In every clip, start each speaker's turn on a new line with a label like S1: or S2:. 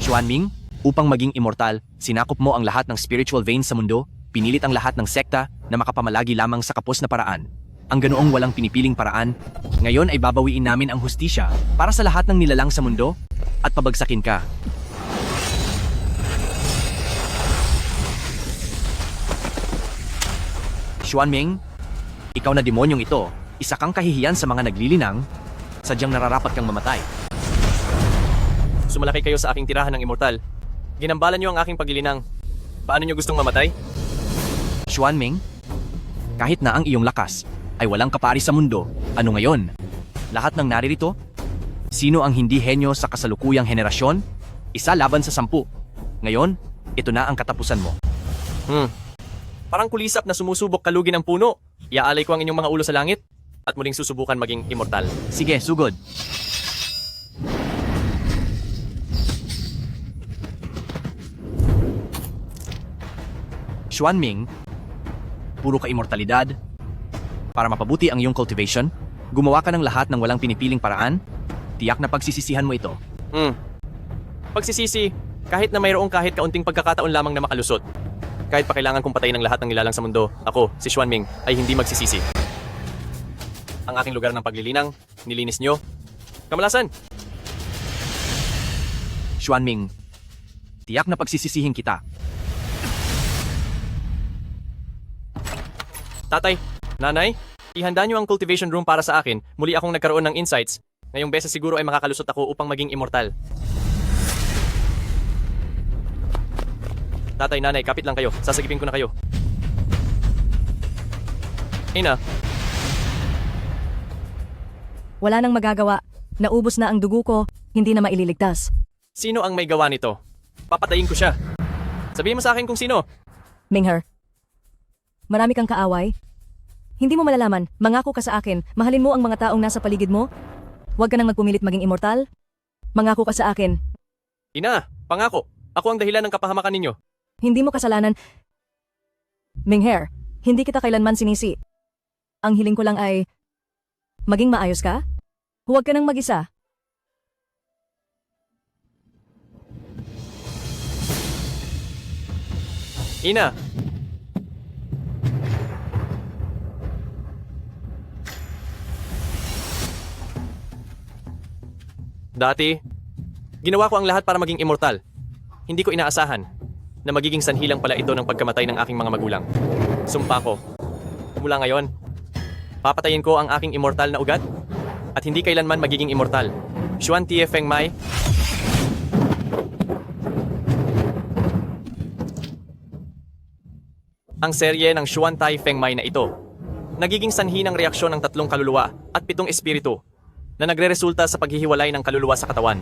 S1: Xuanming, upang maging immortal, sinakop mo ang lahat ng spiritual veins sa mundo, pinilit ang lahat ng sekta na makapamalagi lamang sa kapos na paraan. Ang ganoong walang pinipiling paraan, ngayon ay babawiin namin ang hustisya para sa lahat ng nilalang sa mundo at pabagsakin ka. Xuanming, ikaw na demonyong ito, isa kang kahihiyan sa mga naglilinang, sadyang nararapat kang mamatay.
S2: Sumalaki kayo sa aking tirahan ng immortal. Ginambalan niyo ang aking paglilinang. Paano niyo gustong mamatay?
S1: Xuanming, kahit na ang iyong lakas ay walang kapari sa mundo, ano ngayon? Lahat ng naririto? Sino ang hindi henyo sa kasalukuyang henerasyon? Isa laban sa 10. Ngayon, ito na ang katapusan mo.
S2: Parang kulisap na sumusubok kalugin ng puno. Iaalay ko ang inyong mga ulo sa langit at muling susubukan maging immortal.
S1: Sige, sugod. Xuanming, puro ka immortalidad. Para mapabuti ang iyong cultivation, gumawa ka ng lahat ng walang pinipiling paraan. Tiyak na pagsisisihan mo ito.
S2: Pagsisisi, kahit na mayroong kahit kaunting pagkakataon lamang na makalusot. Kahit pa kailangan kong patayin ng lahat ng nilalang sa mundo, ako, si Xuanming, ay hindi magsisisi. Ang aking lugar ng paglilinang, nilinis niyo. Kamalasan!
S1: Xuanming, tiyak na pagsisisihin kita.
S2: Tatay, nanay, ihanda niyo ang cultivation room para sa akin. Muli akong nagkaroon ng insights. Ngayong beses siguro ay makakalusot ako upang maging immortal. Tatay, nanay, kapit lang kayo. Sasagipin ko na kayo. Ina,
S3: Wala nang magagawa. Naubos na ang dugo ko, hindi na maililigtas.
S2: sino ang may gawa nito? Papatayin ko siya. Sabihin mo sa akin kung sino.
S3: Mingher, marami kang kaaway. Hindi mo malalaman, mangako ka sa akin, mahalin mo ang mga taong nasa paligid mo. Huwag ka nang magpumilit maging immortal. Mangako ka sa akin,
S2: Ina, pangako. Ako ang dahilan ng kapahamakan ninyo.
S3: hindi mo kasalanan. Mingher, hindi kita kailanman sinisi. Ang hiling ko lang ay, maging maayos ka? Huwag ka nang mag-isa.
S2: Ina! Dati, ginawa ko ang lahat para maging immortal. Hindi ko inaasahan na magiging sanhilang pala ito ng pagkamatay ng aking mga magulang. Sumpa ko. Mula ngayon, papatayin ko ang aking immortal na ugat at hindi kailanman magiging immortal. Xuan Tie Feng Mai. Ang serye ng Xuan Tai Feng Mai na ito, nagiging sanhi ng reaksyon ng 3 kaluluwa at 7 espiritu na nagreresulta sa paghihiwalay ng kaluluwa sa katawan.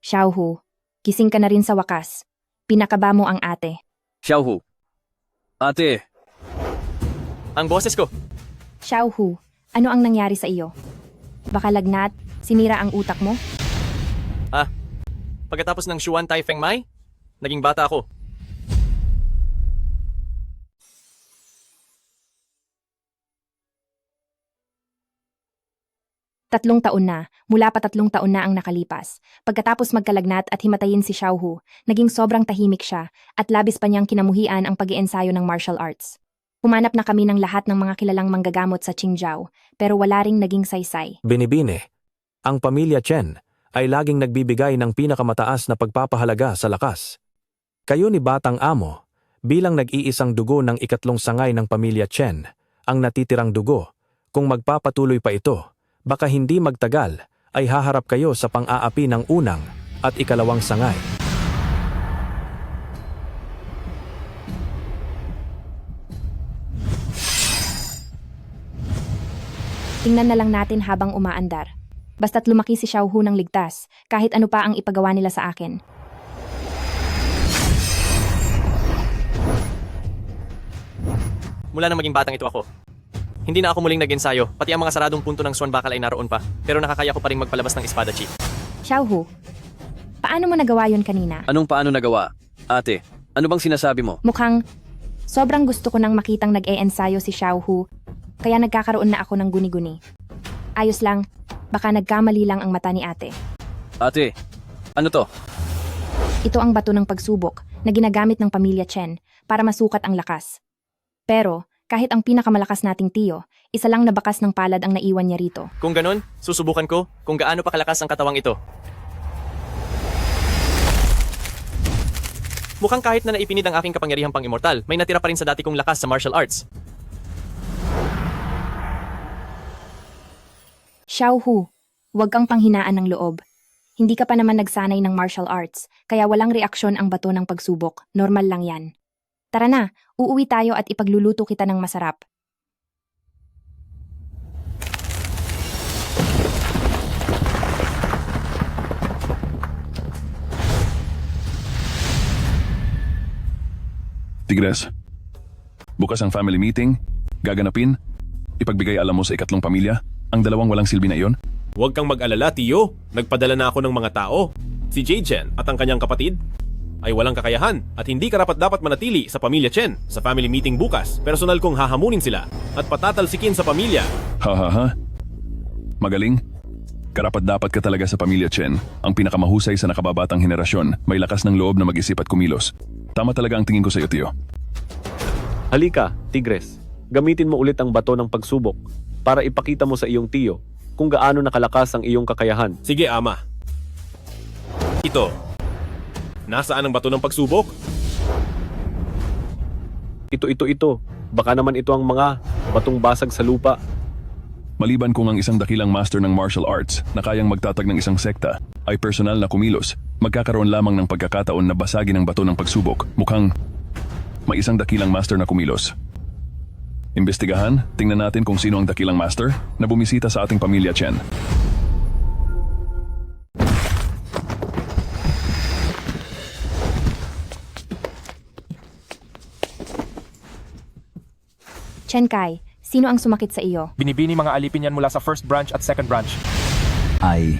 S4: Xiaohu, gising ka na rin sa wakas. Pinakaba mo ang ate.
S5: Xiaohu. Ate,
S2: Ang boses ko,
S4: Xiaohu, ano ang nangyari sa iyo? Baka lagnat, sinira ang utak mo?
S2: pagkatapos ng Xuan Tai Feng Mai, naging bata ako.
S4: Tatlong taon na, mula pa 3 taon na ang nakalipas. Pagkatapos magkalagnat at himatayin si Xiaohu, naging sobrang tahimik siya at labis pa niyang kinamuhian ang pag-iensayo ng martial arts. Humanap na kami ng lahat ng mga kilalang manggagamot sa Qingzhou, pero wala ring naging saysay.
S6: Binibine, ang pamilya Chen ay laging nagbibigay ng pinakamataas na pagpapahalaga sa lakas. Kayo ni Batang Amo, bilang nag-iisang dugo ng ikatlong sangay ng pamilya Chen, ang natitirang dugo, kung magpapatuloy pa ito, baka hindi magtagal ay haharap kayo sa pang-aapi ng unang at ikalawang sangay.
S4: Tingnan na lang natin habang umaandar. Basta't lumaki si Xiaohu ng ligtas, kahit ano pa ang ipagawa nila sa akin.
S2: Mula nang maging batang ito ako, hindi na ako muling nag-ensayo, pati ang mga saradong punto ng Swan Bakal ay naroon pa, pero nakakaya ko pa rin magpalabas ng espada chi.
S4: Xiaohu, paano mo nagawa yun kanina?
S5: anong paano nagawa? Ate, ano bang sinasabi mo?
S4: Mukhang sobrang gusto ko nang makitang nag-e-ensayo si Xiaohu. kaya nagkakaroon na ako ng guni-guni. Ayos lang, baka nagkamali lang ang mata ni ate.
S5: Ate, ano to?
S4: Ito ang bato ng pagsubok na ginagamit ng pamilya Chen para masukat ang lakas. Pero, kahit ang pinakamalakas nating tiyo, isa lang na bakas ng palad ang naiwan niya rito.
S2: Kung ganun, susubukan ko kung gaano pa kalakas ang katawang ito. Mukhang kahit na naipinid ang aking kapangyarihang pang-immortal, may natira pa rin sa dati kong lakas sa martial arts.
S4: Xiaohu, huwag kang panghinaan ng loob. Hindi ka pa naman nagsanay ng martial arts, kaya walang reaksyon ang bato ng pagsubok. Normal lang yan. Tara na, uuwi tayo at ipagluluto kita ng masarap.
S7: Tigres, bukas ang family meeting, gaganapin, ipagbigay alam mo sa ikatlong pamilya, ang dalawang walang silbi na iyon.
S8: Huwag kang mag-alala, Tiyo. Nagpadala na ako ng mga tao. Si Jade Chen at ang kanyang kapatid ay walang kakayahan at hindi karapat-dapat manatili sa pamilya Chen. Sa family meeting bukas, personal kong hahamunin sila at patatalsikin sa pamilya.
S7: Ha ha ha. Magaling. Karapat-dapat ka talaga sa pamilya Chen, ang pinakamahusay sa nakababatang henerasyon, may lakas ng loob na mag-isip at kumilos. Tama talaga ang tingin ko sa iyo, Tiyo.
S6: Halika, Tigres. Gamitin mo ulit ang bato ng pagsubok para ipakita mo sa iyong tiyo kung gaano nakalakas ang iyong kakayahan.
S8: Sige, Ama. Ito. Nasaan ang bato ng pagsubok?
S6: Ito. Baka naman ito ang mga batong basag sa lupa.
S7: Maliban kung ang isang dakilang master ng martial arts na kayang magtatag ng isang sekta ay personal na kumilos, magkakaroon lamang ng pagkakataon na basagin ang bato ng pagsubok. Mukhang may isang dakilang master na kumilos. Imbestigahan, tingnan natin kung sino ang dakilang master na bumisita sa ating pamilya Chen.
S4: Chen Kai, sino ang sumakit sa iyo?
S9: Binibini mga alipin yan mula sa first branch at second branch.
S10: Ay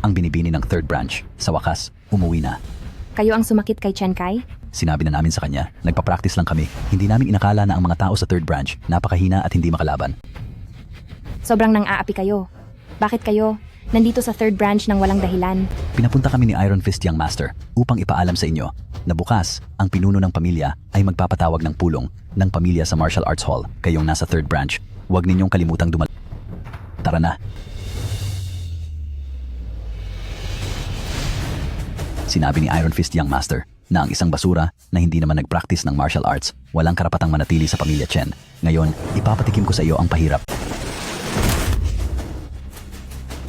S10: ang binibini ng third branch. Sa wakas, umuwi na.
S4: Kayo ang sumakit kay Chen Kai?
S10: Sinabi na namin sa kanya, nagpa-practice lang kami. Hindi namin inakala na ang mga tao sa third branch napakahina at hindi makalaban.
S4: Sobrang nang-aapi kayo. Bakit kayo? Nandito sa third branch ng walang dahilan.
S10: Pinapunta kami ni Iron Fist Young Master upang ipaalam sa inyo na bukas ang pinuno ng pamilya ay magpapatawag ng pulong ng pamilya sa Martial Arts Hall. Kayong nasa third branch, huwag ninyong kalimutang Tara na. Sinabi ni Iron Fist Young Master na ang isang basura na hindi naman nag-practice ng martial arts walang karapatang manatili sa pamilya Chen. Ngayon, ipapatikim ko sa iyo ang pahirap.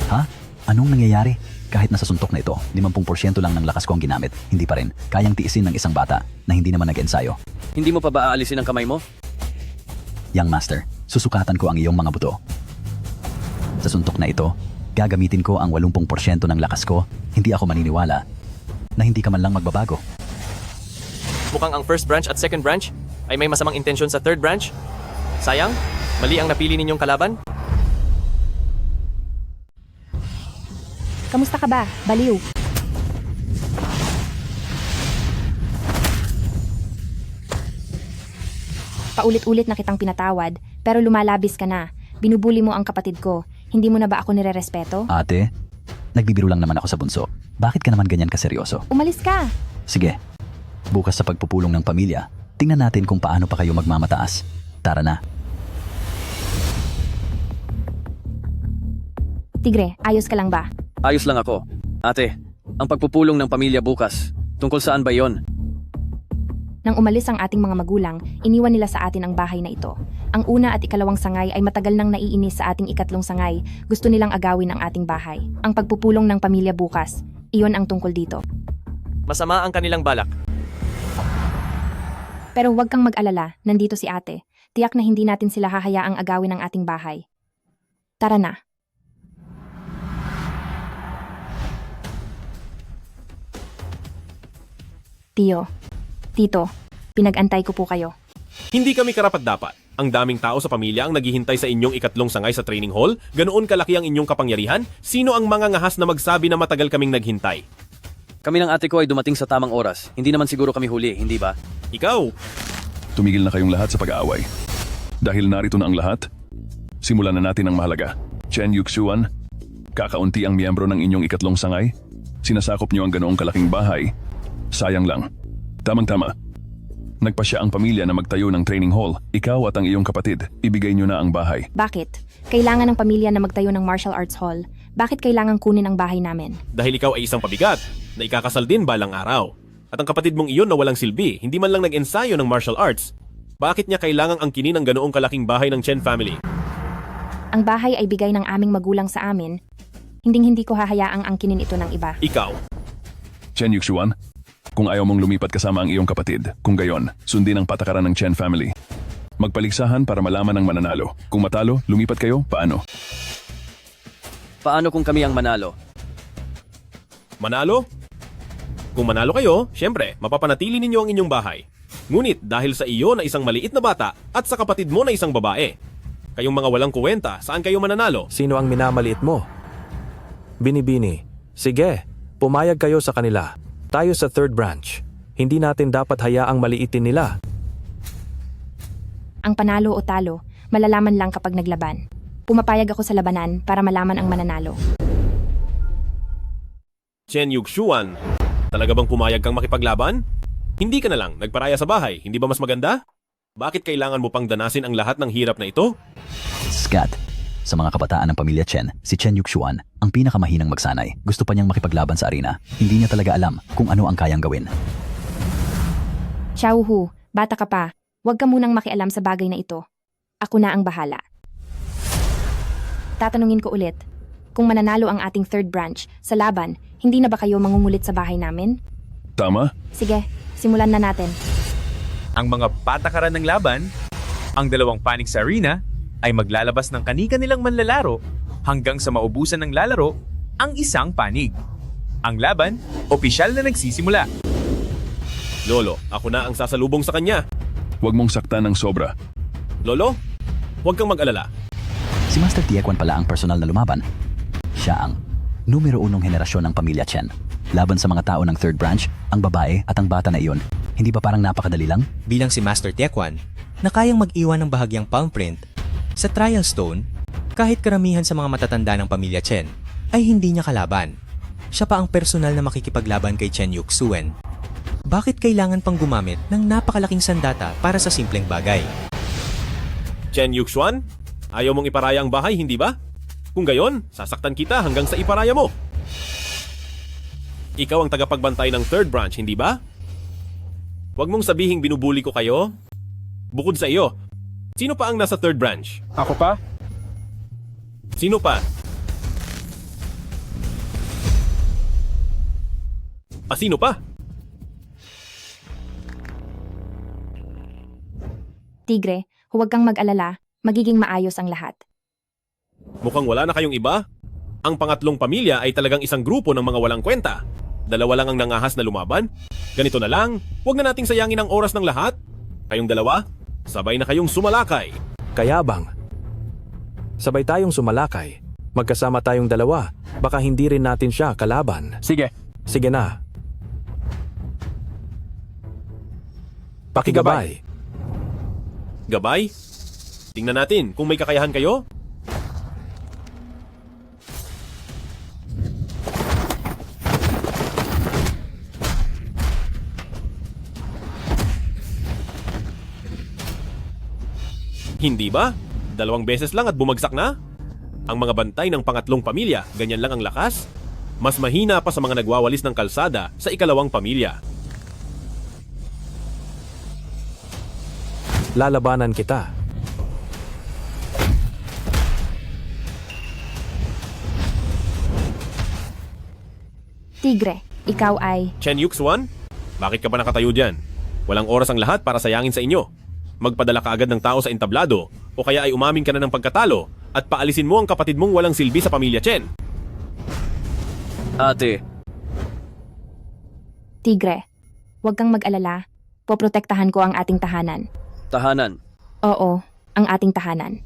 S10: Ha? Anong nangyayari? Kahit nasa suntok na ito, 50% lang ng lakas ko ang ginamit, hindi pa rin kayang tiisin ng isang bata na hindi naman nag-ensayo.
S5: Hindi mo pa ba aalisin ang kamay mo?
S10: Young Master, susukatan ko ang iyong mga buto. Sa suntok na ito, gagamitin ko ang 80% ng lakas ko, hindi ako maniniwala na hindi ka man lang magbabago.
S2: Mukhang ang first branch at second branch ay may masamang intensyon sa third branch. Sayang, mali ang napili ninyong kalaban.
S4: Kamusta ka ba? Baliw. Paulit-ulit na kitang pinatawad, pero lumalabis ka na. Binubuli mo ang kapatid ko. Hindi mo na ba ako nirerespeto?
S10: Ate, nagbibiro lang naman ako sa bunso. Bakit ka naman ganyan kaseryoso?
S4: Umalis ka!
S10: Sige, bukas sa pagpupulong ng pamilya, tingnan natin kung paano pa kayo magmamataas. Tara na.
S4: Tigre, ayos ka lang ba?
S5: Ayos lang ako. Ate, ang pagpupulong ng pamilya bukas, tungkol saan ba yon?
S4: Nang umalis ang ating mga magulang, iniwan nila sa atin ang bahay na ito. Ang una at ikalawang sangay ay matagal nang naiinis sa ating ikatlong sangay. Gusto nilang agawin ang ating bahay. Ang pagpupulong ng pamilya bukas, iyon ang tungkol dito.
S2: Masama ang kanilang balak.
S4: Pero huwag kang mag-alala, nandito si ate. Tiyak na hindi natin sila hahayaang agawin ang ating bahay. Tara na. Tito, pinag-antay ko po kayo.
S8: Hindi kami karapat-dapat. Ang daming tao sa pamilya ang naghihintay sa inyong ikatlong sangay sa training hall. Ganoon kalaki ang inyong kapangyarihan? Sino ang mga ngahas na magsabi na matagal kaming naghintay?
S5: Kami ng ate ko ay dumating sa tamang oras. Hindi naman siguro kami huli, hindi ba?
S8: Ikaw!
S7: Tumigil na kayong lahat sa pag-aaway. Dahil narito na ang lahat, Simulan na natin ang mahalaga. Chen Yuxuan, kakaunti ang miyembro ng inyong ikatlong sangay? Sinasakop niyo ang ganoong kalaking bahay? Sayang lang. Tamang-tama. Nagpasya ang pamilya na magtayo ng training hall. Ikaw at ang iyong kapatid, ibigay niyo na ang bahay.
S4: Bakit? Kailangan ng pamilya na magtayo ng martial arts hall. Bakit kailangan kunin ang bahay namin?
S8: Dahil ikaw ay isang pabigat na ikakasal din balang araw. At ang kapatid mong iyon na walang silbi, hindi man lang nag-ensayo ng martial arts. Bakit niya kailangang angkinin ang ganoong kalaking bahay ng Chen family?
S4: Ang bahay ay bigay ng aming magulang sa amin. Hindi ko hahayaang angkinin ito ng iba.
S8: Ikaw.
S7: Chen Yuxuan, kung ayaw mong lumipat kasama ang iyong kapatid, kung gayon, sundin ang patakaran ng Chen family. Magpaligsahan para malaman ang mananalo. Kung matalo, lumipat kayo, paano?
S5: Paano kung kami ang manalo?
S8: Manalo? Kung manalo kayo, syempre, mapapanatili ninyo ang inyong bahay. Ngunit dahil sa iyo na isang maliit na bata at sa kapatid mo na isang babae, kayong mga walang kuwenta, saan kayo mananalo?
S6: Sino ang minamaliit mo? Binibini. Sige, pumayag kayo sa kanila. Tayo sa third branch. Hindi natin dapat hayaang maliitin nila.
S4: Ang panalo o talo, malalaman lang kapag naglaban. Pumapayag ako sa labanan para malaman ang mananalo.
S8: Chen Yuxuan, talaga bang pumayag kang makipaglaban? Hindi ka na lang nagparaya sa bahay, hindi ba mas maganda? Bakit kailangan mo pang danasin ang lahat ng hirap na ito?
S10: Scat. Sa mga kabataan ng pamilya Chen, si Chen Yuxuan ang pinakamahinang magsanay. Gusto pa niyang makipaglaban sa arena. Hindi niya talaga alam kung ano ang kayang gawin.
S4: Xiao Hu, bata ka pa. Huwag ka munang makialam sa bagay na ito. Ako na ang bahala. Tatanungin ko ulit, kung mananalo ang ating third branch sa laban, hindi na ba kayo mangungulit sa bahay namin?
S7: Tama?
S4: Sige, simulan na natin.
S11: Ang mga patakaran ng laban, ang dalawang panig sa arena, ay maglalabas ng kani-kanilang manlalaro hanggang sa maubusan ng lalaro ang isang panig. Ang laban, opisyal na nagsisimula.
S8: Lolo, ako na ang sasalubong sa kanya.
S7: Huwag mong saktan ng sobra.
S8: Lolo, huwag kang mag-alala.
S10: Si Master Tiekwan pala ang personal na lumaban. Siya ang numero 1 henerasyon ng pamilya Chen. Laban sa mga tao ng third branch, ang babae at ang bata na iyon. Hindi ba parang napakadali lang?
S12: Bilang si Master Tiekwan, na kayang mag-iwan ng bahagyang palm print sa trial stone, kahit karamihan sa mga matatanda ng pamilya Chen ay hindi niya kalaban. Siya pa ang personal na makikipaglaban kay Chen Yuxuan. Bakit kailangan pang gumamit ng napakalaking sandata para sa simpleng bagay?
S8: Chen Yuxuan, ayaw mong iparaya ang bahay, hindi ba? Kung gayon, sasaktan kita hanggang sa iparaya mo. Ikaw ang tagapagbantay ng third branch, hindi ba? Huwag mong sabihing binubuli ko kayo. Bukod sa iyo, sino pa ang nasa third branch?
S9: Ako pa?
S8: Sino pa? Sino pa?
S4: Tigre, huwag kang mag-alala, magiging maayos ang lahat.
S8: Mukhang wala na kayong iba. Ang pangatlong pamilya ay talagang isang grupo ng mga walang kwenta. Dalawa lang ang nangahas na lumaban. Ganito na lang, huwag na nating sayangin ang oras ng lahat. Kayong dalawa, sabay na kayong sumalakay.
S6: Kaya bang? Sabay tayong sumalakay. Magkasama tayong dalawa. Baka hindi rin natin siya kalaban.
S9: Sige.
S6: Sige na. Pakigabay.
S8: Gabay? Tingnan natin kung may kakayahan kayo. Hindi ba? 2 beses lang at bumagsak na? Ang mga bantay ng pangatlong pamilya, ganyan lang ang lakas? Mas mahina pa sa mga nagwawalis ng kalsada sa ikalawang pamilya.
S6: Lalabanan kita.
S4: Tigre, ikaw ay...
S8: Chen Yuxuan? Bakit ka ba nakatayo dyan? Walang oras ang lahat para sayangin sa inyo. Magpadala ka agad ng tao sa entablado o kaya ay umamin ka na ng pagkatalo at paalisin mo ang kapatid mong walang silbi sa pamilya Chen.
S5: Ate,
S4: Tigre, huwag kang mag-alala. Poprotektahan ko ang ating tahanan.
S5: tahanan.
S4: Oo, ang ating tahanan.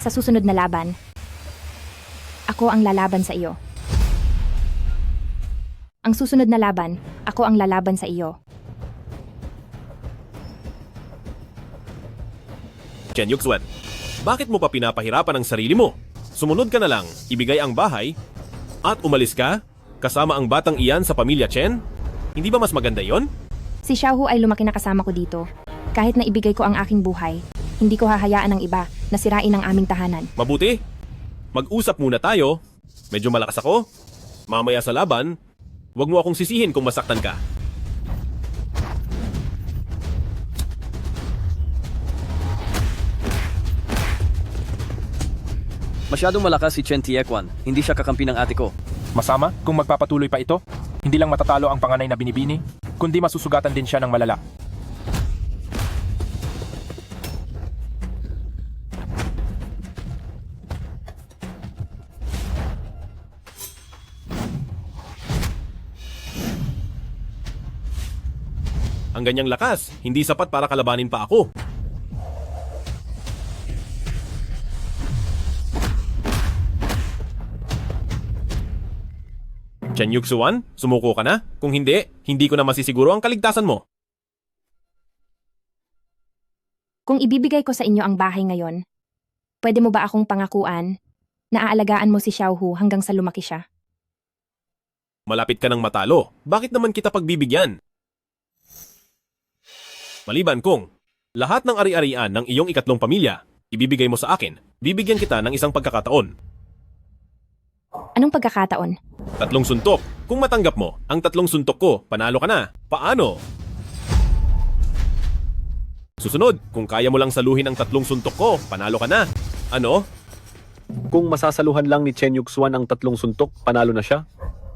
S4: Sa susunod na laban, ako ang lalaban sa iyo. Ang susunod na laban, ako ang lalaban sa iyo.
S8: Chen Yuxuan, bakit mo pa pinapahirapan ang sarili mo? Sumunod ka na lang, ibigay ang bahay, at umalis ka, kasama ang batang iyan sa pamilya Chen? Hindi ba mas maganda yon?
S4: Si Xiaohu ay lumaki na kasama ko dito. Kahit na ibigay ko ang aking buhay, hindi ko hahayaan ng iba na sirain ang aming tahanan.
S8: Mabuti. Mag-usap muna tayo. Medyo malakas ako. Mamaya sa laban, huwag mo akong sisihin kung masaktan ka.
S5: Masyadong malakas si Chen Tiekwan. Hindi siya kakampi ng ate ko.
S9: Masama kung magpapatuloy pa ito. Hindi lang matatalo ang panganay na binibini, kundi masusugatan din siya ng malala.
S8: Ang ganyang lakas, hindi sapat para kalabanin pa ako. Chen Yuxuan, sumuko ka na? Kung hindi, hindi ko na masisiguro ang kaligtasan mo.
S4: Kung ibibigay ko sa inyo ang bahay ngayon, pwede mo ba akong pangakuan na aalagaan mo si Xiaohu hanggang sa lumaki siya?
S8: Malapit ka ng matalo. Bakit naman kita pagbibigyan? Maliban kung lahat ng ari-arian ng iyong ikatlong pamilya, ibibigay mo sa akin, bibigyan kita ng isang pagkakataon.
S4: Anong pagkakataon?
S8: 3 suntok. Kung matanggap mo ang 3 suntok ko, panalo ka na. Paano? Susunod, kung kaya mo lang saluhin ang 3 suntok ko, panalo ka na. Ano?
S6: Kung masasaluhan lang ni Chen Yuxuan ang 3 suntok, panalo na siya.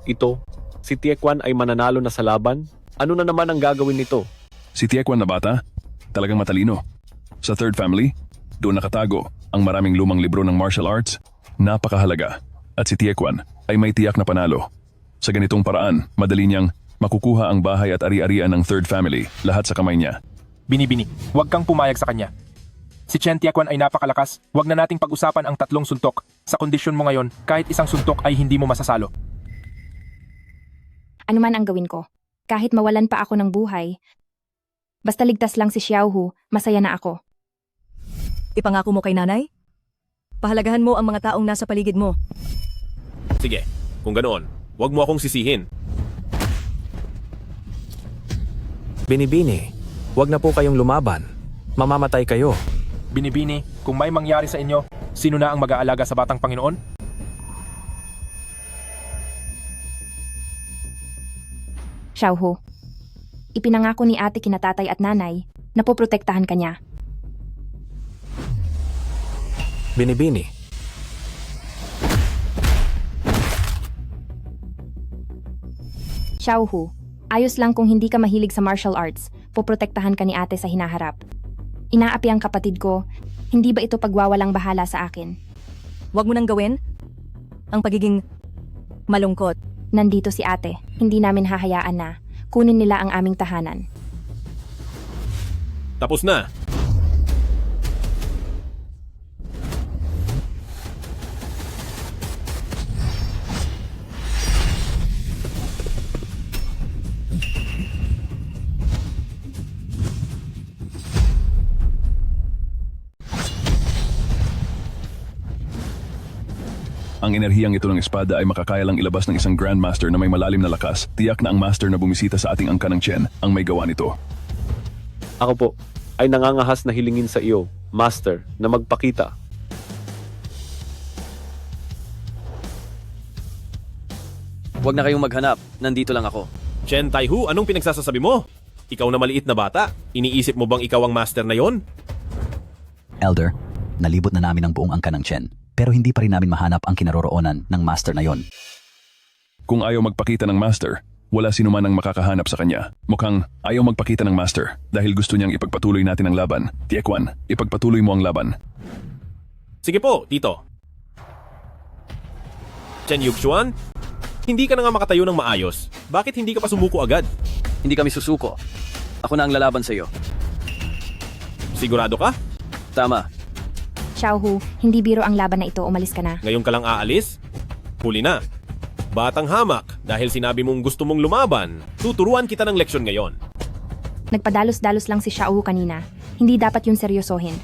S6: Ito, si Tiekwan ay mananalo na sa laban. Ano na naman ang gagawin nito?
S7: Si Tiekwan na bata, talagang matalino. Sa third family, doon nakatago ang maraming lumang libro ng martial arts, napakahalaga. At si Tiekwan ay may tiyak na panalo. Sa ganitong paraan, madali niyang makukuha ang bahay at ari-arian ng third family, lahat sa kamay niya.
S9: Binibini, huwag kang pumayag sa kanya. Si Chen Tiekwan ay napakalakas, huwag na nating pag-usapan ang 3 suntok. Sa kondisyon mo ngayon, kahit isang suntok ay hindi mo masasalo.
S4: Ano man ang gawin ko, kahit mawalan pa ako ng buhay, basta ligtas lang si Xiaohu, masaya na ako.
S3: Ipangako mo kay nanay? Pahalagahan mo ang mga taong nasa paligid mo.
S8: Sige, kung ganoon, huwag mo akong sisihin.
S6: Binibini, huwag na po kayong lumaban. Mamamatay kayo.
S9: Binibini, kung may mangyari sa inyo, sino na ang mag-aalaga sa batang Panginoon?
S4: Xiaohu, ipinangako ni ate kina tatay at nanay na poprotektahan ka niya.
S6: Binibini,
S4: Xiaohu, ayos lang kung hindi ka mahilig sa martial arts, poprotektahan ka ni ate sa hinaharap. Inaapi ang kapatid ko, hindi ba ito pagwawalang bahala sa akin?
S3: Huwag mo nang gawin ang pagiging malungkot.
S4: Nandito si ate, hindi namin hahayaan na kunin nila ang aming tahanan.
S8: Tapos na.
S7: Ang enerhiyang ito ng espada ay makakayalang ilabas ng isang Grandmaster na may malalim na lakas. Tiyak na ang master na bumisita sa ating angka ng Chen ang may gawa nito.
S6: ako po ay nangangahas na hilingin sa iyo, Master, na magpakita.
S5: Huwag na kayong maghanap, nandito lang ako.
S8: Chen Taihu, anong pinagsasasabi mo? Ikaw na maliit na bata, iniisip mo bang ikaw ang master na yon?
S10: Elder, nalibot na namin ang buong angka ng Chen, pero hindi pa rin namin mahanap ang kinaroroonan ng master na yon.
S7: Kung ayaw magpakita ng master, wala sino man ang makakahanap sa kanya. Mukhang ayaw magpakita ng master dahil gusto niyang ipagpatuloy natin ang laban. Tiekwan, ipagpatuloy mo ang laban.
S8: Sige po, Tito. Chen Yuxuan, hindi ka na nga makatayo ng maayos. Bakit hindi ka pa sumuko agad?
S5: Hindi kami susuko. Ako na ang lalaban sa iyo.
S8: Sigurado ka?
S5: Tama.
S4: Xiaohu, hindi biro ang laban na ito, umalis ka na.
S8: Ngayon ka lang aalis? Huli na. Batang hamak, dahil sinabi mong gusto mong lumaban, tuturuan kita ng leksyon ngayon.
S4: Nagpadalos-dalos lang si Xiaohu kanina. Hindi dapat yun seryosohin.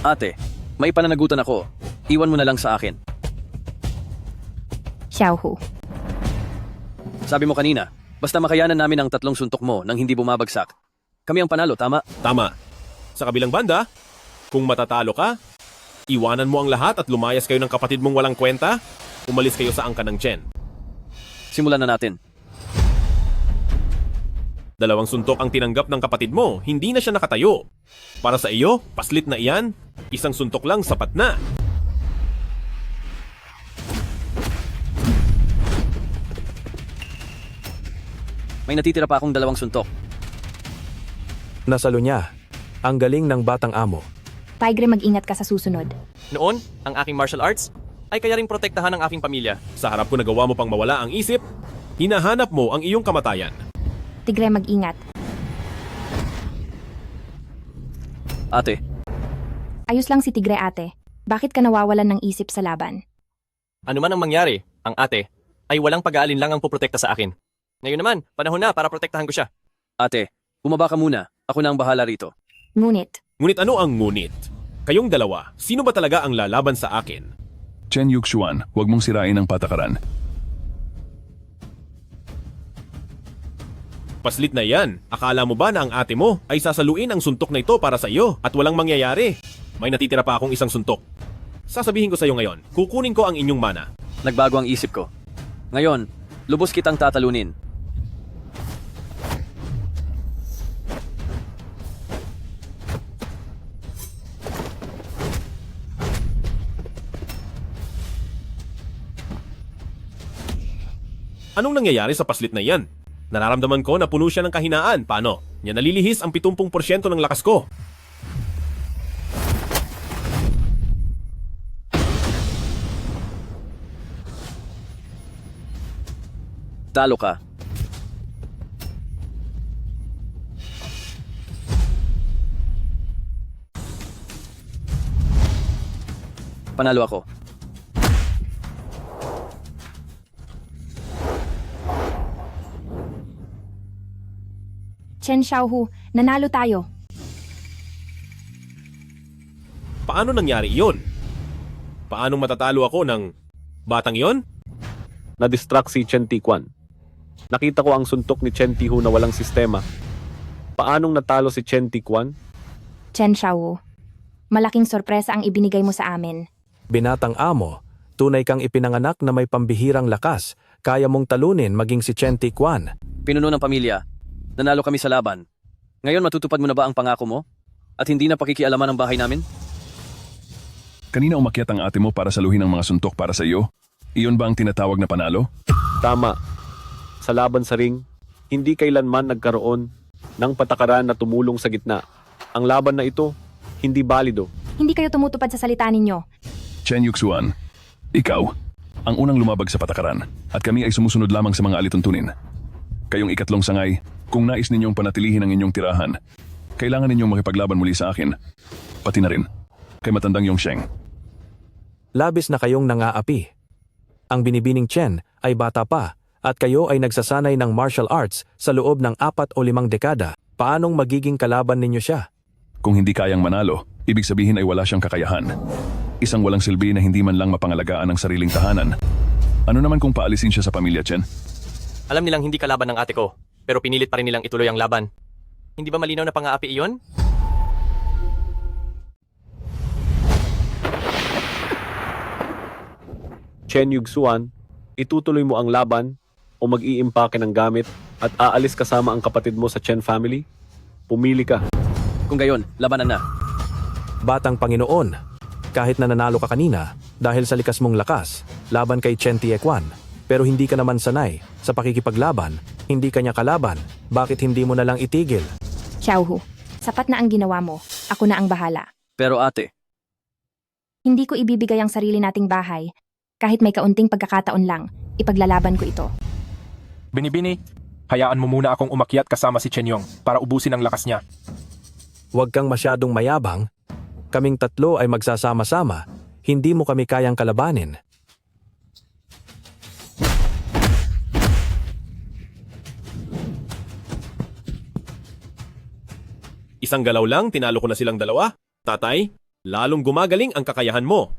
S5: Ate, may pananagutan ako. Iwan mo na lang sa akin.
S4: Xiaohu.
S5: Sabi mo kanina, basta makayanan namin ang 3 suntok mo nang hindi bumabagsak. Kami ang panalo, tama?
S8: Tama. Sa kabilang banda, kung matatalo ka, iwanan mo ang lahat at lumayas kayo ng kapatid mong walang kwenta, umalis kayo sa angka ng Chen.
S5: Simulan na natin.
S8: 2 suntok ang tinanggap ng kapatid mo, hindi na siya nakatayo. Para sa iyo, paslit na iyan, 1 suntok lang sapat na.
S5: May natitira pa akong 2 suntok.
S6: Nasalo niya. Ang galing ng batang amo.
S4: Tigre, mag-ingat ka sa susunod.
S2: Noon, ang aking martial arts ay kaya ring protektahan ang aking pamilya.
S8: Sa harap ko nagawa mo pang mawala ang isip, hinahanap mo ang iyong kamatayan.
S4: Tigre, mag-ingat.
S5: Ate,
S4: Ayos lang si Tigre, ate. Bakit ka nawawalan ng isip sa laban?
S2: Ano man ang mangyari, ang ate ay walang pag-aalin ang puprotekta sa akin. Ngayon naman, panahon na para protektahan ko siya.
S5: ate, bumaba ka muna. Ako na ang bahala rito.
S4: Ngunit,
S8: Ngunit ano ang ngunit? Kayong dalawa, sino ba talaga ang lalaban sa akin?
S7: Chen Yuxuan, huwag mong sirain ang patakaran.
S8: Paslit na yan. Akala mo ba na ang ate mo ay sasaluin ang suntok na ito para sa iyo at walang mangyayari? May natitira pa akong 1 suntok. Sasabihin ko sa iyo ngayon, kukunin ko ang inyong mana.
S5: Nagbago ang isip ko. Ngayon, lubos kitang tatalunin.
S8: Anong nangyayari sa paslit na yan? Nararamdaman ko na puno siya ng kahinaan. Paano? Niya nalilihis ang 70% ng lakas ko.
S5: Talo ka. Panalo ako.
S4: Chen Xiaohu, nanalo tayo.
S8: Paano nangyari iyon? Paano matatalo ako ng batang iyon?
S13: Na-distract si Chen Tiquan. Nakita ko ang suntok ni Chen Tihu na walang sistema. Paanong natalo si Chen Tiquan?
S4: Chen Xiaohu, malaking sorpresa ang ibinigay mo sa amin.
S6: Binatang amo, tunay kang ipinanganak na may pambihirang lakas. Kaya mong talunin maging si Chen Tiquan.
S5: Pinuno ng pamilya. Nanalo kami sa laban. Ngayon matutupad mo na ba ang pangako mo? At hindi na pakikialaman ang bahay namin?
S7: Kanina umakyat ang ate mo para saluhin ang mga suntok para sa iyo. Iyon ba ang tinatawag na panalo?
S13: Tama. Sa laban sa ring, hindi kailanman nagkaroon ng patakaran na tumulong sa gitna. Ang laban na ito, hindi balido.
S4: Hindi kayo tumutupad sa salita ninyo.
S7: Chen Yuxuan, ikaw, ang unang lumabag sa patakaran at kami ay sumusunod lamang sa mga alituntunin. Kayong 2 sangay, kung nais ninyong panatilihin ang inyong tirahan, kailangan ninyong makipaglaban muli sa akin. Pati na rin, kay matandang Yongsheng.
S6: Labis na kayong nangaapi. Ang binibining Chen ay bata pa at kayo ay nagsasanay ng martial arts sa loob ng 4 o 5 dekada. Paanong magiging kalaban ninyo siya?
S7: Kung hindi kayang manalo, ibig sabihin ay wala siyang kakayahan. Isang walang silbi na hindi man lang mapangalagaan ang sariling tahanan. Ano naman kung paalisin siya sa pamilya, Chen?
S2: Alam nilang hindi kalaban ng ate ko, pero pinilit pa rin nilang ituloy ang laban. Hindi ba malinaw na pang-aapi iyon?
S13: Chen Yuxuan, itutuloy mo ang laban o mag-iimpake ng gamit at aalis kasama ang kapatid mo sa Chen family? Pumili ka.
S5: Kung gayon, labanan na.
S6: Batang Panginoon, kahit na nanalo ka kanina dahil sa likas mong lakas laban kay Chen Tiquan, pero hindi ka naman sanay sa pakikipaglaban, hindi ka niya kalaban, bakit hindi mo na lang itigil?
S4: Xiaohu, sapat na ang ginawa mo. Ako na ang bahala.
S5: Pero ate,
S4: Hindi ko ibibigay ang sarili nating bahay. Kahit may kaunting pagkakataon lang, ipaglalaban ko ito.
S9: Binibini, hayaan mo muna akong umakyat kasama si Chen Yong para ubusin ang lakas niya.
S6: Huwag kang masyadong mayabang. Kaming 3 ay magsasama-sama. Hindi mo kami kayang kalabanin.
S8: Isang galaw lang, tinalo ko na silang dalawa. Tatay, lalong gumagaling ang kakayahan mo.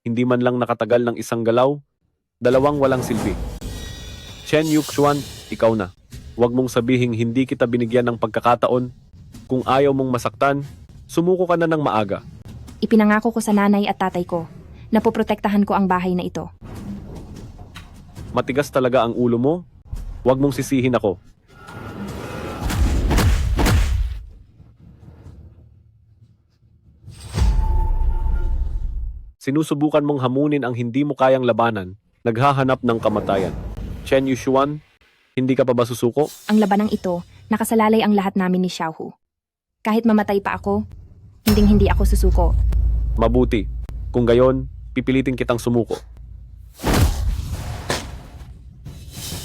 S13: Hindi man lang nakatagal ng isang galaw, dalawang walang silbi. Chen Yuxuan, ikaw na. Huwag mong sabihing hindi kita binigyan ng pagkakataon. Kung ayaw mong masaktan, sumuko ka na ng maaga.
S4: Ipinangako ko sa nanay at tatay ko na poprotektahan ko ang bahay na ito.
S13: Matigas talaga ang ulo mo. Huwag mong sisihin ako. Sinusubukan mong hamunin ang hindi mo kayang labanan, naghahanap ng kamatayan. Chen Yuxuan, hindi ka pa ba susuko?
S4: Ang labanang ito, nakasalalay ang lahat namin ni Xiaohu. Kahit mamatay pa ako, hindi ako susuko.
S13: Mabuti. Kung gayon, pipilitin kitang sumuko.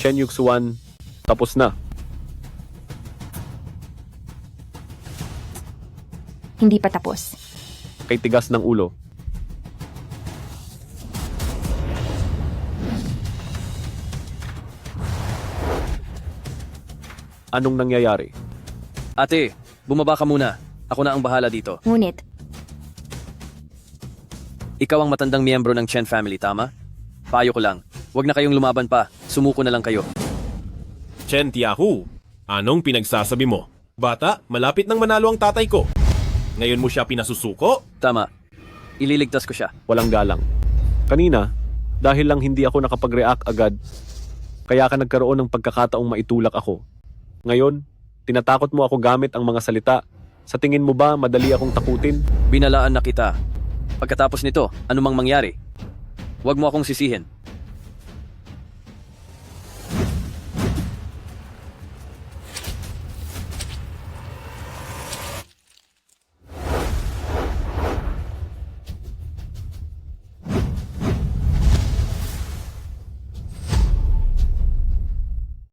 S13: Chen Yuxuan, tapos na.
S4: Hindi pa tapos.
S13: Kay tigas ng ulo. Anong nangyayari?
S5: Ate, bumaba ka muna. Ako na ang bahala dito.
S4: Ngunit,
S5: Ikaw ang matandang miyembro ng Chen family, tama? Payo ko lang. Huwag na kayong lumaban pa. Sumuko na lang kayo.
S8: Chen Tiahu, anong pinagsasabi mo? Bata, malapit nang manalo ang tatay ko. Ngayon mo siya pinasusuko?
S5: Tama. Ililigtas ko siya.
S13: Walang galang. Kanina, dahil lang hindi ako nakapag-react agad, kaya ka nagkaroon ng pagkakataong maitulak ako. Ngayon, tinatakot mo ako gamit ang mga salita. Sa tingin mo ba madali akong takutin?
S5: Binalaan na kita. Pagkatapos nito, anumang mangyari, huwag mo akong sisihin.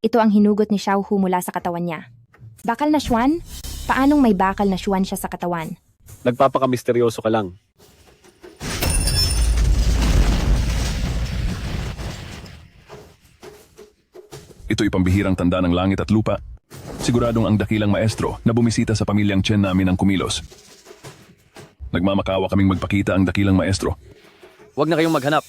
S4: ito ang hinugot ni Xiaohu mula sa katawan niya. Bakal na Xuan? Paanong may bakal na Xuan siya sa katawan?
S13: Nagpapaka-misteryoso ka lang.
S7: Ito'y pambihirang tanda ng langit at lupa. Siguradong ang dakilang maestro na bumisita sa pamilyang Chen namin ang kumilos. Nagmamakawa kaming magpakita ang dakilang maestro.
S5: Huwag na kayong maghanap.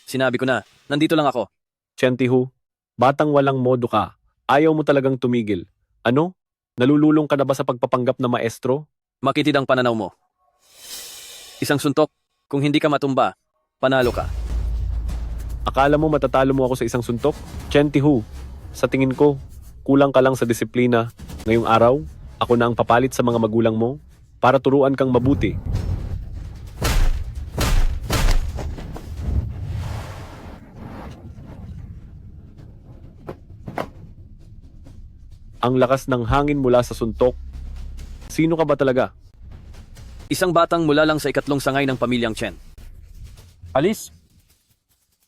S5: Sinabi ko na, nandito lang ako.
S13: Chen Tihu, batang walang modo ka. Ayaw mo talagang tumigil. Ano? Nalululong ka na ba sa pagpapanggap na maestro?
S5: Makitid ang pananaw mo. Isang suntok, kung hindi ka matumba, panalo ka.
S13: Akala mo matatalo mo ako sa isang suntok? Chen Tihu, sa tingin ko, kulang ka lang sa disiplina. Ngayong araw, ako na ang papalit sa mga magulang mo para turuan kang mabuti. Ang lakas ng hangin mula sa suntok. Sino ka ba talaga?
S5: Isang batang mula lang sa ikatlong sangay ng pamilyang Chen.
S9: Alis!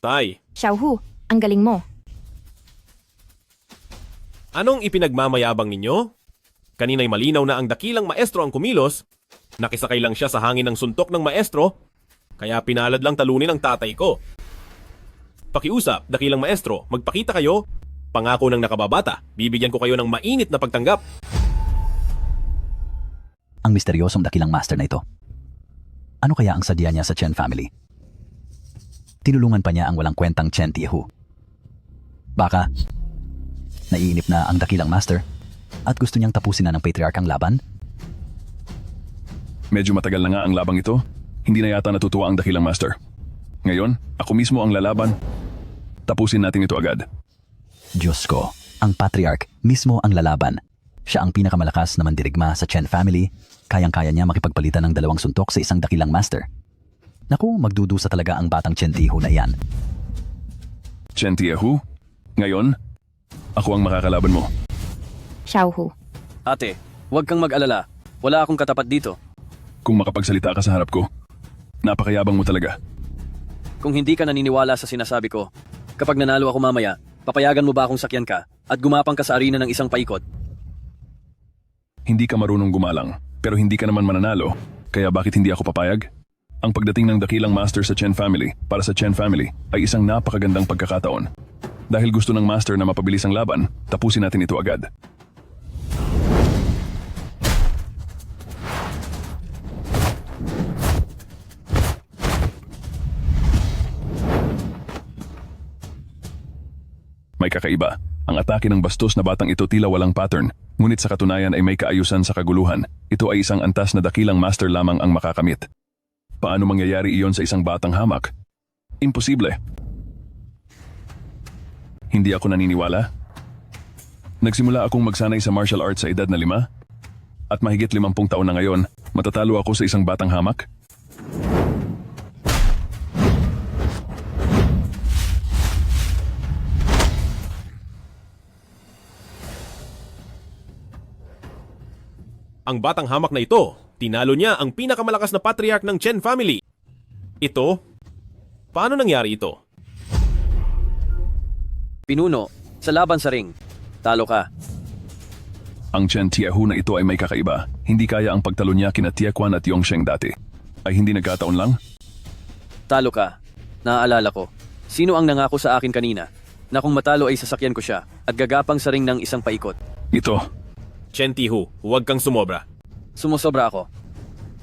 S8: Tay,
S4: Xiaohu, ang galing mo.
S8: anong ipinagmamayabang ninyo? Kanina'y malinaw na ang dakilang maestro ang kumilos. Nakisakay lang siya sa hangin ng suntok ng maestro, kaya pinalad lang talunin ang tatay ko. Pakiusap, dakilang maestro, magpakita kayo. Pangako ng nakababata, bibigyan ko kayo ng mainit na pagtanggap.
S10: Ang misteryosong dakilang master na ito. Ano kaya ang sadya niya sa Chen family? Tinulungan pa niya ang walang kwentang Chen Tiahu. Baka, naiinip na ang dakilang master at gusto niyang tapusin na ng patriarch ang laban?
S7: Medyo matagal na nga ang labang ito. Hindi na yata natutuwa ang dakilang master. Ngayon, ako mismo ang lalaban. Tapusin natin ito agad.
S10: Diyos ko, ang patriarch mismo ang lalaban. Siya ang pinakamalakas na mandirigma sa Chen family. Kayang-kaya niya makipagpalitan ng dalawang suntok sa isang dakilang master. Naku, magdudusa talaga ang batang Chen Tihu na iyan.
S7: Chen Tiahu, ngayon, ako ang makakalaban mo.
S4: Xiaohu,
S5: Ate, huwag kang mag-alala. Wala akong katapat dito.
S7: Kung makapagsalita ka sa harap ko, napakayabang mo talaga.
S5: Kung hindi ka naniniwala sa sinasabi ko, kapag nanalo ako mamaya, papayagan mo ba akong sakyan ka at gumapang ka sa arena ng isang paikot?
S7: Hindi ka marunong gumalang, pero hindi ka naman mananalo, kaya bakit hindi ako papayag? Ang pagdating ng dakilang master sa Chen family para sa Chen family ay isang napakagandang pagkakataon. Dahil gusto ng master na mapabilis ang laban, tapusin natin ito agad. may kakaiba. Ang atake ng bastos na batang ito tila walang pattern, ngunit sa katunayan ay may kaayusan sa kaguluhan. Ito ay isang antas na dakilang master lamang ang makakamit. Paano mangyayari iyon sa isang batang hamak? Imposible. Hindi ako naniniwala. Nagsimula akong magsanay sa martial arts sa edad na 5, at mahigit 50 taon na ngayon, matatalo ako sa isang batang hamak?
S8: Ang batang hamak na ito, tinalo niya ang pinakamalakas na patriarch ng Chen family. Ito? Paano nangyari ito?
S5: Pinuno, sa laban sa ring. Talo ka.
S7: Ang Chen Tiehu na ito ay may kakaiba. Hindi kaya ang pagtalo niya kina Tiequan at Yongsheng dati. Ay hindi nagkataon lang?
S5: Talo ka. Naaalala ko. Sino ang nangako sa akin kanina? Na kung matalo ay sasakyan ko siya at gagapang sa ring ng isang paikot.
S7: Ito.
S8: Chen Tihu, huwag kang sumobra.
S5: Sumusobra ako.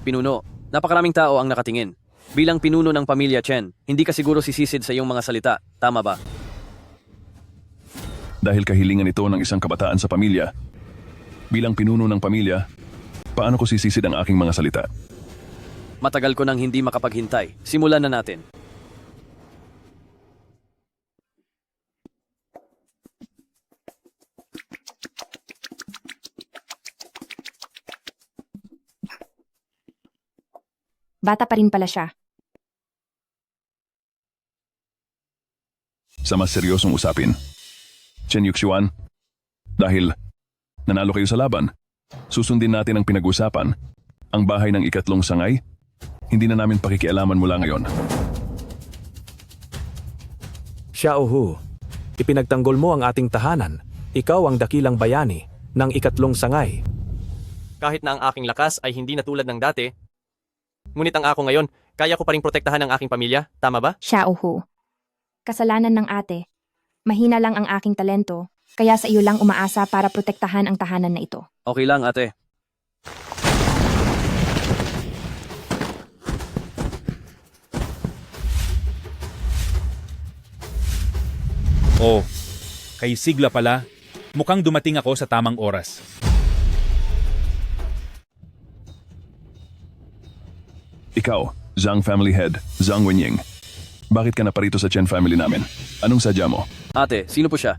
S5: Pinuno, napakaraming tao ang nakatingin. Bilang pinuno ng pamilya Chen, hindi ka siguro sisisid sa iyong mga salita. Tama ba?
S7: Dahil kahilingan ito ng isang kabataan sa pamilya. Bilang pinuno ng pamilya, paano ko sisisid ang aking mga salita?
S5: Matagal ko nang hindi makapaghintay. Simulan na natin.
S4: Bata pa rin pala siya.
S7: Sa mas seryosong usapin, Chen Yuxiuan, dahil nanalo kayo sa laban, susundin natin ang pinag-usapan. Ang bahay ng ikatlong sangay, hindi na namin pakikialaman mula ngayon.
S6: Xiaohu, ipinagtanggol mo ang ating tahanan. Ikaw ang dakilang bayani ng ikatlong sangay.
S2: Kahit na ang aking lakas ay hindi na tulad ng dati, ngunit ang ako ngayon, kaya ko pa rin protektahan ang aking pamilya, tama ba?
S4: Xiaohu. Kasalanan ng ate. Mahina lang ang aking talento, kaya sa iyo lang umaasa para protektahan ang tahanan na ito.
S5: Okay lang, ate.
S11: Oh, kay Sigla pala, mukhang dumating ako sa tamang oras.
S7: Ikaw, Zhang family head, Zhang Wenying. Bakit ka na parito sa Chen family namin? Anong sadya mo?
S5: Ate, sino po siya?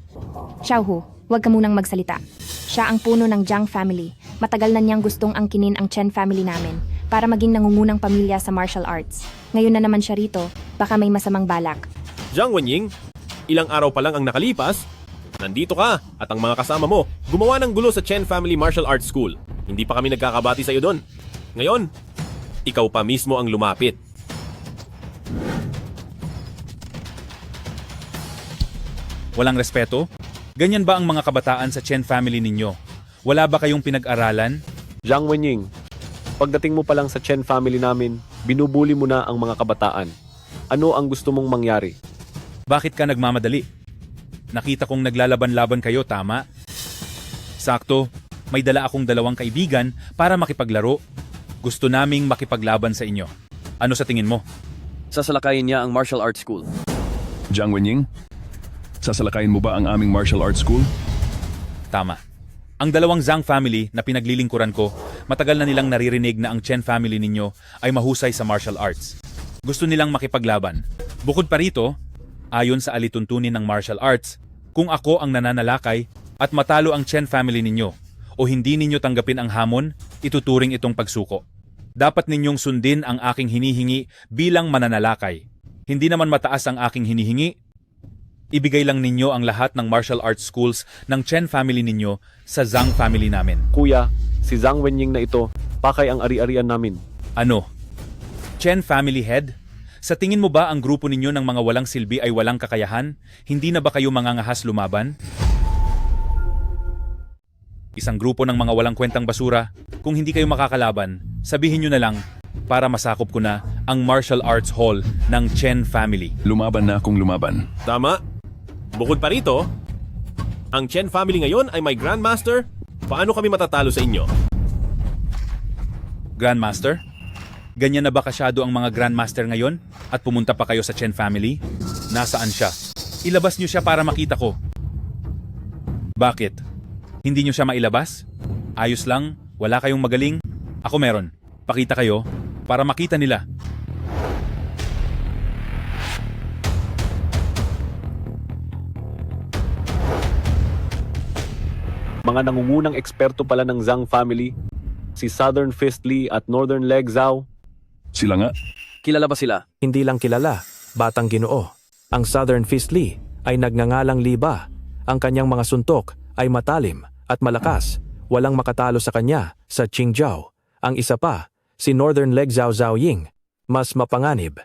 S4: Xiaohu, huwag ka munang magsalita. Siya ang puno ng Jiang family. Matagal na niyang gustong angkinin ang Chen family namin para maging nangungunang pamilya sa martial arts. Ngayon na naman siya rito, baka may masamang balak.
S8: Zhang Wenying, ilang araw pa lang ang nakalipas, nandito ka at ang mga kasama mo gumawa ng gulo sa Chen Family Martial Arts School. Hindi pa kami nagkakabati sa iyo doon. Ngayon, ikaw pa mismo ang lumapit.
S11: Walang respeto? Ganyan ba ang mga kabataan sa Chen family ninyo? Wala ba kayong pinag-aralan?
S13: Zhang Wenying, pagdating mo pa lang sa Chen family namin, binubuli mo na ang mga kabataan. Ano ang gusto mong mangyari?
S11: Bakit ka nagmamadali? Nakita kong naglalaban-laban kayo, tama? Sakto, may dala akong 2 kaibigan para makipaglaro. Gusto naming makipaglaban sa inyo. Ano sa tingin mo?
S5: Sasalakayin niya ang martial arts school.
S7: Zhang Wenying, sasalakayin mo ba ang aming martial arts school?
S11: Tama. Ang 2 Zhang family na pinaglilingkuran ko, matagal na nilang naririnig na ang Chen family ninyo ay mahusay sa martial arts. Gusto nilang makipaglaban. Bukod pa rito, ayon sa alituntunin ng martial arts, kung ako ang nananalakay at matalo ang Chen family ninyo o hindi ninyo tanggapin ang hamon, ituturing itong pagsuko. Dapat ninyong sundin ang aking hinihingi bilang mananalakay. Hindi naman mataas ang aking hinihingi. Ibigay lang ninyo ang lahat ng martial arts schools ng Chen family ninyo sa Zhang family namin.
S13: Kuya, si Zhang Wenying na ito, pakay ang ari-arian namin.
S11: Ano? Chen family head? Sa tingin mo ba ang grupo ninyo ng mga walang silbi ay walang kakayahan? Hindi na ba kayo mangangahas lumaban? Isang grupo ng mga walang kwentang basura. Kung hindi kayo makakalaban, sabihin nyo na lang para masakop ko na ang martial arts hall ng Chen family.
S7: Lumaban na kung lumaban.
S8: Tama. Bukod pa rito, ang Chen family ngayon ay may Grandmaster. Paano kami matatalo sa inyo?
S11: Grandmaster? Ganyan na ba kasyado ang mga Grandmaster ngayon at pumunta pa kayo sa Chen family? Nasaan siya? Ilabas niyo siya para makita ko. Bakit? Hindi nyo siya mailabas? Ayos lang? Wala kayong magaling? Ako meron. Pakita kayo para makita nila.
S13: Mga nangungunang eksperto pala ng Zhang family, si Southern Fist Lee at Northern Leg Zhao.
S7: Sila nga.
S5: Kilala ba sila?
S6: Hindi lang kilala, batang Ginoo. Ang Southern Fist Lee ay nagngangalang Liba. Ang kanyang mga suntok ay matalim at malakas. Walang makatalo sa kanya sa Qingzhou. Ang isa pa, si Northern Leg Zhao Zhaoying, mas mapanganib.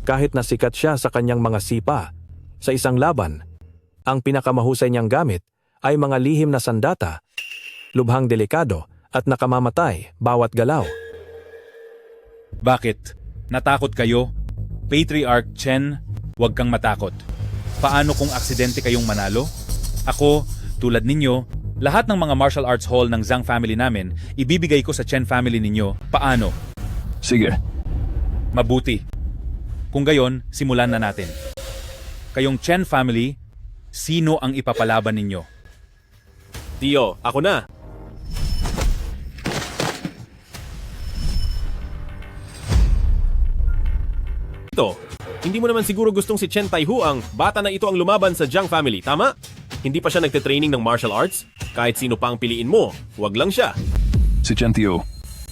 S6: Kahit na sikat siya sa kanyang mga sipa, sa isang laban, ang pinakamahusay niyang gamit ay mga lihim na sandata, lubhang delikado at nakamamatay bawat galaw.
S11: Bakit? Natakot kayo? Patriarch Chen, huwag kang matakot. Paano kung aksidente kayong manalo? Ako, tulad ninyo, lahat ng mga martial arts hall ng Zhang family namin, ibibigay ko sa Chen family ninyo. Paano?
S7: Sige.
S11: Mabuti. Kung gayon, simulan na natin. Kayong Chen family, sino ang ipapalaban ninyo?
S8: Tio, ako na. Ito, hindi mo naman siguro gustong si Chen Taihu ang bata na ito ang lumaban sa Zhang family, tama? Hindi pa siya nagte-training ng martial arts? Kahit sino pa ang piliin mo, wag lang siya.
S7: Si Chen Tio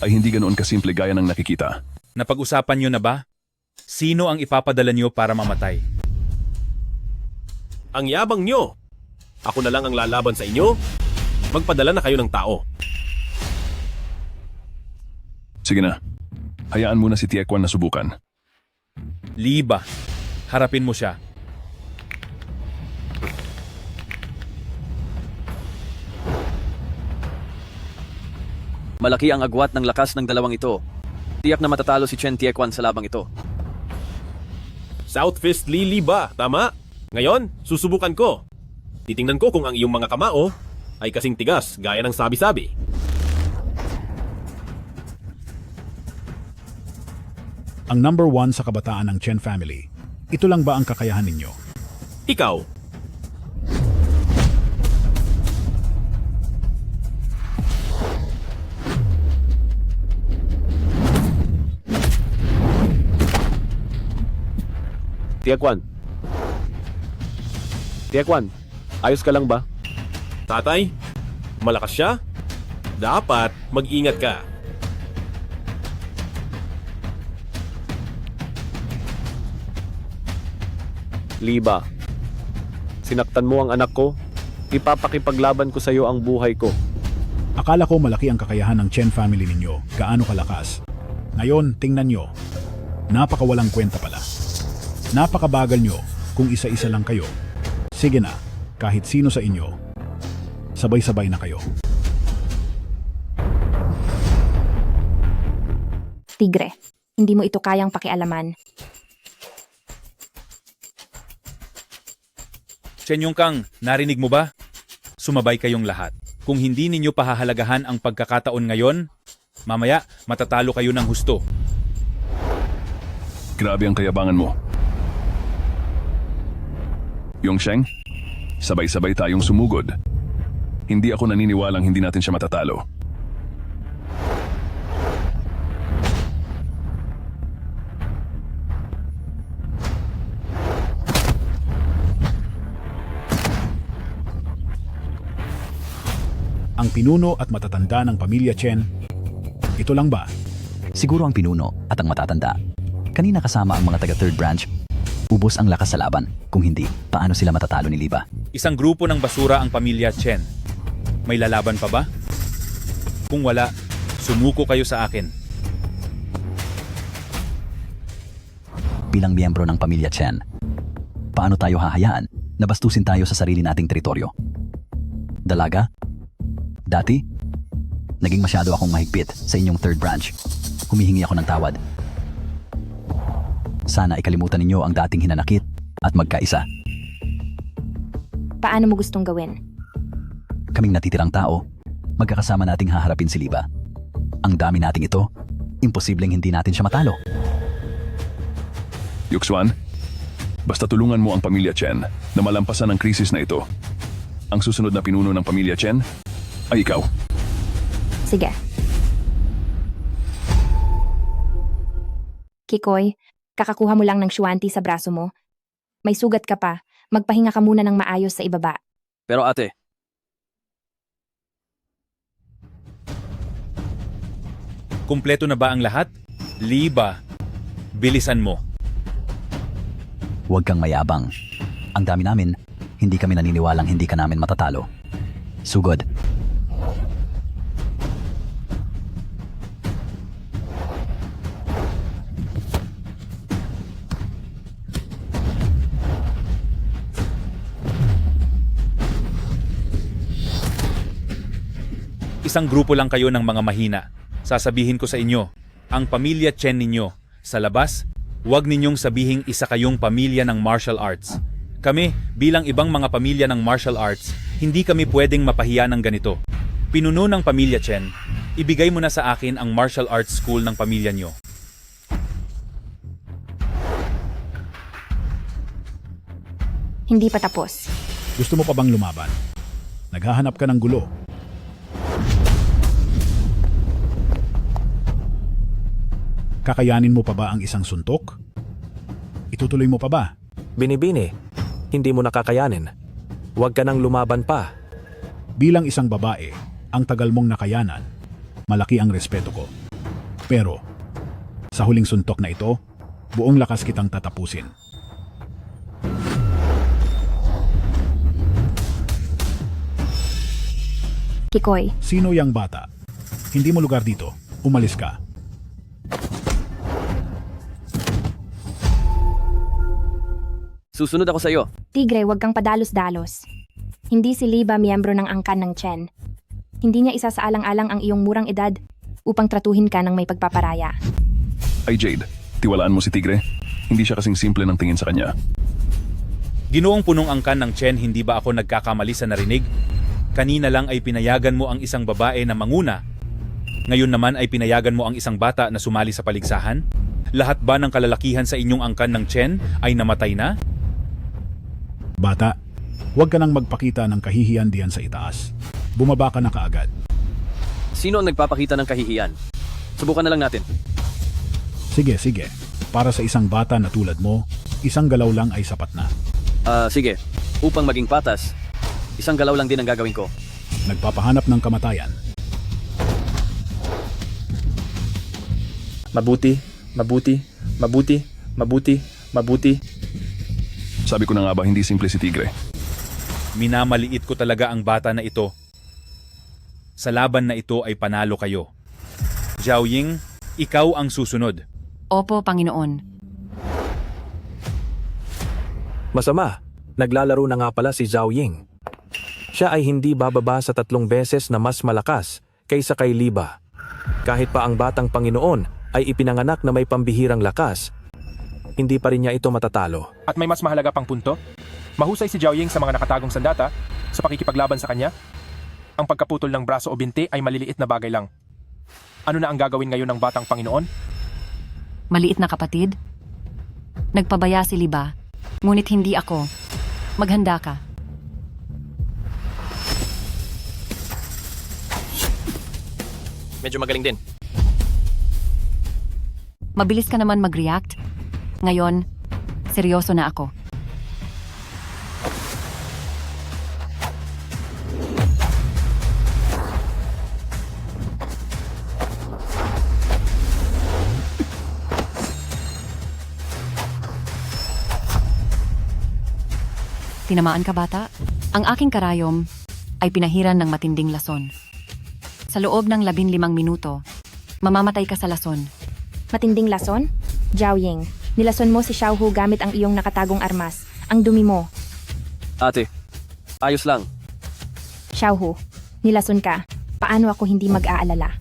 S7: ay hindi ganoon kasimple gaya ng nakikita.
S11: Napag-usapan nyo na ba? Sino ang ipapadala nyo para mamatay?
S8: Ang yabang nyo. Ako na lang ang lalaban sa inyo. Magpadala na kayo ng tao.
S7: Sige na. Hayaan muna si Tiekwan na subukan.
S11: Liba, harapin mo siya.
S5: Malaki ang agwat ng lakas ng dalawang ito. Tiyak na matatalo si Chen Tiekwan sa labang ito.
S8: South Fist Lee ba? Tama? Ngayon, susubukan ko. Titingnan ko kung ang iyong mga kamao ay kasing tigas gaya ng sabi-sabi.
S14: Ang number 1 sa kabataan ng Chen family. Ito lang ba ang kakayahan ninyo?
S8: Ikaw.
S13: Tiekwan, ayos ka lang ba?
S8: Tatay, malakas siya? Dapat mag-ingat ka.
S13: Liba, sinaktan mo ang anak ko, ipapakipaglaban ko sa iyo ang buhay ko.
S14: Akala ko malaki ang kakayahan ng Chen family ninyo, gaano kalakas. Ngayon, tingnan nyo. Napakawalang kwenta pala. Napakabagal nyo kung isa-isa lang kayo. Sige na, kahit sino sa inyo, sabay-sabay na kayo.
S4: Tigre, hindi mo ito kayang pakialaman.
S11: Chen Yongkang, narinig mo ba? Sumabay kayong lahat. Kung hindi ninyo pahahalagahan ang pagkakataon ngayon, mamaya matatalo kayo ng husto.
S7: Grabe ang kayabangan mo. Yongsheng, sabay-sabay tayong sumugod. Hindi ako naniniwalang hindi natin siya matatalo.
S14: Ang pinuno at matatanda ng pamilya Chen, ito lang ba?
S10: Siguro ang pinuno at ang matatanda. Kanina kasama ang mga taga third branch. Ubos ang lakas sa laban. Kung hindi, paano sila matatalo ni Liba?
S11: Isang grupo ng basura ang pamilya Chen. May lalaban pa ba? Kung wala, sumuko kayo sa akin.
S10: Bilang miyembro ng pamilya Chen, paano tayo hahayaan na bastusin tayo sa sarili nating teritoryo? Dalaga? Dati? Naging masyado akong mahigpit sa inyong third branch. Humihingi ako ng tawad. Sana ikalimutan ninyo ang dating hinanakit at magkaisa.
S4: Paano mo gustong gawin?
S10: Kaming natitirang tao, magkakasama nating haharapin si Liba. Ang dami nating ito, imposibleng hindi natin siya matalo.
S7: Yuxuan, basta tulungan mo ang pamilya Chen na malampasan ang krisis na ito. ang susunod na pinuno ng pamilya Chen ay ikaw.
S4: Sige. Kikoy, kakakuha mo lang ng shuanti sa braso mo. May sugat ka pa. Magpahinga ka muna ng maayos sa ibaba.
S5: Pero ate,
S11: Kumpleto na ba ang lahat? Liba, bilisan mo.
S10: Huwag kang mayabang. Ang dami namin, hindi kami naniniwalang hindi ka namin matatalo. Sugod.
S11: Isang grupo lang kayo ng mga mahina. Sasabihin ko sa inyo, ang pamilya Chen ninyo, sa labas, huwag ninyong sabihing isa kayong pamilya ng martial arts. Kami, bilang ibang mga pamilya ng martial arts, hindi kami pwedeng mapahiya ng ganito. Pinuno ng pamilya Chen, ibigay mo na sa akin ang martial arts school ng pamilya nyo.
S4: Hindi pa tapos.
S14: Gusto mo pa bang lumaban? Naghahanap ka ng gulo. Kakayanin mo pa ba ang isang suntok? Itutuloy mo pa ba?
S6: Binibini, hindi mo nakakayanin. Huwag ka nang lumaban pa.
S14: Bilang isang babae, ang tagal mong nakayanan, malaki ang respeto ko. Pero, sa huling suntok na ito, buong lakas kitang tatapusin.
S4: Kikoy,
S14: Sino yang bata? Hindi mo lugar dito. Umalis ka.
S5: susunod ako sa iyo.
S4: Tigre, huwag kang padalos-dalos. Hindi si Liba miyembro ng angkan ng Chen. Hindi niya isasaalang-alang ang iyong murang edad upang tratuhin ka ng may pagpaparaya.
S7: Ay Jade, tiwalaan mo si Tigre? Hindi siya kasing simple ng tingin sa kanya.
S11: Ginoong punong angkan ng Chen, hindi ba ako nagkakamali sa narinig? Kanina lang ay pinayagan mo ang isang babae na manguna. Ngayon naman ay pinayagan mo ang isang bata na sumali sa paligsahan? Lahat ba ng kalalakihan sa inyong angkan ng Chen ay namatay na?
S14: Bata, huwag ka nang magpakita ng kahihiyan diyan sa itaas. Bumaba ka na kaagad.
S5: Sino ang nagpapakita ng kahihiyan? Subukan na lang natin.
S14: Sige, sige. Para sa isang bata na tulad mo, isang galaw lang ay sapat na.
S5: Sige. Upang maging patas, isang galaw lang din ang gagawin ko.
S14: Nagpapahanap ng kamatayan.
S9: Mabuti, mabuti, mabuti, mabuti, mabuti.
S7: Sabi ko na nga ba hindi simple si Tigre?
S11: Minamaliit ko talaga ang bata na ito. Sa laban na ito ay panalo kayo. Zhao Ying, ikaw ang susunod.
S3: Opo, Panginoon.
S6: Masama, naglalaro na nga pala si Zhao Ying. Siya ay hindi bababa sa 3 beses na mas malakas kaysa kay Liba. Kahit pa ang batang Panginoon ay ipinanganak na may pambihirang lakas, hindi pa rin niya ito matatalo.
S9: At may mas mahalaga pang punto? Mahusay si Zhao Ying sa mga nakatagong sandata sa pakikipaglaban sa kanya? Ang pagkaputol ng braso o binti ay maliliit na bagay lang. Ano na ang gagawin ngayon ng batang Panginoon?
S3: Maliit na kapatid? Nagpabaya si Liba, ngunit hindi ako. Maghanda ka.
S2: Medyo magaling din.
S3: Mabilis ka naman mag-react. Ngayon, seryoso na ako. Tinamaan ka, bata? Ang aking karayom ay pinahiran ng matinding lason. Sa loob ng 15 minuto, mamamatay ka sa lason.
S4: Matinding lason? Zhao Ying, nilason mo si Xiaohu gamit ang iyong nakatagong armas. Ang dumi mo.
S5: Ate, ayos lang.
S4: Xiaohu, nilason ka. Paano ako hindi mag-aalala?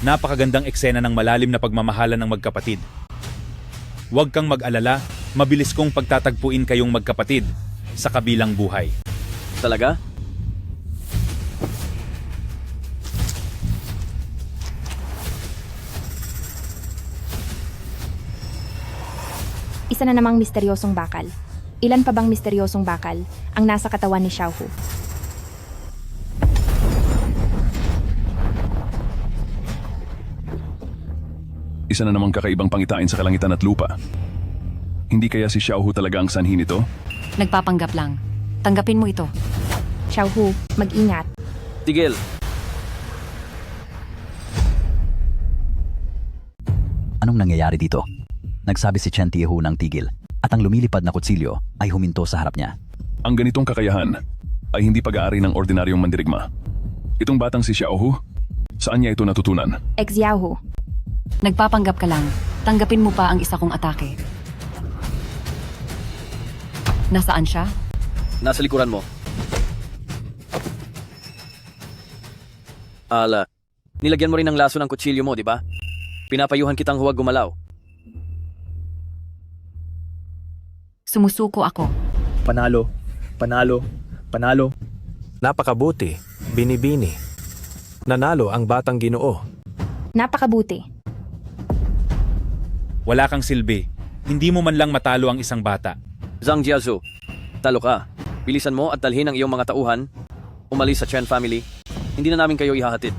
S11: Napakagandang eksena ng malalim na pagmamahalan ng magkapatid. Huwag kang mag-alala, mabilis kong pagtatagpuin kayong magkapatid sa kabilang buhay.
S5: Talaga?
S4: Isa na namang misteryosong bakal. Ilan pa bang misteryosong bakal ang nasa katawan ni Xiaohu?
S7: Isa na namang kakaibang pangitain sa kalangitan at lupa. Hindi kaya si Xiaohu talaga ang sanhi nito?
S15: Nagpapanggap lang. Tanggapin mo ito.
S4: Xiaohu, mag-ingat.
S5: Tigil!
S10: Anong nangyayari dito? Nagsabi si Chen Tiehu ng tigil at ang lumilipad na kutsilyo ay huminto sa harap niya.
S7: Ang ganitong kakayahan ay hindi pag-aari ng ordinaryong mandirigma. Itong batang si Xiaohu, saan niya ito natutunan?
S4: Ex-Xiaohu.
S15: Nagpapanggap ka lang. Tanggapin mo pa ang isa kong atake. Nasaan siya?
S5: Nasa likuran mo. Ala, nilagyan mo rin ng laso ng kutsilyo mo, di ba? Pinapayuhan kitang huwag gumalaw.
S15: Sumusuko ako.
S6: Panalo, panalo, panalo. Napakabuti, binibini. Nanalo ang batang Ginoo.
S4: Napakabuti.
S16: Wala kang silbi. Hindi mo man lang matalo ang isang bata.
S5: Zhang Jiazu, talo ka. Bilisan mo at dalhin ang iyong mga tauhan. Umalis sa Chen family. Hindi na namin kayo ihahatid.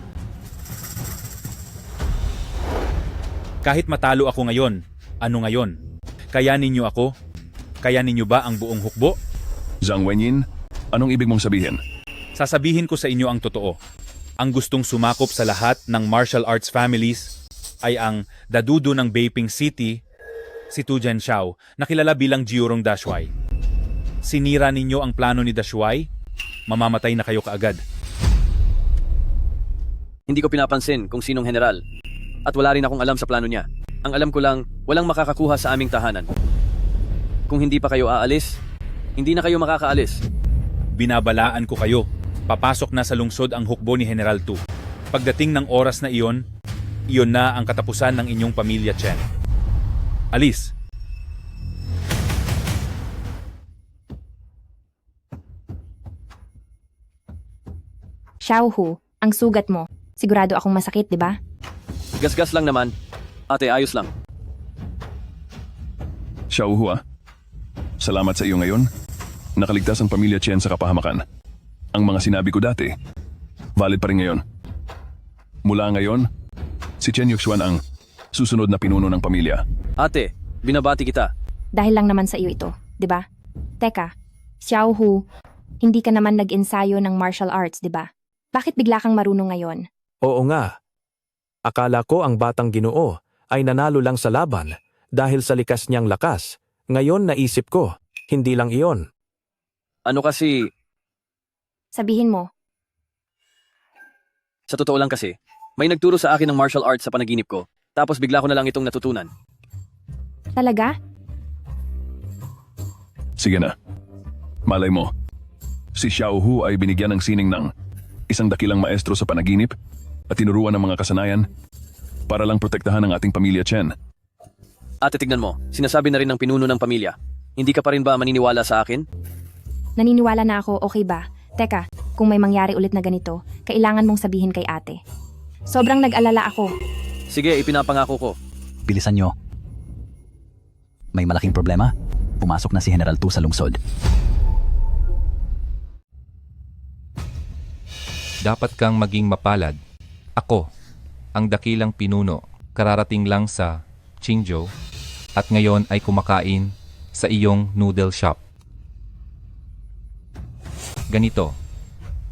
S16: Kahit matalo ako ngayon, ano ngayon? Kayanin niyo ako? Kayanin niyo ba ang buong hukbo?
S7: Zhang Wenyin, anong ibig mong sabihin?
S16: Sasabihin ko sa inyo ang totoo. Ang gustong sumakop sa lahat ng martial arts families ay ang dadudo ng Beiping City, si Tu Jianxiao, na kilala bilang Jiurong Dashuai. Sinira ninyo ang plano ni Dashuai, mamamatay na kayo kaagad.
S5: Hindi ko pinapansin kung sinong general. At wala rin akong alam sa plano niya. Ang alam ko lang, walang makakakuha sa aming tahanan. Kung hindi pa kayo aalis, hindi na kayo makakaalis.
S16: Binabalaan ko kayo. Papasok na sa lungsod ang hukbo ni General Tu. Pagdating ng oras na iyon, iyon na ang katapusan ng inyong pamilya Chen. Alis!
S4: Xiaohu, ang sugat mo. Sigurado akong masakit, di ba?
S5: Gasgas lang naman. Ate, ayos lang.
S7: Xiaohu salamat sa iyo ngayon. Nakaligtas ang pamilya Chen sa kapahamakan. Ang mga sinabi ko dati, valid pa rin ngayon. Mula ngayon, si Chen Yuxuan ang susunod na pinuno ng pamilya.
S5: Ate, binabati kita.
S4: Dahil lang naman sa iyo ito, di ba? Teka, Xiaohu, hindi ka naman nag-ensayo ng martial arts, di ba? Bakit bigla kang marunong ngayon?
S6: Oo nga. Akala ko ang batang Ginoo ay nanalo lang sa laban dahil sa likas niyang lakas. Ngayon naisip ko, hindi lang iyon.
S5: Ano kasi,
S4: Sabihin mo.
S5: sa totoo lang kasi, may nagturo sa akin ng martial arts sa panaginip ko, tapos bigla ko na lang itong natutunan.
S4: Talaga?
S7: Sige na. Malay mo, si Xiaohu ay binigyan ng sining ng isang dakilang maestro sa panaginip at tinuruan ng mga kasanayan para lang protektahan ang ating pamilya Chen.
S5: Ate, tignan mo, sinasabi na rin ng pinuno ng pamilya. Hindi ka pa rin ba maniniwala sa akin?
S4: Naniniwala na ako, okay ba? Teka, kung may mangyari ulit na ganito, kailangan mong sabihin kay ate. Sobrang nag-alala ako.
S5: Sige, ipinapangako ko.
S10: Bilisan nyo. May malaking problema? Pumasok na si General Tu sa lungsod.
S17: Dapat kang maging mapalad. Ako, ang dakilang pinuno, kararating lang sa Qingzhou at ngayon ay kumakain sa iyong noodle shop. Ganito,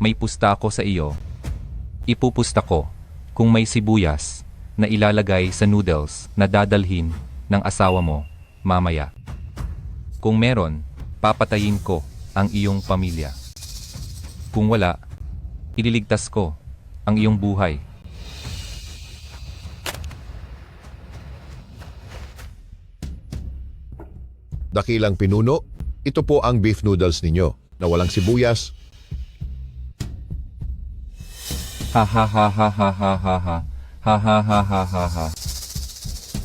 S17: may pusta ako sa iyo. Ipupusta ko kung may sibuyas na ilalagay sa noodles na dadalhin ng asawa mo mamaya. Kung meron, papatayin ko ang iyong pamilya. Kung wala, ililigtas ko ang iyong buhay.
S18: Dakilang pinuno, ito po ang beef noodles ninyo na walang sibuyas.
S17: Ha ha ha ha ha ha ha ha ha ha ha ha ha ha.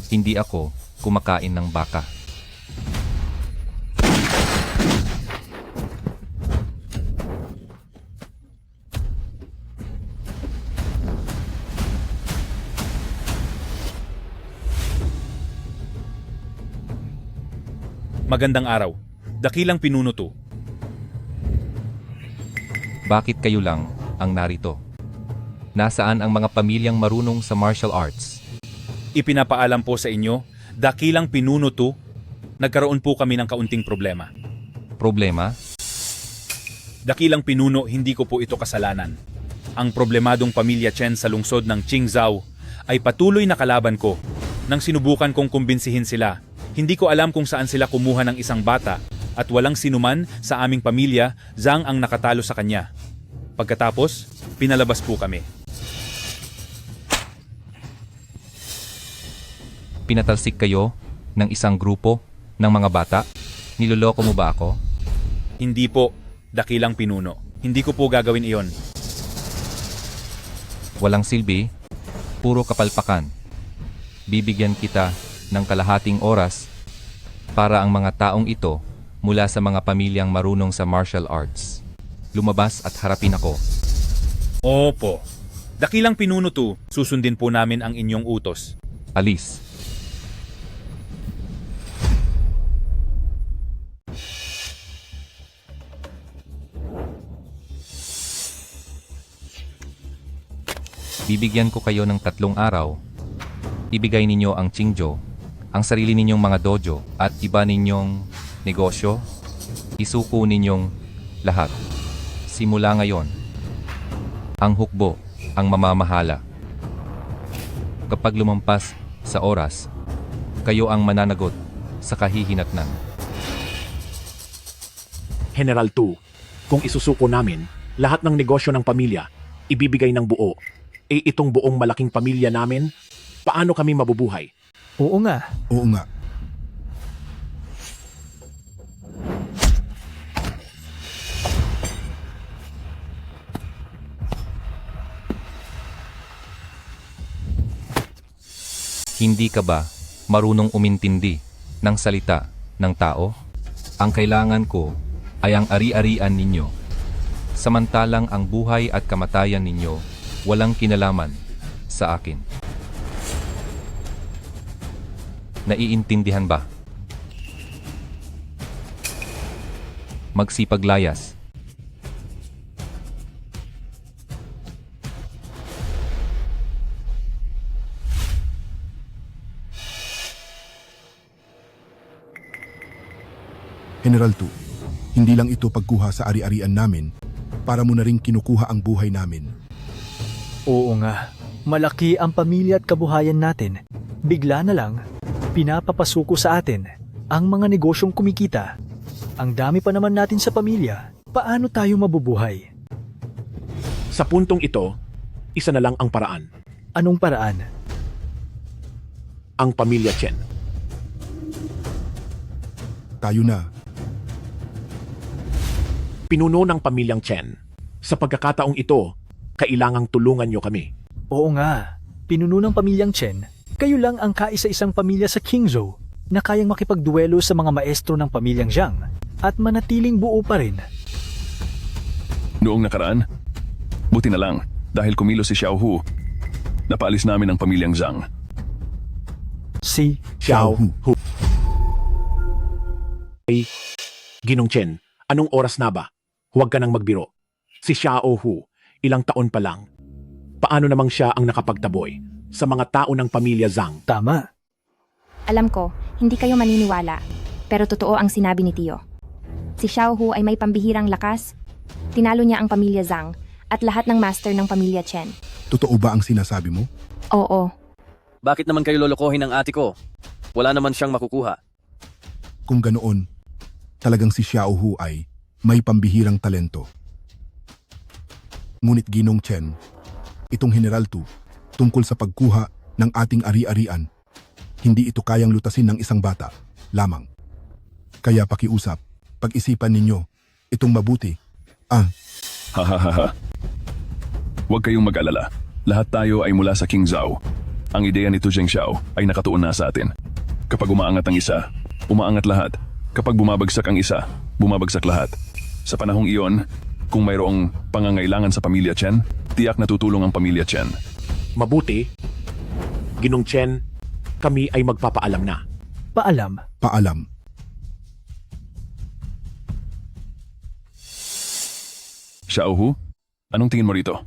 S17: Hindi ako kumakain ng baka.
S16: Magandang araw. Dakilang pinuno to.
S17: Bakit kayo lang ang narito? Nasaan ang mga pamilyang marunong sa martial arts?
S16: Ipinapaalam po sa inyo, dakilang pinuno to, nagkaroon po kami ng kaunting problema.
S17: Problema?
S16: Dakilang pinuno, hindi ko po ito kasalanan. Ang problemadong pamilya Chen sa lungsod ng Qingzhou ay patuloy na kalaban ko. Nang sinubukan kong kumbinsihin sila, hindi ko alam kung saan sila kumuha ng isang bata at walang sinuman sa aming pamilya, Zhang ang nakatalo sa kanya. Pagkatapos, pinalabas po kami.
S17: Pinatalsik kayo ng isang grupo ng mga bata? Niloloko mo ba ako?
S16: Hindi po, dakilang pinuno. Hindi ko po gagawin iyon.
S17: Walang silbi, puro kapalpakan. Bibigyan kita ng kalahating oras para ang mga taong ito mula sa mga pamilyang marunong sa martial arts. Lumabas at harapin ako.
S16: Opo. Dakilang pinuno to, susundin po namin ang inyong utos.
S17: Alis. Bibigyan ko kayo ng 3 araw. Ibigay ninyo ang Qingzhou, ang sarili ninyong mga dojo at iba ninyong negosyo. Isuko ninyong lahat. Simula ngayon, ang hukbo ang mamamahala. Kapag lumampas sa oras, kayo ang mananagot sa kahihinatnan.
S14: General 2, kung isusuko namin, lahat ng negosyo ng pamilya, ibibigay ng buo. Itong buong malaking pamilya namin, paano kami mabubuhay?
S19: Oo nga.
S18: Oo nga.
S17: Hindi ka ba marunong umintindi ng salita ng tao? Ang kailangan ko ay ang ari-arian ninyo. Samantalang ang buhay at kamatayan ninyo walang kinalaman sa akin. Naiintindihan ba? Magsipaglayas.
S18: General 2, hindi lang ito pagkuha sa ari-arian namin, para mo na rin kinukuha ang buhay namin.
S19: Oo nga. Malaki ang pamilya at kabuhayan natin. Bigla na lang, pinapapasuko sa atin ang mga negosyong kumikita. Ang dami pa naman natin sa pamilya. Paano tayo mabubuhay?
S14: Sa puntong ito, isa na lang ang paraan.
S19: Anong paraan?
S14: Ang pamilya Chen.
S18: Tayo na.
S14: Pinuno ng pamilyang Chen. Sa pagkakataong ito, kailangang tulungan nyo kami.
S19: Oo nga. Pinuno ng pamilyang Chen, kayo lang ang kaisa-isang pamilya sa Qingzhou na kayang makipagduelo sa mga maestro ng pamilyang Zhang at manatiling buo pa rin.
S7: Noong nakaraan, buti na lang dahil kumilos si Xiao Hu, napaalis namin ang pamilyang Zhang.
S19: Si
S14: Xiao Hu. Ay, Ginong Chen, anong oras na ba? Huwag ka nang magbiro. Si Xiao Hu, ilang taon pa lang. Paano namang siya ang nakapagtaboy sa mga tao ng pamilya Zhang?
S19: Tama.
S4: Alam ko, hindi kayo maniniwala, pero totoo ang sinabi ni Tio. Si Xiao Hu ay may pambihirang lakas, tinalo niya ang pamilya Zhang at lahat ng master ng pamilya Chen.
S18: Totoo ba ang sinasabi mo?
S4: Oo.
S5: Bakit naman kayo lolokohin ng ate ko? Wala naman siyang makukuha.
S18: Kung ganoon, talagang si Xiao Hu ay may pambihirang talento. Ngunit Ginong Chen, itong General 2, tungkol sa pagkuha ng ating ari-arian, hindi ito kayang lutasin ng isang bata lamang. Kaya pakiusap, pag-isipan ninyo, itong mabuti.
S7: Hahaha. Huwag kayong mag-alala. Lahat tayo ay mula sa Qingzhou. Ang ideya ni Tu Zhengxiao ay nakatuon na sa atin. Kapag umaangat ang isa, umaangat lahat. Kapag bumabagsak ang isa, bumabagsak lahat. Sa panahong iyon, kung mayroong pangangailangan sa pamilya Chen, tiyak na tutulong ang pamilya Chen.
S14: Mabuti. Ginong Chen, kami ay magpapaalam na.
S19: Paalam.
S18: Paalam.
S7: Xiao Hu, anong tingin mo rito?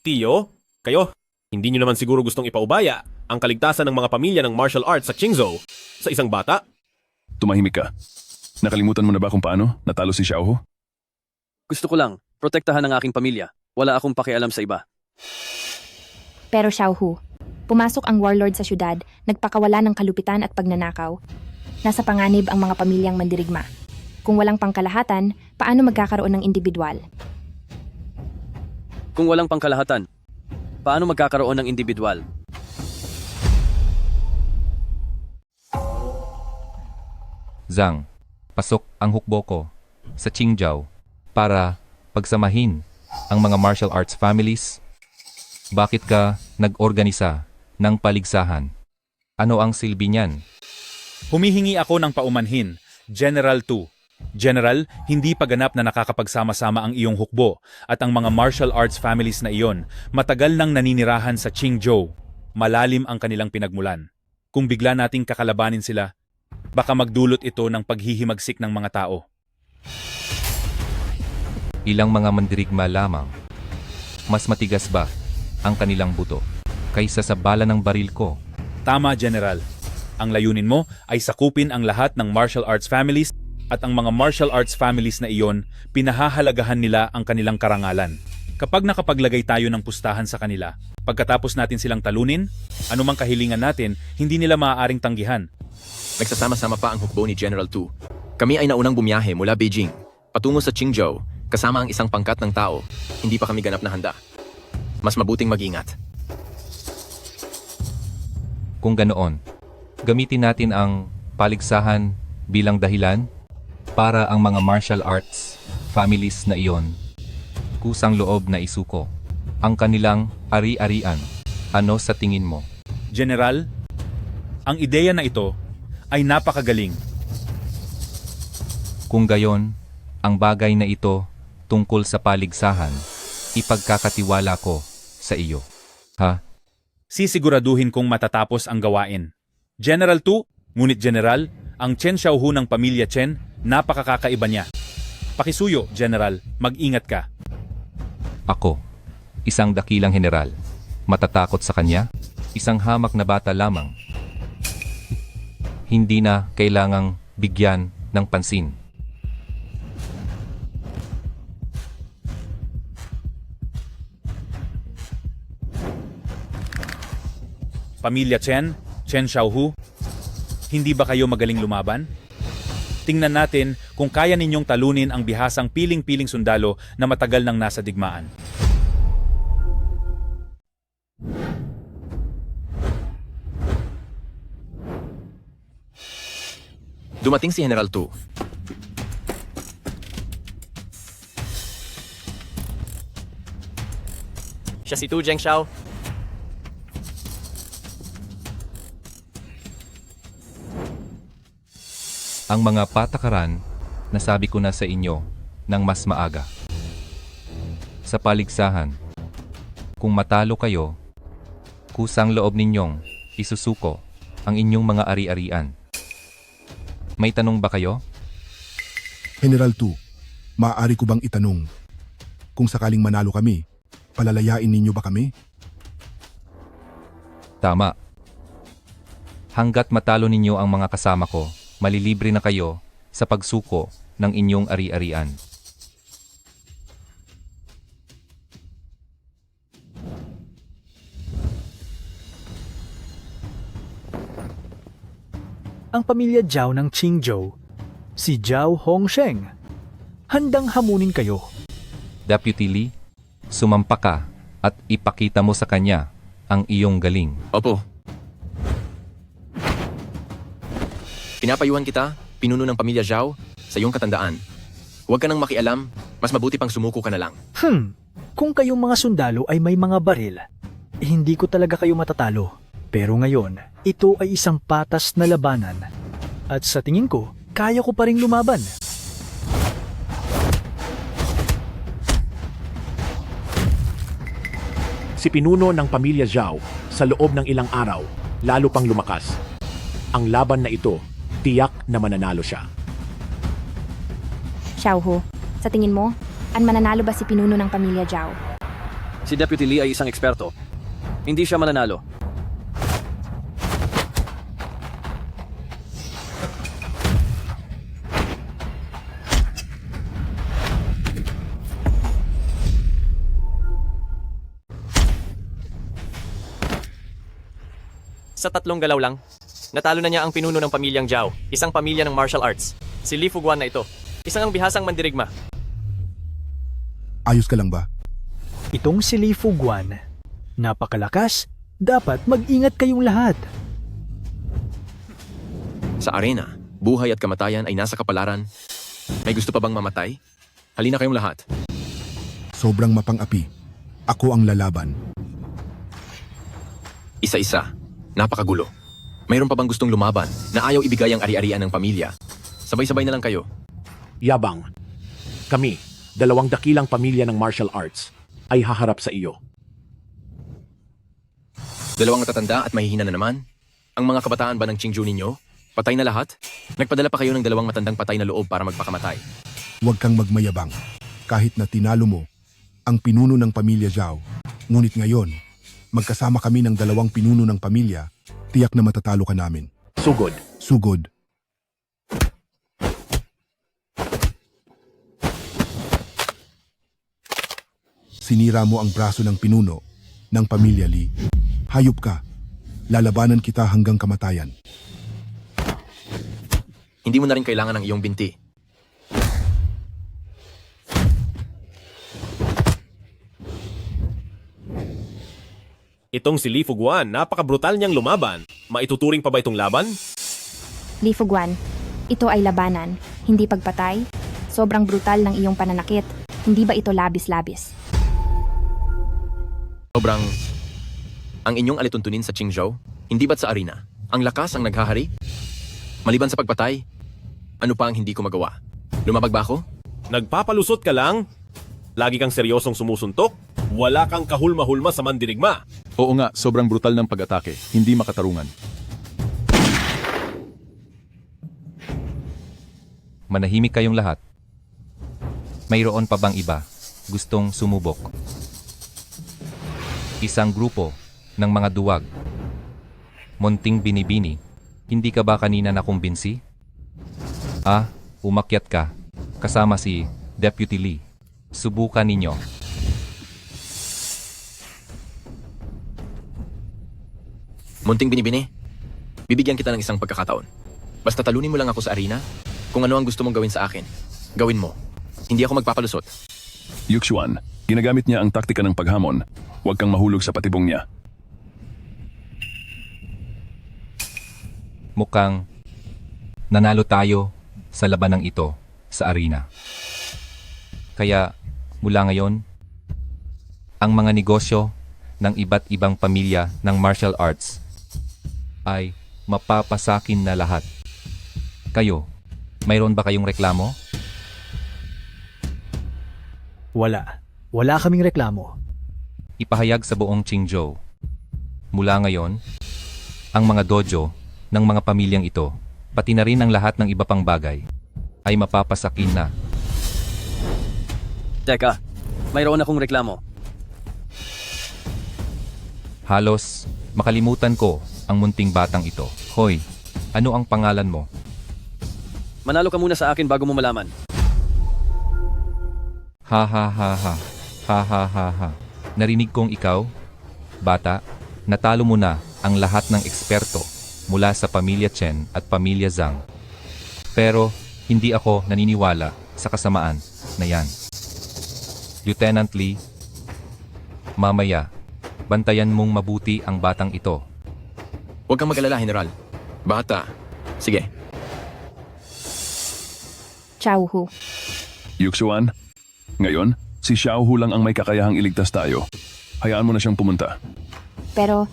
S8: Tio, kayo, hindi nyo naman siguro gustong ipaubaya ang kaligtasan ng mga pamilya ng martial arts sa Qingzhou sa isang bata?
S7: Tumahimik ka. Nakalimutan mo na ba kung paano natalo si Xiaohu?
S5: Gusto ko lang, protektahan ang aking pamilya. Wala akong pakialam sa iba.
S4: Pero Xiaohu, pumasok ang warlord sa syudad, nagpakawala ng kalupitan at pagnanakaw. Nasa panganib ang mga pamilyang mandirigma. Kung walang pangkalahatan, paano magkakaroon ng individual?
S5: Kung walang pangkalahatan, paano magkakaroon ng individual?
S17: Zhang, pasok ang hukbo ko sa Qingzhou para pagsamahin ang mga martial arts families. Bakit ka nag-organisa ng paligsahan? Ano ang silbi niyan?
S16: Humihingi ako ng paumanhin, General 2. General, hindi pa ganap na nakakapagsama-sama ang iyong hukbo at ang mga martial arts families na iyon matagal nang naninirahan sa Qingzhou. Malalim ang kanilang pinagmulan. Kung bigla nating kakalabanin sila, baka magdulot ito ng paghihimagsik ng mga tao.
S17: Ilang mga mandirigma lamang. Mas matigas ba ang kanilang buto kaysa sa bala ng baril ko?
S16: Tama, General. Ang layunin mo ay sakupin ang lahat ng martial arts families at ang mga martial arts families na iyon, pinahahalagahan nila ang kanilang karangalan. Kapag nakapaglagay tayo ng pustahan sa kanila, pagkatapos natin silang talunin, anumang kahilingan natin, hindi nila maaaring tanggihan.
S2: Nagsasama-sama pa ang hukbo ni General Tu. Kami ay naunang bumiyahe mula Beijing, patungo sa Qingzhou, kasama ang isang pangkat ng tao. Hindi pa kami ganap na handa. Mas mabuting mag-ingat.
S17: Kung ganoon, gamitin natin ang paligsahan bilang dahilan para ang mga martial arts families na iyon kusang loob na isuko ang kanilang ari-arian. Ano sa tingin mo?
S16: General, ang ideya na ito ay napakagaling.
S17: Kung gayon, ang bagay na ito tungkol sa paligsahan, ipagkakatiwala ko sa iyo. Ha?
S16: Sisiguraduhin kong matatapos ang gawain. General 2, ngunit General, ang Chen Xiaohu ng pamilya Chen, napakakaiba niya. Pakisuyo, General, mag-ingat ka.
S17: Ako, isang dakilang general, matatakot sa kanya, isang hamak na bata lamang. Hindi na kailangang bigyan ng pansin.
S16: Pamilya Chen, Chen Xiaohu, hindi ba kayo magaling lumaban? Tingnan natin kung kaya ninyong talunin ang bihasang piling-piling sundalo na matagal nang nasa digmaan.
S2: Dumating si General Tu. Siya si Tu Zhengxiao.
S17: Ang mga patakaran, nasabi ko na sa inyo ng mas maaga. Sa paligsahan, kung matalo kayo, kusang loob ninyong isusuko ang inyong mga ari-arian. May tanong ba kayo?
S18: General 2, maaari ko bang itanong, kung sakaling manalo kami, palalayain ninyo ba kami?
S17: Tama. Hanggat matalo ninyo ang mga kasama ko, malilibre na kayo sa pagsuko ng inyong ari-arian.
S19: Ang pamilya Zhao ng Qingzhou, si Zhao Hongsheng, handang hamunin kayo.
S17: Deputy Lee, sumampa ka at ipakita mo sa kanya ang iyong galing.
S2: Opo. Pinapayuhan kita, pinuno ng pamilya Zhao, sa iyong katandaan. Huwag ka nang makialam, mas mabuti pang sumuko ka na lang.
S19: Kung kayong mga sundalo ay may mga baril, hindi ko talaga kayo matatalo. Pero ngayon, ito ay isang patas na labanan. At sa tingin ko, kaya ko pa ring lumaban.
S14: Si pinuno ng pamilya Zhao sa loob ng ilang araw, lalo pang lumakas. Ang laban na ito, tiyak na mananalo siya.
S4: Xiaohu, sa tingin mo, mananalo ba si pinuno ng pamilya Zhao?
S5: Si Deputy Lee ay isang eksperto. Hindi siya mananalo.
S2: Sa 3 galaw lang, natalo na niya ang pinuno ng pamilyang Zhao, isang pamilya ng martial arts. Si Li Fuguan na ito, isang bihasang mandirigma.
S18: Ayos ka lang ba?
S19: Itong si Li Fuguan, napakalakas, dapat mag-ingat kayong lahat.
S1: Sa arena, buhay at kamatayan ay nasa kapalaran. May gusto pa bang mamatay? Halina kayong lahat.
S18: Sobrang mapang-api. Ako ang lalaban.
S1: Isa-isa. Napakagulo. Mayroon pa bang gustong lumaban na ayaw ibigay ang ari-arian ng pamilya? Sabay-sabay na lang kayo.
S20: Yabang. Kami, 2 dakilang pamilya ng martial arts, ay haharap sa iyo.
S1: 2 matatanda at mahihina na naman? Ang mga kabataan ba ng Qingzhou ninyo? Patay na lahat? Nagpadala pa kayo ng 2 matandang patay na loob para magpakamatay.
S18: Huwag kang magmayabang. Kahit na tinalo mo ang pinuno ng pamilya Zhao. Ngunit ngayon, magkasama kami ng 2 pinuno ng pamilya, tiyak na matatalo ka namin.
S20: Sugod.
S18: Sugod. Sinira mo ang braso ng pinuno ng pamilya Li. Hayop ka. Lalabanan kita hanggang kamatayan.
S1: Hindi mo na rin kailangan ng iyong binti.
S8: Itong si Li Fuguan, napaka-brutal niyang lumaban. Maituturing pa ba itong laban?
S4: Li Fuguan, ito ay labanan, hindi pagpatay. Sobrang brutal ng iyong pananakit. Hindi ba ito labis-labis?
S1: Sobrang... Ang inyong alituntunin sa Qingzhou, hindi ba't sa arena? Ang lakas ang naghahari? Maliban sa pagpatay, ano pa ang hindi ko magawa? Lumabag ba ako?
S8: Nagpapalusot ka lang? Lagi kang seryosong sumusuntok? Wala kang kahulma-hulma sa mandirigma.
S7: Oo nga, sobrang brutal ng pag-atake. Hindi makatarungan.
S17: Manahimik kayong lahat. Mayroon pa bang iba gustong sumubok? Isang grupo ng mga duwag. Munting binibini, hindi ka ba kanina nakumbinsi? Umakyat ka, kasama si Deputy Lee. Subukan ninyo.
S1: Munting binibini? Bibigyan kita ng isang pagkakataon. Basta talunin mo lang ako sa arena. Kung ano ang gusto mong gawin sa akin, gawin mo. Hindi ako magpapalusot.
S7: Yuxuan, ginagamit niya ang taktika ng paghamon. Huwag kang mahulog sa patibong niya.
S17: Mukhang nanalo tayo sa labanang ito sa arena. Kaya mula ngayon, ang mga negosyo ng iba't ibang pamilya ng martial arts ay mapapasakin na lahat. Kayo, mayroon ba kayong reklamo?
S19: Wala. Wala kaming reklamo.
S17: Ipahayag sa buong Qingzhou. Mula ngayon, ang mga dojo ng mga pamilyang ito, pati na rin ang lahat ng iba pang bagay, ay mapapasakin na.
S5: Teka, mayroon akong reklamo.
S17: Halos makalimutan ko ang munting batang ito. Hoy, ano ang pangalan mo?
S5: Manalo ka muna sa akin bago mo malaman.
S17: Ha ha ha ha. Ha ha ha ha. Narinig kong ikaw, bata, natalo mo na ang lahat ng eksperto mula sa pamilya Chen at pamilya Zhang. Pero hindi ako naniniwala sa kasamaan na yan. Lieutenant Lee, mamaya, bantayan mong mabuti ang batang ito.
S1: Huwag kang mag-alala, General. Bata. Sige.
S4: Xiaohu.
S7: Yuxuan, ngayon, si Xiaohu lang ang may kakayahang iligtas tayo. Hayaan mo na siyang pumunta.
S4: Pero...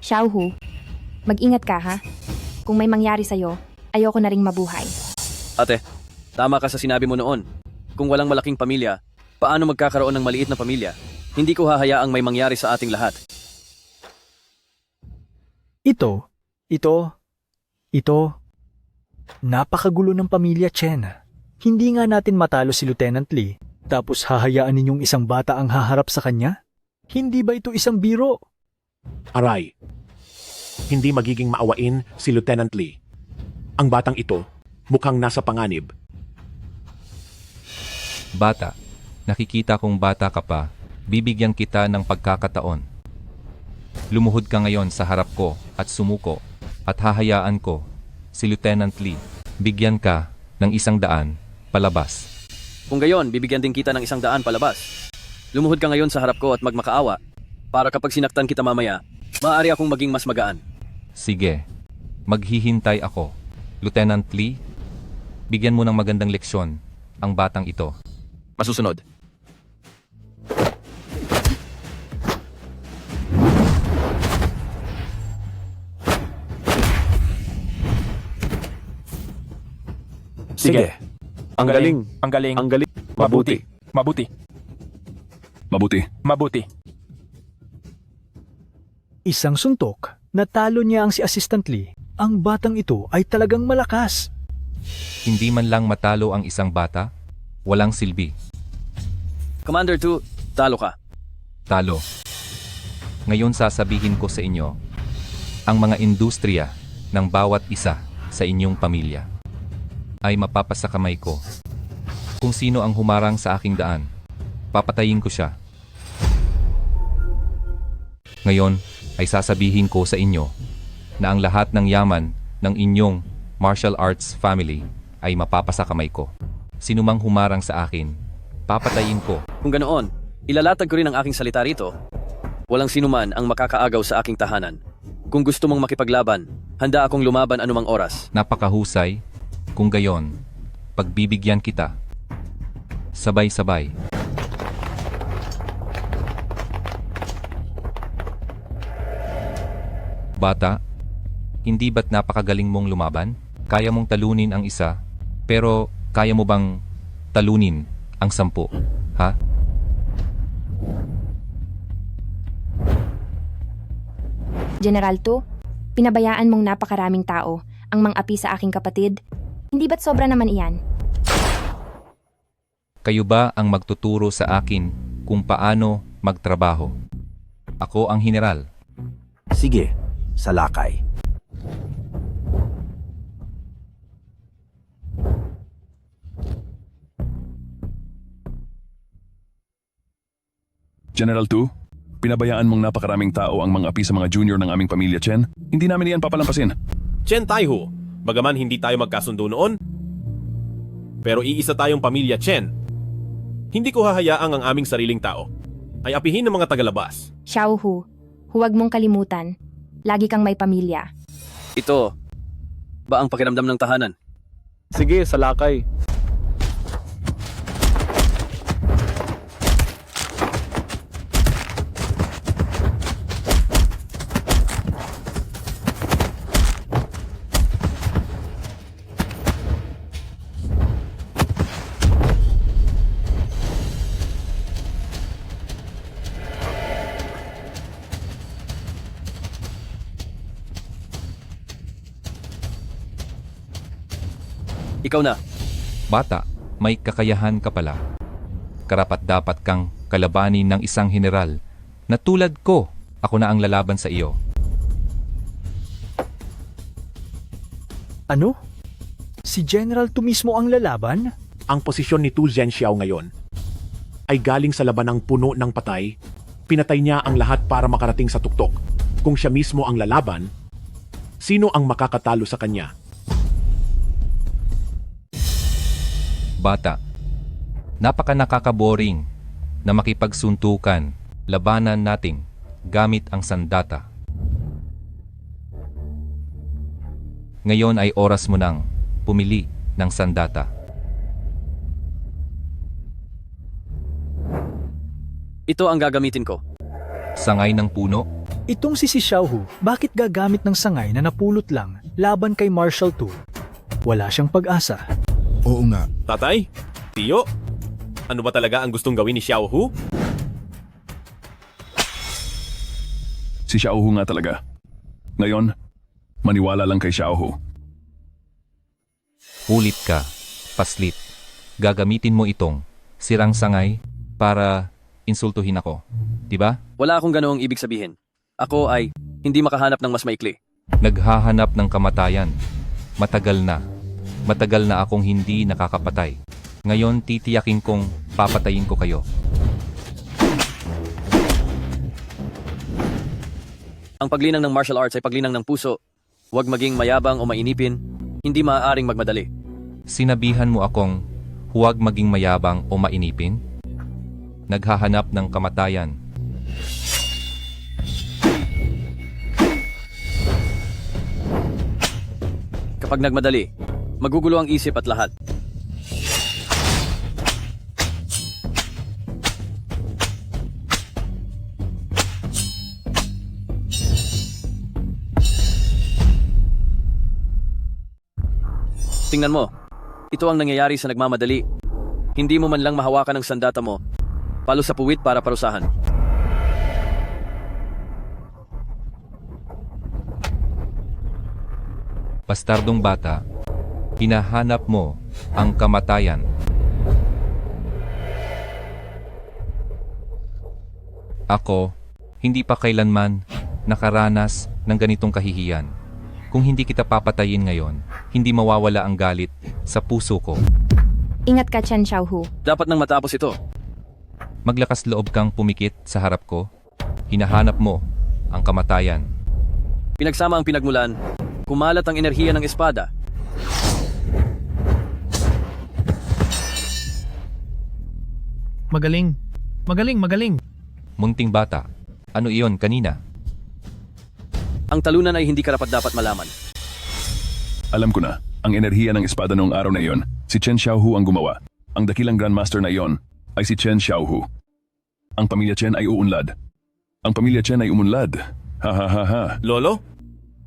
S4: Xiaohu, mag-ingat ka ha. Kung may mangyari sa'yo, ayoko na ring mabuhay.
S5: Ate, tama ka sa sinabi mo noon. Kung walang malaking pamilya, paano magkakaroon ng maliit na pamilya? Hindi ko hahayaang may mangyari sa ating lahat.
S19: Ito, napakagulo ng pamilya Chen. Hindi nga natin matalo si Lieutenant Lee, tapos hahayaan ninyong isang bata ang haharap sa kanya? Hindi ba ito isang biro?
S20: Aray, hindi magiging maawain si Lieutenant Lee. Ang batang ito, mukhang nasa panganib.
S17: Bata, nakikita kong bata ka pa, Bibigyan kita ng pagkakataon. Lumuhod ka ngayon sa harap ko at sumuko at hahayaan ko si Lieutenant Lee bigyan ka ng 100 palabas.
S5: Kung gayon, bibigyan din kita ng 100 palabas. Lumuhod ka ngayon sa harap ko at magmakaawa para kapag sinaktan kita mamaya, maaari akong maging mas magaan.
S17: Sige, maghihintay ako. Lieutenant Lee, bigyan mo ng magandang leksyon ang batang ito.
S1: Masusunod.
S9: Sige.
S8: Ang galing.
S9: Ang galing.
S8: Ang galing.
S9: Mabuti. Mabuti.
S7: Mabuti.
S9: Mabuti.
S19: Isang suntok, natalo niya ang si Assistant Lee. Ang batang ito ay talagang malakas.
S17: Hindi man lang matalo ang isang bata, walang silbi.
S5: Commander 2, talo ka.
S17: Talo. Ngayon sasabihin ko sa inyo ang mga industriya ng bawat isa sa inyong pamilya ay mapapasakamay ko. Kung sino ang humarang sa aking daan, papatayin ko siya. Ngayon ay sasabihin ko sa inyo na ang lahat ng yaman ng inyong martial arts family ay mapapasakamay ko. Sino mang humarang sa akin, papatayin ko.
S5: Kung ganoon, ilalatag ko rin ang aking salita rito. Walang sinuman ang makakaagaw sa aking tahanan. Kung gusto mong makipaglaban, handa akong lumaban anumang oras.
S17: Napakahusay. Kung gayon, pagbibigyan kita. Sabay-sabay. Bata, hindi ba't napakagaling mong lumaban? Kaya mong talunin ang isa, pero kaya mo bang talunin ang 10? Ha?
S4: General 2, pinabayaan mong napakaraming tao ang mang-api sa aking kapatid. Hindi ba't sobra naman iyan?
S17: Kayo ba ang magtuturo sa akin kung paano magtrabaho? Ako ang general.
S1: Sige, salakay.
S7: General 2, pinabayaan mong napakaraming tao ang mga api sa mga junior ng aming pamilya Chen. Hindi namin iyan papalampasin.
S8: Chen Taiho, bagaman hindi tayo magkasundo noon, pero iisa tayong pamilya Chen. Hindi ko hahayaang ang aming sariling tao ay apihin ng mga tagalabas.
S4: Xiaohu, huwag mong kalimutan. Lagi kang may pamilya.
S5: Ito ba ang pakiramdam ng tahanan?
S13: Sige, salakay.
S5: Ikaw na.
S17: Bata, may kakayahan ka pala. Karapat-dapat kang kalabanin ng isang general na tulad ko. Ako na ang lalaban sa iyo.
S19: Ano? Si General 2 mismo ang lalaban?
S20: Ang posisyon ni Tu Zhenxiao ngayon ay galing sa labanang puno ng patay. Pinatay niya ang lahat para makarating sa tuktok. Kung siya mismo ang lalaban, sino ang makakatalo sa kanya?
S17: Bata, napaka nakakaboring na makipagsuntukan labanan nating gamit ang sandata. Ngayon ay oras mo nang pumili ng sandata.
S5: Ito ang gagamitin ko.
S17: Sangay ng puno?
S19: Itong si Xiaohu, bakit gagamit ng sangay na napulot lang laban kay Marshal 2? Wala siyang pag-asa.
S18: Oo nga.
S8: Tatay? Tiyo? Ano ba talaga ang gustong gawin ni Xiaohu?
S7: Si Xiaohu nga talaga. Ngayon, maniwala lang kay Xiaohu.
S17: Ulit ka, paslit. Gagamitin mo itong sirang sangay para insultuhin ako. Diba?
S5: Wala akong ganoong ibig sabihin. Ako ay hindi makahanap ng mas maikli.
S17: Naghahanap ng kamatayan. Matagal na. Matagal na akong hindi nakakapatay. Ngayon titiyakin kong papatayin ko kayo.
S5: Ang paglinang ng martial arts ay paglinang ng puso. Huwag maging mayabang o mainipin. Hindi maaaring magmadali.
S17: Sinabihan mo akong huwag maging mayabang o mainipin? Naghahanap ng kamatayan.
S5: Kapag nagmadali, magugulo ang isip at lahat. Tingnan mo, ito ang nangyayari sa nagmamadali. Hindi mo man lang mahawakan ang sandata mo. Palo sa puwit para parusahan.
S17: Bastardong bata, hinahanap mo ang kamatayan. Ako, hindi pa kailanman nakaranas ng ganitong kahihiyan. Kung hindi kita papatayin ngayon, hindi mawawala ang galit sa puso ko.
S4: Ingat ka, Chen Xiaohu.
S5: Dapat nang matapos ito.
S17: Maglakas loob kang pumikit sa harap ko. Hinahanap mo ang kamatayan.
S5: Pinagsama ang pinagmulan, kumalat ang enerhiya ng espada.
S2: Magaling. Magaling, magaling.
S17: Munting bata, ano iyon kanina?
S5: Ang talunan ay hindi karapat-dapat malaman.
S7: Alam ko na, ang enerhiya ng espada noong araw na iyon, si Chen Xiaohu ang gumawa. Ang dakilang Grandmaster na iyon ay si Chen Xiaohu. Ang pamilya Chen ay uunlad. Ang pamilya Chen ay umunlad. Ha ha ha ha.
S8: Lolo,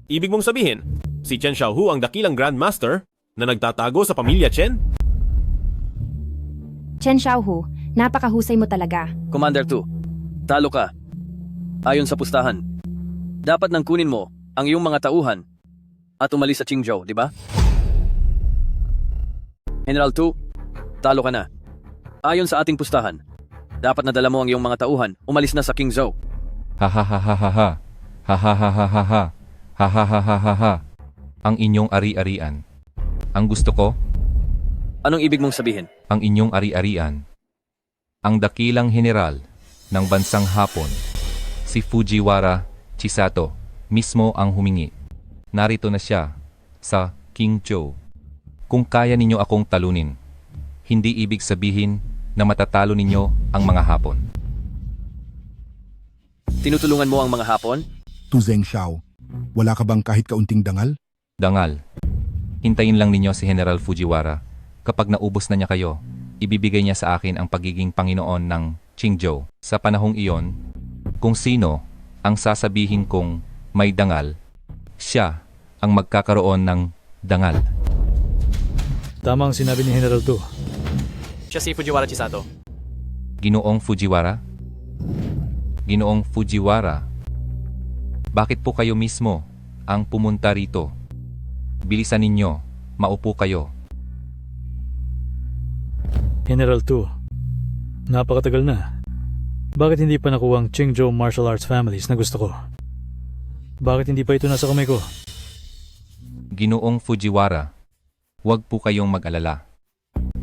S8: ibig mong sabihin, si Chen Xiaohu ang dakilang Grandmaster na nagtatago sa pamilya Chen?
S4: Chen Xiaohu, napakahusay mo talaga.
S5: Commander 2, talo ka. Ayon sa pustahan, dapat nang kunin mo ang iyong mga tauhan at umalis sa Qingzhou, di ba? General 2, talo ka na. Ayon sa ating pustahan, dapat nadala mo ang iyong mga tauhan, umalis na sa Qingzhou.
S17: Ha ha ha ha ha ha. Ha ha ha ha ha ha. Ha ha ha ha ha ha. Ang inyong ari-arian. Ang gusto ko,
S5: Anong ibig mong sabihin?
S17: ang inyong ari-arian. Ang dakilang general ng bansang Hapon, si Fujiwara Chisato, mismo ang humingi. Narito na siya sa Qingzhou. Kung kaya ninyo akong talunin, hindi ibig sabihin na matatalo ninyo ang mga Hapon.
S5: Tinutulungan mo ang mga Hapon?
S18: Tu Zheng Xiao, wala ka bang kahit kaunting dangal?
S17: Dangal. Hintayin lang ninyo si General Fujiwara. Kapag naubos na niya kayo, ibibigay niya sa akin ang pagiging Panginoon ng Qingzhou. Sa panahong iyon, kung sino ang sasabihin kong may dangal, siya ang magkakaroon ng dangal.
S19: Tama ang sinabi ni General Tu.
S2: Siya si Fujiwara Chisato.
S17: Ginoong Fujiwara? Ginoong Fujiwara, bakit po kayo mismo ang pumunta rito? Bilisan ninyo, maupo kayo.
S19: General Tu, napakatagal na. Bakit hindi pa nakuha ang Qingzhou Martial Arts Families na gusto ko? Bakit hindi pa ito nasa kamay ko?
S17: Ginoong Fujiwara, huwag po kayong mag-alala.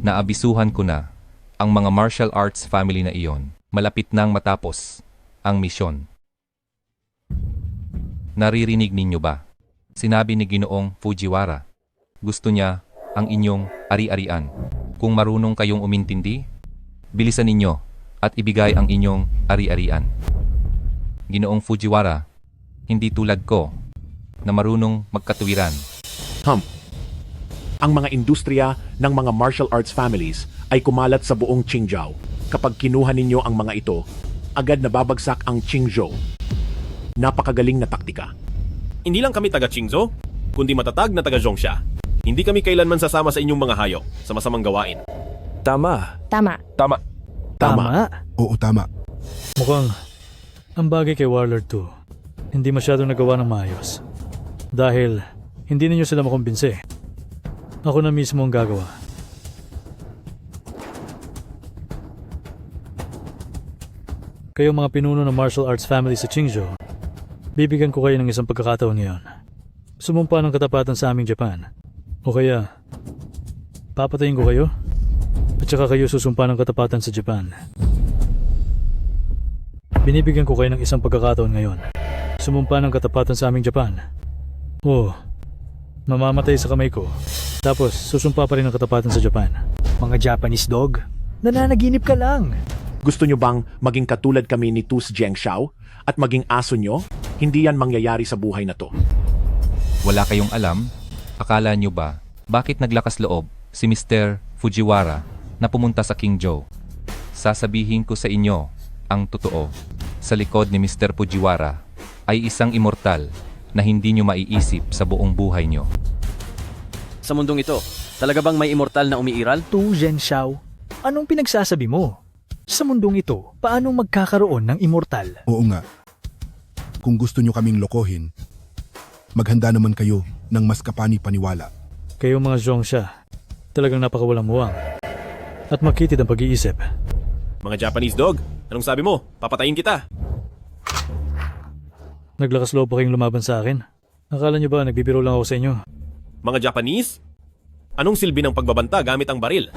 S17: Naabisuhan ko na ang mga martial arts family na iyon. Malapit nang matapos ang misyon. Naririnig ninyo ba? Sinabi ni Ginoong Fujiwara, gusto niya ang inyong ari-arian. Kung marunong kayong umintindi, bilisan ninyo at ibigay ang inyong ari-arian. Ginoong Fujiwara, hindi tulad ko na marunong magkatuwiran.
S20: Ang mga industriya ng mga martial arts families ay kumalat sa buong Qingzhou. Kapag kinuha ninyo ang mga ito, agad nababagsak ang Qingzhou. Napakagaling na taktika.
S8: Hindi lang kami taga Qingzhou, kundi matatag na taga Zhongsha. Hindi kami kailanman sasama sa inyong mga hayop sa masamang gawain.
S6: Tama.
S4: Tama.
S8: Tama.
S19: Tama.
S18: Oo, tama.
S19: Mukhang ang bagay kay Warlord 2, hindi masyadong nagawa ng maayos. Dahil hindi ninyo sila makumbinse. Ako na mismo ang gagawa. Kayong mga pinuno ng martial arts family sa Qingzhou, bibigyan ko kayo ng isang pagkakataon ngayon. Sumumpa ng katapatan sa aming Japan. O kaya, papatayin ko kayo at saka kayo susumpa ng katapatan sa Japan. Binibigyan ko kayo ng isang pagkakataon ngayon. Sumumpa ng katapatan sa aming Japan. Oo, mamamatay sa kamay ko. Tapos susumpa pa rin ng katapatan sa Japan.
S9: Mga Japanese dog, nananaginip ka lang.
S20: Gusto nyo bang maging katulad kami ni Tu Zhengxiao at maging aso nyo? Hindi yan mangyayari sa buhay na to.
S17: Wala kayong alam? Akala nyo ba, bakit naglakas loob si Mr. Fujiwara na pumunta sa Qingzhou? Sasabihin ko sa inyo ang totoo. Sa likod ni Mr. Fujiwara ay isang immortal na hindi nyo maiisip sa buong buhay nyo.
S5: Sa mundong ito, talaga bang may immortal na umiiral?
S19: Tu Zhengxiao, anong pinagsasabi mo? Sa mundong ito, paanong magkakaroon ng immortal?
S18: Oo nga. Kung gusto nyo kaming lokohin, maghanda naman kayo ng mas kapani-paniwala.
S19: Kayo mga Zhongsha, talagang napakawalang muwang. At makitid ang pag-iisip.
S8: Mga Japanese dog, anong sabi mo? Papatayin kita.
S19: Naglakas loob pa kayong lumaban sa akin? Akala nyo ba nagbibiro lang ako sa inyo?
S8: Mga Japanese? Anong silbi ng pagbabanta gamit ang baril?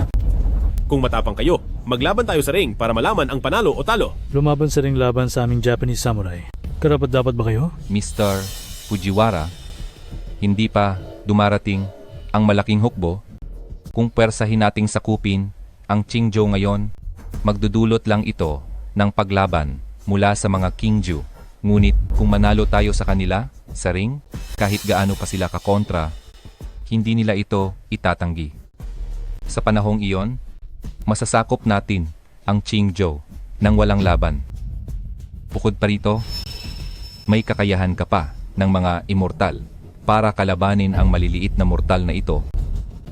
S8: Kung matapang kayo, maglaban tayo sa ring para malaman ang panalo o talo.
S19: Lumaban sa ring laban sa aming Japanese samurai. Karapat dapat ba kayo?
S17: Mr. Fujiwara, hindi pa dumarating ang malaking hukbo. Kung pwersahin nating sakupin ang Qingzhou ngayon, magdudulot lang ito ng paglaban mula sa mga Qingzhou. Ngunit kung manalo tayo sa kanila, sa ring, kahit gaano pa sila kakontra, hindi nila ito itatanggi. Sa panahong iyon, masasakop natin ang Qingzhou nang walang laban. Bukod pa rito, may kakayahan ka pa ng mga immortal para kalabanin ang maliliit na mortal na ito.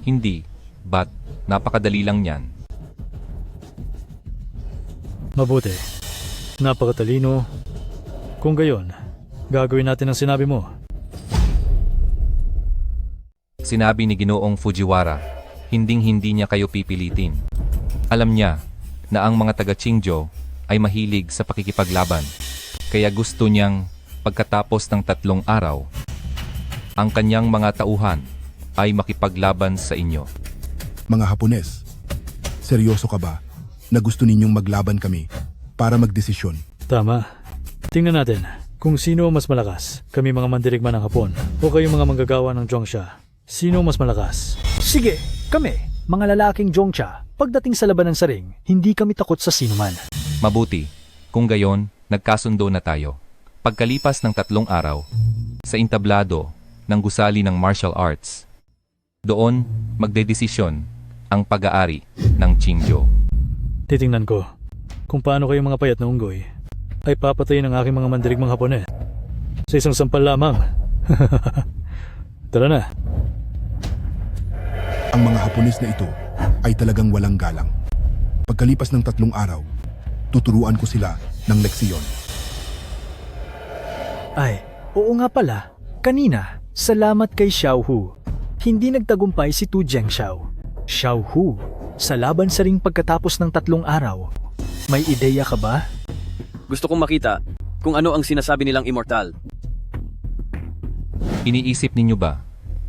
S17: Hindi, ba't napakadali lang yan?
S19: Mabuti. Napakatalino. Kung gayon, gagawin natin ang sinabi mo.
S17: Sinabi ni Ginoong Fujiwara, hinding-hindi niya kayo pipilitin. Alam niya na ang mga taga Qingzhou ay mahilig sa pakikipaglaban. Kaya gusto niyang pagkatapos ng 3 araw, ang kanyang mga tauhan ay makipaglaban sa inyo.
S18: Mga Hapones, seryoso ka ba na gusto ninyong maglaban kami para magdesisyon?
S19: Tama. Tingnan natin kung sino mas malakas. Kami mga mandirigma ng Hapon o kayo mga manggagawa ng Zhongsha. Sino mas malakas?
S9: Sige, kami, mga lalaking Zhongsha, pagdating sa labanan sa ring, hindi kami takot sa sinuman.
S17: Mabuti, kung gayon, nagkasundo na tayo. Pagkalipas ng 3 araw, sa entablado ng gusali ng martial arts, doon magdedesisyon ang pag-aari ng Qingzhou.
S19: Titingnan ko kung paano kayo mga payat na unggoy ay papatayin ng aking mga mandirigmang Hapones sa isang sampal lamang. Tara na.
S18: Ang mga Hapones na ito ay talagang walang galang. Pagkalipas ng 3 araw, tuturuan ko sila ng leksiyon.
S9: Ay, oo nga pala. Kanina, salamat kay Xiaohu. Hindi nagtagumpay si Tu Zhengxiao. Xiaohu, sa laban sa ring pagkatapos ng 3 araw, may ideya ka ba?
S5: Gusto kong makita kung ano ang sinasabi nilang immortal.
S17: Iniisip ninyo ba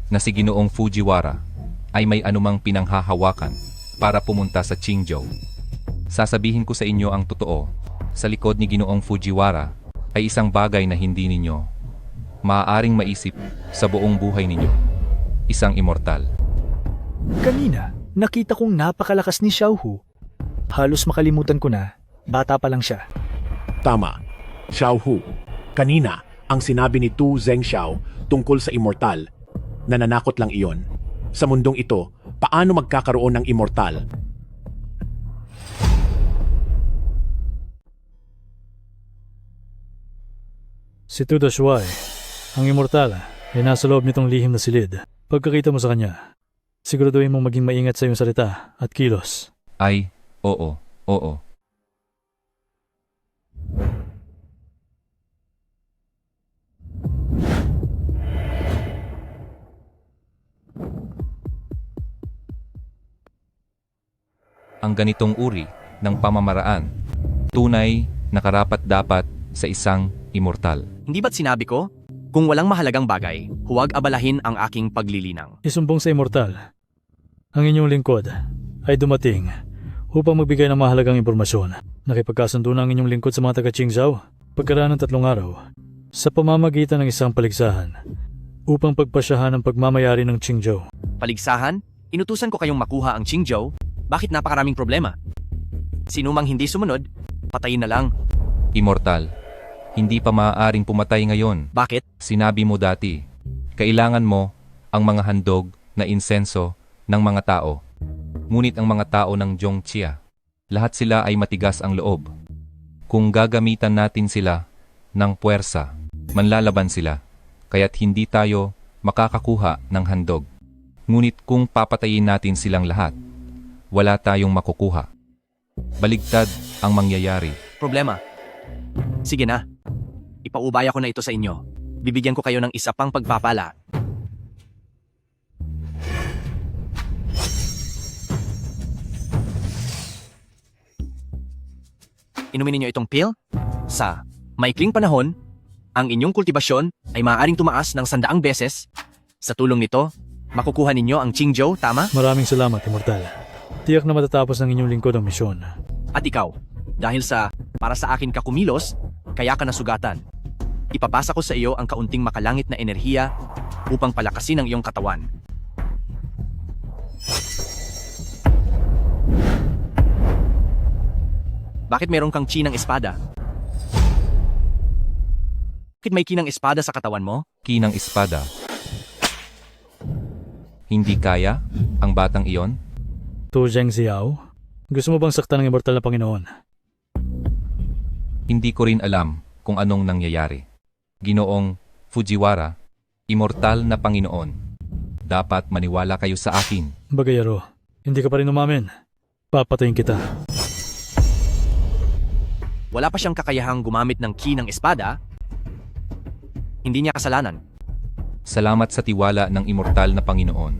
S17: na si Ginoong Fujiwara ay may anumang pinanghahawakan para pumunta sa Qingzhou? Sasabihin ko sa inyo ang totoo, sa likod ni Ginoong Fujiwara ay isang bagay na hindi ninyo maaaring maisip sa buong buhay ninyo. Isang immortal.
S9: Kanina, nakita kong napakalakas ni Xiaohu. Halos makalimutan ko na, bata pa lang siya.
S20: Tama. Xiaohu. Kanina, ang sinabi ni Tu Zhengxiao tungkol sa immortal, nananakot lang iyon. Sa mundong ito, paano magkakaroon ng immortal?
S19: Si Tu Dashuai, ang immortal, ay nasa loob nitong lihim na silid. Pagkakita mo sa kanya, siguraduhin mong maging maingat sa iyong salita at kilos.
S17: Ay, oo, oo. Ang ganitong uri ng pamamaraan, tunay na karapat-dapat sa isang immortal.
S1: Hindi ba't sinabi ko? Kung walang mahalagang bagay, huwag abalahin ang aking paglilinang.
S19: Isumbong sa immortal. Ang inyong lingkod ay dumating upang magbigay ng mahalagang impormasyon. Nakipagkasundo na ang inyong lingkod sa mga taga-Qingzhou. Pagkaraan ng 3 araw,
S9: Sa pamamagitan ng isang paligsahan, upang pagpasyahan ang pagmamayari ng Qingzhou.
S1: Paligsahan? Inutusan ko kayong makuha ang Qingzhou? Bakit napakaraming problema? Sinumang hindi sumunod, patayin na lang.
S17: Immortal, hindi pa maaaring pumatay ngayon.
S1: Bakit?
S17: Sinabi mo dati, kailangan mo ang mga handog na insenso ng mga tao. Ngunit ang mga tao ng Zhongxia, lahat sila ay matigas ang loob. Kung gagamitan natin sila ng puwersa, manlalaban sila, kaya't hindi tayo makakakuha ng handog. Ngunit kung papatayin natin silang lahat, wala tayong makukuha. Baligtad ang mangyayari.
S1: Problema. Sige na. Ipaubaya ko na ito sa inyo. Bibigyan ko kayo ng isa pang pagpapala. Inumin ninyo itong pill? Sa maikling panahon, ang inyong kultibasyon ay maaaring tumaas ng 100 beses. Sa tulong nito, makukuha ninyo ang Qingzhou, tama?
S9: Maraming salamat, Immortal. Tiyak na matatapos ng inyong lingkod ang misyon.
S1: At ikaw, dahil sa para sa akin ka kumilos, kaya ka nasugatan. Ipapasa ko sa iyo ang kaunting makalangit na enerhiya upang palakasin ang iyong katawan. Bakit meron kang chi ng espada? Bakit may ki ng espada sa katawan mo?
S17: Ki ng espada. Hindi kaya ang batang iyon?
S9: Tu Zhengxiao, gusto mo bang saktan ng immortal na Panginoon?
S17: Hindi ko rin alam kung anong nangyayari. Ginoong Fujiwara, immortal na Panginoon. Dapat maniwala kayo sa akin.
S9: Bagayaro, hindi ka pa rin umamin. Papatayin kita.
S1: Wala pa siyang kakayahang gumamit ng ki ng espada. Hindi niya kasalanan.
S17: Salamat sa tiwala ng immortal na Panginoon.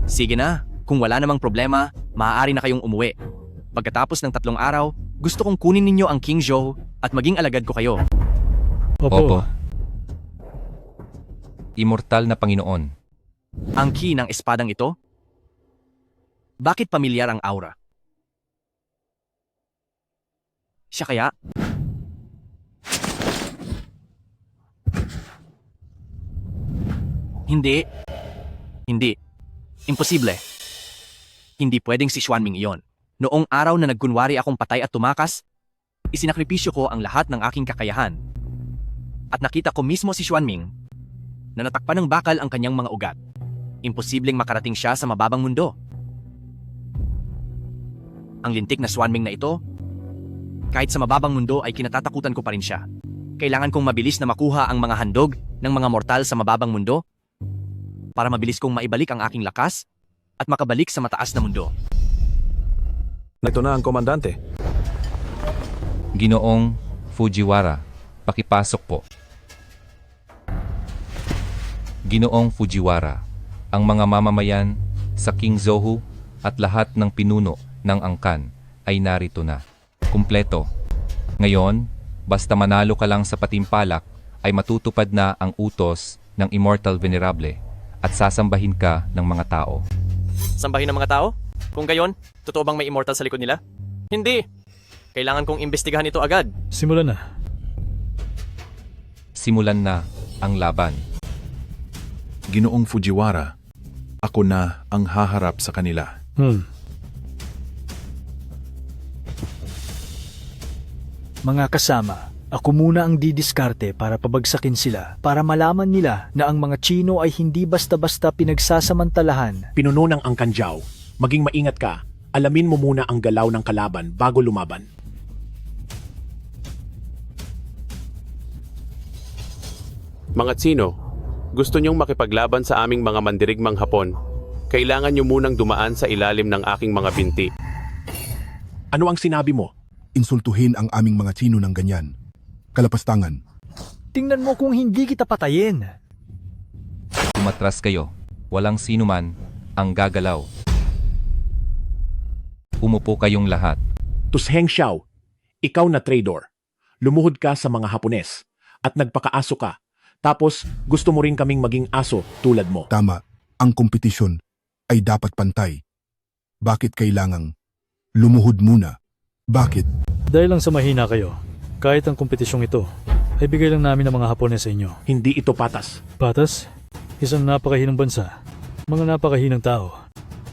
S1: Sige na, kung wala namang problema, maaari na kayong umuwi. Pagkatapos ng 3 araw, gusto kong kunin ninyo ang Qingzhou at maging alagad ko kayo.
S17: Opo. Immortal na Panginoon.
S1: Ang ki ng espadang ito? Bakit pamilyar ang aura? Siya kaya? Hindi. Hindi. Imposible. Hindi pwedeng si Xuanming iyon. Noong araw na nagkunwari akong patay at tumakas, isinakripisyo ko ang lahat ng aking kakayahan. At nakita ko mismo si Xuanming na natakpan ng bakal ang kanyang mga ugat. Imposibleng makarating siya sa mababang mundo. Ang lintik na Xuanming na ito, kahit sa mababang mundo ay kinatatakutan ko pa rin siya. Kailangan kong mabilis na makuha ang mga handog ng mga mortal sa mababang mundo para mabilis kong maibalik ang aking lakas at makabalik sa mataas na mundo.
S6: Ito na ang komandante.
S17: Ginoong Fujiwara, pakipasok po. Ginoong Fujiwara, ang mga mamamayan sa Qingzhou at lahat ng pinuno ng angkan ay narito na. Kumpleto. Ngayon, basta manalo ka lang sa patimpalak, ay matutupad na ang utos ng Immortal Venerable at sasambahin ka ng mga tao.
S2: Sambahin ng mga tao? Kung gayon, totoo bang may immortal sa likod nila? Hindi! Kailangan kong imbestigahan ito agad.
S9: Simulan na.
S17: Simulan na ang laban.
S7: Ginoong Fujiwara, ako na ang haharap sa kanila.
S9: Mga kasama, ako muna ang didiskarte para pabagsakin sila para malaman nila na ang mga Chino ay hindi basta-basta pinagsasamantalahan.
S20: Pinuno ng Angkan Jiao, maging maingat ka. Alamin mo muna ang galaw ng kalaban bago lumaban.
S21: Mga Tsino, gusto niyong makipaglaban sa aming mga mandirigmang Hapon. Kailangan niyo munang dumaan sa ilalim ng aking mga binti.
S20: Ano ang sinabi mo?
S18: Insultuhin ang aming mga Tsino ng ganyan. Kalapastangan.
S9: Tingnan mo kung hindi kita patayin.
S17: Tumatras kayo. Walang sino man ang gagalaw. Umupo kayong lahat.
S20: Tusheng Xiao, ikaw na traitor. Lumuhod ka sa mga Hapones at nagpakaaso ka. Tapos gusto mo rin kaming maging aso tulad mo.
S18: Tama, ang kompetisyon ay dapat pantay. Bakit kailangang lumuhod muna? Bakit?
S9: Dahil lang sa mahina kayo, kahit ang kompetisyong ito ay bigay lang namin ng mga Hapones sa inyo.
S20: Hindi ito patas.
S9: Patas? Isang napakahinang bansa. Mga napakahinang tao.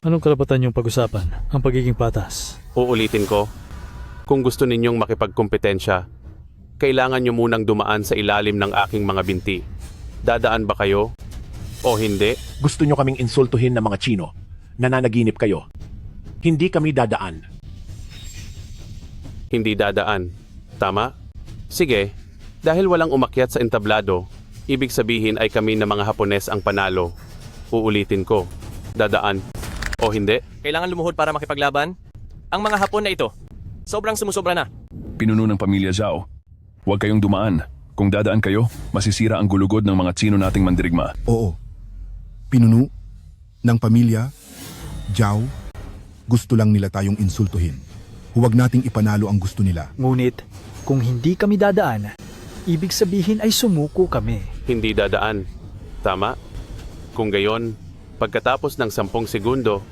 S9: Anong karapatan niyong pag-usapan ang pagiging patas?
S21: Uulitin ko, kung gusto ninyong makipagkompetensya, kailangan nyo munang dumaan sa ilalim ng aking mga binti. Dadaan ba kayo? O hindi?
S20: Gusto nyo kaming insultuhin ng mga Chino. Nananaginip kayo. Hindi kami dadaan.
S21: Hindi dadaan. Tama? Sige, dahil walang umakyat sa entablado, ibig sabihin ay kami na mga Hapones ang panalo. Uulitin ko, dadaan o hindi?
S2: Kailangan lumuhod para makipaglaban? Ang mga Hapon na ito, sobrang sumusobra na.
S7: Pinuno ng pamilya Zhao. Huwag kayong dumaan. Kung dadaan kayo, masisira ang gulugod ng mga Chino nating mandirigma.
S18: Oo. Pinuno ng pamilya, Zhao, gusto lang nila tayong insultuhin. Huwag nating ipanalo ang gusto nila.
S19: Ngunit, kung hindi kami dadaan, ibig sabihin ay sumuko kami.
S21: Hindi dadaan. Tama? Kung gayon, pagkatapos ng 10 segundo,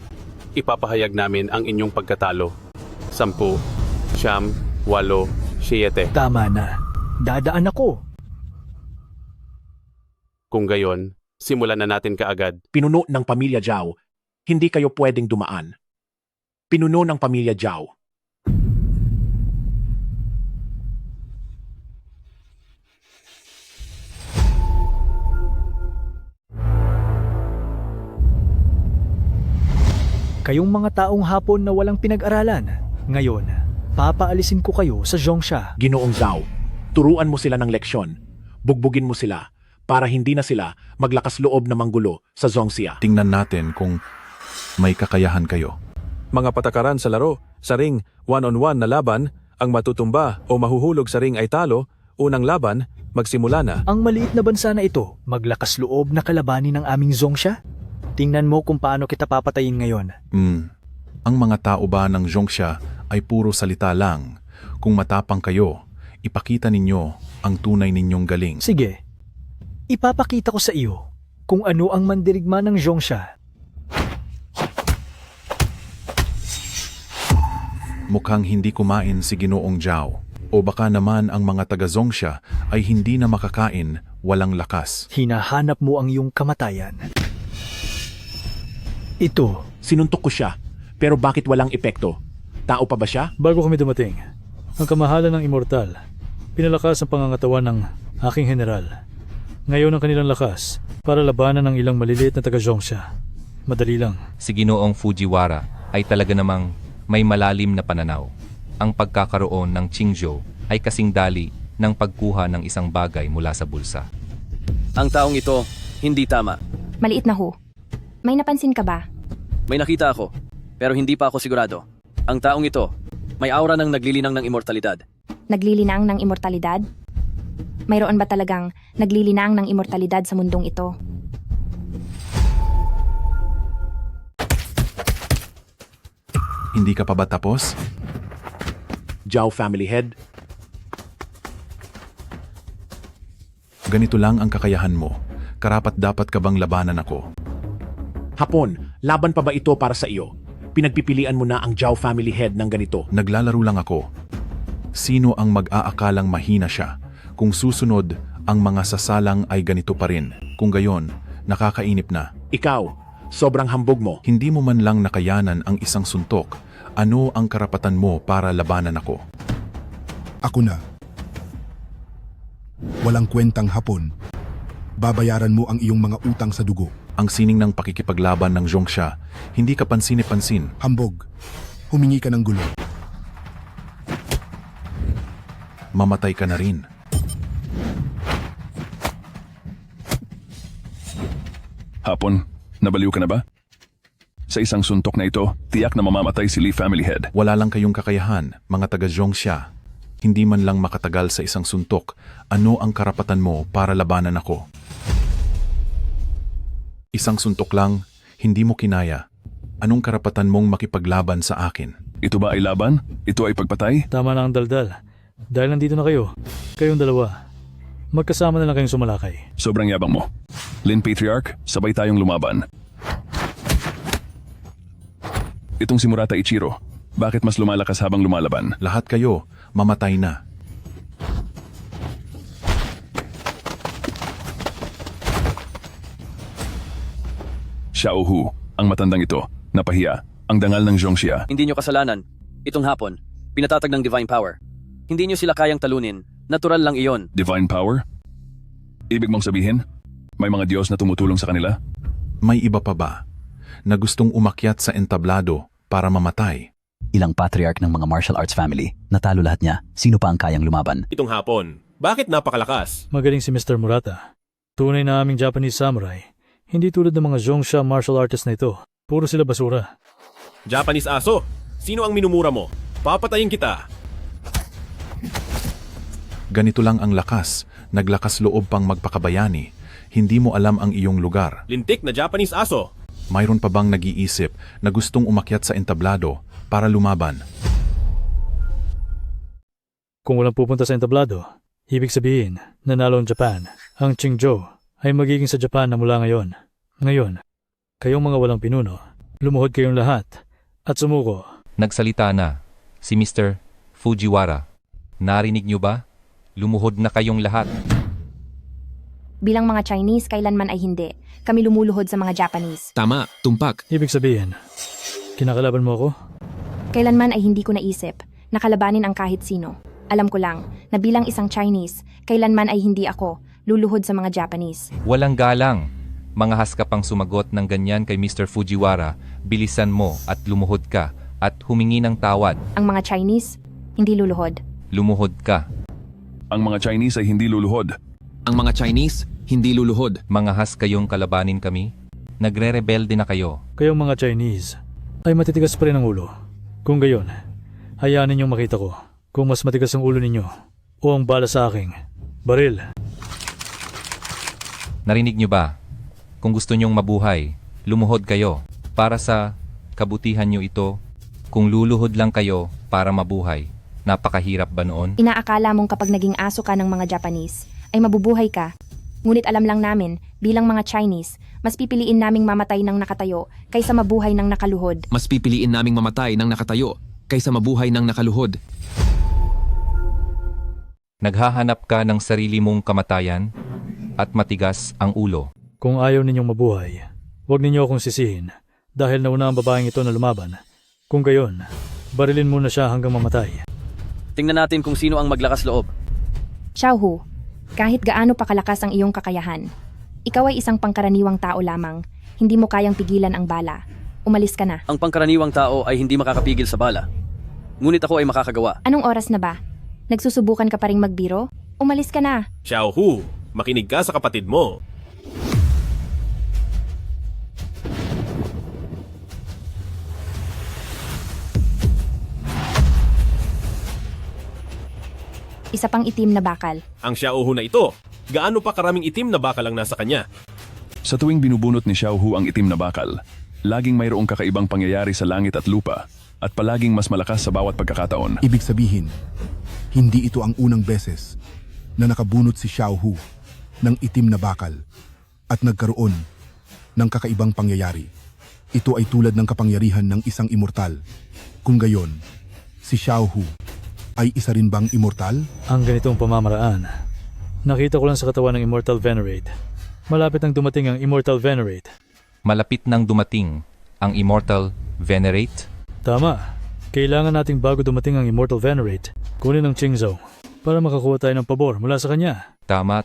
S21: ipapahayag namin ang inyong pagkatalo. 10, 9, 8, 7.
S19: Tama na. Dadaan ako.
S21: Kung gayon, simulan na natin kaagad.
S20: Pinuno ng pamilya Zhao, hindi kayo pwedeng dumaan. Pinuno ng pamilya Zhao.
S19: Kayong mga taong Hapon na walang pinag-aralan, ngayon, papaalisin ko kayo sa Zhongsha.
S20: Ginoong Zhao, turuan mo sila ng leksyon. Bugbugin mo sila para hindi na sila maglakas loob na manggulo sa Zhongxia.
S14: Tingnan natin kung may kakayahan kayo.
S6: Mga patakaran sa laro, sa ring, one-on-one na laban, ang matutumba o mahuhulog sa ring ay talo, unang laban, magsimula na.
S19: Ang maliit na bansa na ito, maglakas loob na kalabanin ng aming Zhongsha? Tingnan mo kung paano kita papatayin ngayon.
S14: Ang mga tao ba ng Zhongsha ay puro salita lang. Kung matapang kayo, ipakita ninyo ang tunay ninyong galing.
S19: Sige, ipapakita ko sa iyo kung ano ang mandirigma ng Zhongsha.
S14: Mukhang hindi kumain si Ginoong Zhao. O baka naman ang mga taga-Zhongsha ay hindi na makakain, walang lakas.
S19: Hinahanap mo ang iyong kamatayan. Ito.
S20: Sinuntok ko siya, pero bakit walang epekto? Tao pa ba siya?
S9: Bago kami dumating, ang kamahalan ng immortal, pinalakas ang pangangatawan ng aking general. Ngayon ang kanilang lakas para labanan ng ilang maliliit na taga-Zhongsha. Madali lang.
S17: Si Ginoong Fujiwara ay talaga namang may malalim na pananaw. Ang pagkakaroon ng Qingzhou ay kasing dali ng pagkuha ng isang bagay mula sa bulsa.
S5: Ang taong ito, hindi tama.
S4: Maliit na ho. May napansin ka ba?
S5: May nakita ako, pero hindi pa ako sigurado. Ang taong ito, may aura ng naglilinang ng immortalidad.
S4: Naglilinang ng immortalidad? Mayroon ba talagang naglilinang ng immortalidad sa mundong ito?
S14: Hindi ka pa ba tapos?
S20: Zhao family head.
S14: Ganito lang ang kakayahan mo. Karapat dapat ka bang labanan ako?
S20: Hapon, laban pa ba ito para sa iyo? Pinagpipilian mo na ang Zhao family head ng ganito.
S14: Naglalaro lang ako. Sino ang mag-aakalang mahina siya? Kung susunod, ang mga sasalang ay ganito pa rin. Kung gayon, nakakainip na.
S20: Ikaw, sobrang hambog mo.
S14: Hindi mo man lang nakayanan ang isang suntok. Ano ang karapatan mo para labanan ako?
S18: Ako na. Walang kwentang Hapon. Babayaran mo ang iyong mga utang sa dugo.
S14: Ang sining ng pakikipaglaban ng Zhongsha, hindi ka pansin-pansin.
S18: Hambog. Humingi ka ng gulo.
S14: Mamatay ka na rin.
S7: Hapon, nabaliw ka na ba? Sa isang suntok na ito, tiyak na mamamatay si Lee family head.
S14: Wala lang kayong kakayahan, mga taga-Zhongsha. Hindi man lang makatagal sa isang suntok. Ano ang karapatan mo para labanan ako? Isang suntok lang, hindi mo kinaya. Anong karapatan mong makipaglaban sa akin?
S7: Ito ba ay laban? Ito ay pagpatay?
S9: Tama na ang daldal. Dahil nandito na kayo, kayong dalawa, magkasama na lang kayong sumalakay.
S7: Sobrang yabang mo. Lin Patriarch, sabay tayong lumaban. Itong si Murata Ichiro, bakit mas lumalakas habang lumalaban?
S14: Lahat kayo, mamatay na.
S7: Xiao Hu, ang matandang ito, napahiya, ang dangal ng Zhongxia.
S5: Hindi nyo kasalanan. Itong hapon, pinatatag ng divine power. Hindi nyo sila kayang talunin. Natural lang iyon.
S7: Divine power? Ibig mong sabihin, may mga Diyos na tumutulong sa kanila?
S12: May iba pa ba na gustong umakyat sa entablado para mamatay?
S10: Ilang patriarch ng mga martial arts family, natalo lahat niya. Sino pa ang kayang lumaban?
S8: Itong hapon, bakit napakalakas?
S9: Magaling si Mr. Murata. Tunay na aming Japanese samurai. Hindi tulad ng mga Zhongsha martial artists na ito. Puro sila basura.
S8: Japanese aso, sino ang minumura mo? Papatayin kita.
S12: Ganito lang ang lakas, naglakas loob pang magpakabayani. Hindi mo alam ang iyong lugar.
S8: Lintik na Japanese aso.
S12: Mayroon pa bang nag-iisip na gustong umakyat sa entablado para lumaban?
S9: Kung walang pupunta sa entablado, ibig sabihin, nanalo ang Japan. Ang Qingzhou ay magiging sa Japan na mula ngayon. Ngayon, kayong mga walang pinuno, lumuhod kayong lahat at sumuko.
S17: Nagsalita na si Mr. Fujiwara. Narinig niyo ba? Lumuhod na kayong lahat.
S4: Bilang mga Chinese, kailanman ay hindi. Kami lumuluhod sa mga Japanese.
S2: Tama, tumpak.
S9: Ibig sabihin, kinakalaban mo ako?
S4: Kailanman ay hindi ko naisip na kalabanin ang kahit sino. Alam ko lang na bilang isang Chinese, kailanman ay hindi ako luluhod sa mga Japanese.
S17: Walang galang. Mga haskapang sumagot ng ganyan kay Mr. Fujiwara, bilisan mo at lumuhod ka at humingi ng tawad.
S4: Ang mga Chinese, hindi luluhod.
S17: Lumuhod ka.
S7: Ang mga Chinese ay hindi luluhod.
S2: Ang mga Chinese, hindi luluhod.
S17: Mga has kayong kalabanin kami? Nagre-rebelde na kayo.
S9: Kayong mga Chinese ay matitigas pa rin ang ulo. Kung gayon, hayaan ninyong makita ko kung mas matigas ang ulo ninyo o ang bala sa aking baril.
S17: Narinig niyo ba? Kung gusto nyong mabuhay, lumuhod kayo. Para sa kabutihan nyo ito, kung luluhod lang kayo para mabuhay, napakahirap ba noon?
S4: Inaakala mong kapag naging aso ka ng mga Japanese, ay mabubuhay ka. Ngunit alam lang namin, bilang mga Chinese, mas pipiliin naming mamatay ng nakatayo kaysa mabuhay ng nakaluhod.
S2: Mas pipiliin naming mamatay ng nakatayo kaysa mabuhay ng nakaluhod.
S17: Naghahanap ka ng sarili mong kamatayan at matigas ang ulo.
S9: Kung ayaw ninyong mabuhay, huwag ninyo akong sisihin dahil nauna ang babaeng ito na lumaban. Kung gayon, barilin muna siya hanggang mamatay.
S5: Tingnan natin kung sino ang maglakas loob.
S4: Xiaohu, kahit gaano pa kalakas ang iyong kakayahan, ikaw ay isang pangkaraniwang tao lamang. Hindi mo kayang pigilan ang bala. Umalis ka na.
S5: Ang pangkaraniwang tao ay hindi makakapigil sa bala. Ngunit ako ay makakagawa.
S4: Anong oras na ba? Nagsusubukan ka pa ring magbiro? Umalis ka na.
S8: Xiao Hu, makinig ka sa kapatid mo.
S4: Isa pang itim na bakal.
S8: Ang Xiao Hu na ito, gaano pa karaming itim na bakal ang nasa kanya?
S7: Sa tuwing binubunot ni Xiao Hu ang itim na bakal, laging mayroong kakaibang pangyayari sa langit at lupa at palaging mas malakas sa bawat pagkakataon.
S18: Ibig sabihin, hindi ito ang unang beses na nakabunot si Xiao Hu ng itim na bakal at nagkaroon ng kakaibang pangyayari. Ito ay tulad ng kapangyarihan ng isang immortal. Kung gayon, si Xiao Hu ay isa rin bang immortal?
S9: Ang ganitong pamamaraan, nakita ko lang sa katawan ng Immortal Venerate. Malapit nang dumating ang Immortal Venerate.
S17: Malapit nang dumating ang Immortal Venerate?
S9: Tama. Kailangan nating bago dumating ang Immortal Venerate, kunin ang Qingzhou para makakuha tayo ng pabor mula sa kanya.
S17: Tama.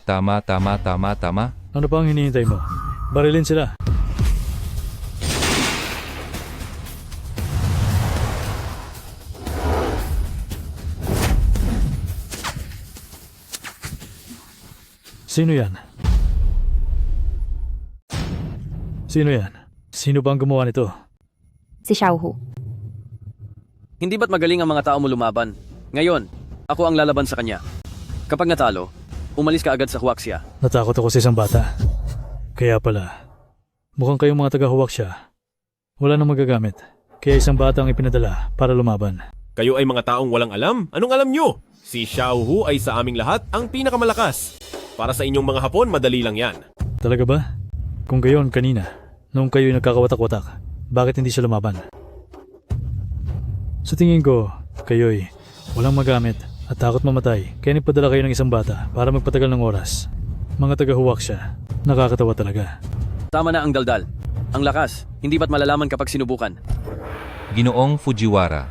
S9: Ano pa ang hinihintay mo? Barilin sila. Sino yan? Sino yan? Sino bang gumawa nito?
S4: Si Xiaohu.
S5: Hindi ba't magaling ang mga tao mo lumaban? Ngayon, ako ang lalaban sa kanya. Kapag natalo, umalis ka agad sa Huaxia.
S9: Natakot ako sa isang bata. Kaya pala, mukhang kayong mga taga-Huaxia. Wala nang magagamit. Kaya isang bata ang ipinadala para lumaban.
S8: Kayo ay mga taong walang alam? Anong alam nyo? Si Xiao Hu ay sa aming lahat ang pinakamalakas. Para sa inyong mga Hapon, madali lang yan.
S9: Talaga ba? Kung gayon kanina, nung kayo'y nagkakawatak-watak, bakit hindi siya lumaban? Sa tingin ko, kayo'y walang magamit at takot mamatay, kaya nipadala kayo ng isang bata para magpatagal ng oras. Mga taga-Huaxia, nakakatawa talaga.
S5: Tama na ang daldal. Ang lakas, hindi ba't malalaman kapag sinubukan?
S17: Ginoong Fujiwara,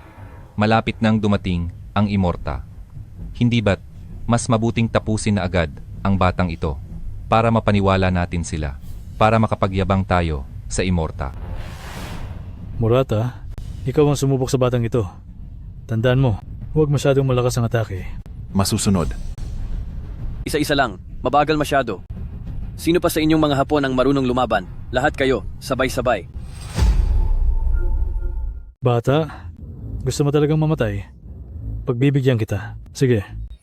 S17: malapit nang dumating ang Immorta. Hindi ba't mas mabuting tapusin na agad ang batang ito para mapaniwala natin sila, para makapagyabang tayo sa Immorta.
S9: Murata, ikaw ang sumubok sa batang ito. Tandaan mo, huwag masyadong malakas ang atake.
S12: Masusunod.
S5: Isa-isa lang, mabagal masyado. Sino pa sa inyong mga Hapon ang marunong lumaban? Lahat kayo, sabay-sabay.
S9: Bata, gusto mo talagang mamatay? Pagbibigyan kita. Sige,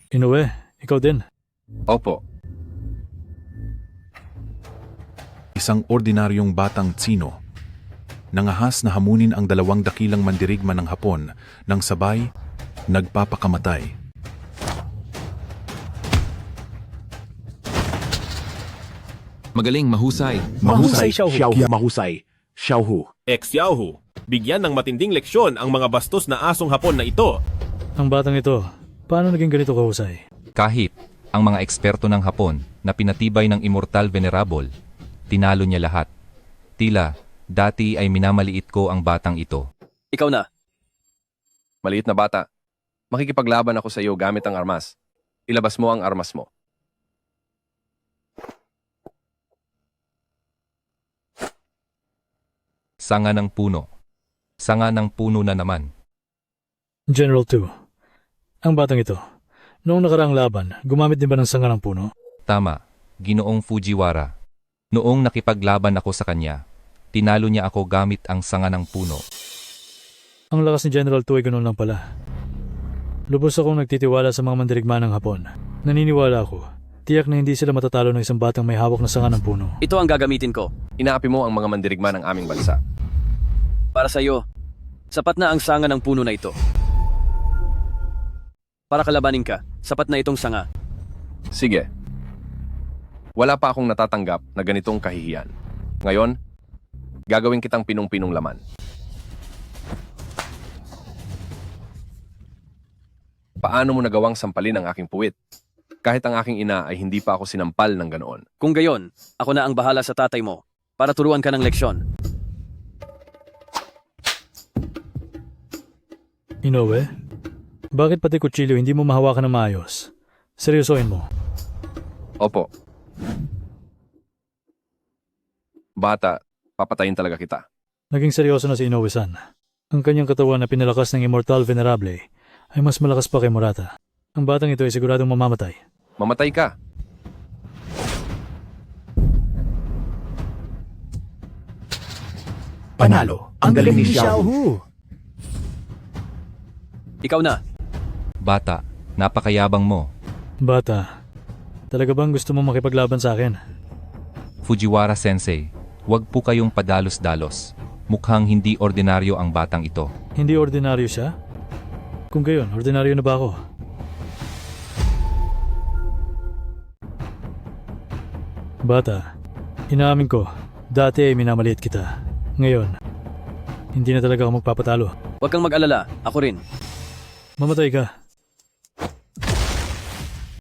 S9: Inoue, ikaw din.
S17: Opo.
S12: Isang ordinaryong batang Tsino. Nangahas na hamunin ang dalawang dakilang mandirigma ng Hapon nang sabay nagpapakamatay.
S1: Magaling, mahusay.
S20: Mahusay, Xiaohu. Mahusay, Xiaohu.
S8: Ex-Xiaohu, bigyan ng matinding leksyon ang mga bastos na asong Hapon na ito.
S9: Ang batang ito, paano naging ganito kahusay?
S17: Kahit ang mga eksperto ng Hapon na pinatibay ng Immortal Venerable, tinalo niya lahat. Tila, dati ay minamaliit ko ang batang ito.
S5: Ikaw na.
S3: Maliit na bata. Makikipaglaban ako sa iyo gamit ang armas. Ilabas mo ang armas mo.
S17: Sanga ng puno. Sanga ng puno na naman.
S9: General 2, ang batang ito, noong nakaraang laban, gumamit din ba ng sanga ng puno?
S17: Tama, Ginoong Fujiwara. Noong nakipaglaban ako sa kanya, tinalo niya ako gamit ang sanga ng puno.
S9: Ang lakas ni General 2 ay ganoon lang pala. Lubos akong nagtitiwala sa mga mandirigma ng Hapon. Naniniwala ako, tiyak na hindi sila matatalo ng isang batang may hawak na sanga ng puno.
S5: Ito ang gagamitin ko.
S3: Inaapi mo ang mga mandirigma ng aming bansa.
S5: Para sa iyo, sapat na ang sanga ng puno na ito. Para kalabanin ka, sapat na itong sanga.
S3: Sige. Wala pa akong natatanggap na ganitong kahihiyan. Ngayon, gagawin kitang pinong-pinong laman. Paano mo nagawang sampalin ang aking puwit? Kahit ang aking ina ay hindi pa ako sinampal ng ganoon.
S5: Kung gayon, ako na ang bahala sa tatay mo para turuan ka ng leksyon.
S9: Inoue, bakit pati kutsilyo hindi mo mahawakan na maayos? Seryosohin mo.
S3: Opo. Bata, papatayin talaga kita.
S9: Naging seryoso na si Inoue-san. Ang kanyang katawan na pinalakas ng Immortal Venerable ay mas malakas pa kay Murata. Ang batang ito ay siguradong mamamatay.
S3: Mamatay ka.
S20: Panalo. Ang galing ni Xiaohu.
S5: Ikaw na.
S17: Bata, napakayabang mo.
S9: Bata, talaga bang gusto mo makipaglaban sa akin?
S17: Fujiwara Sensei, huwag po kayong padalos-dalos. Mukhang hindi ordinaryo ang batang ito.
S9: Hindi ordinaryo siya? Kung gayon, ordinaryo na ba ako? Bata, inaamin ko, dati ay minamaliit kita. Ngayon, hindi na talaga ako magpapatalo.
S5: Huwag kang mag-alala, ako rin.
S9: Mamatay ka.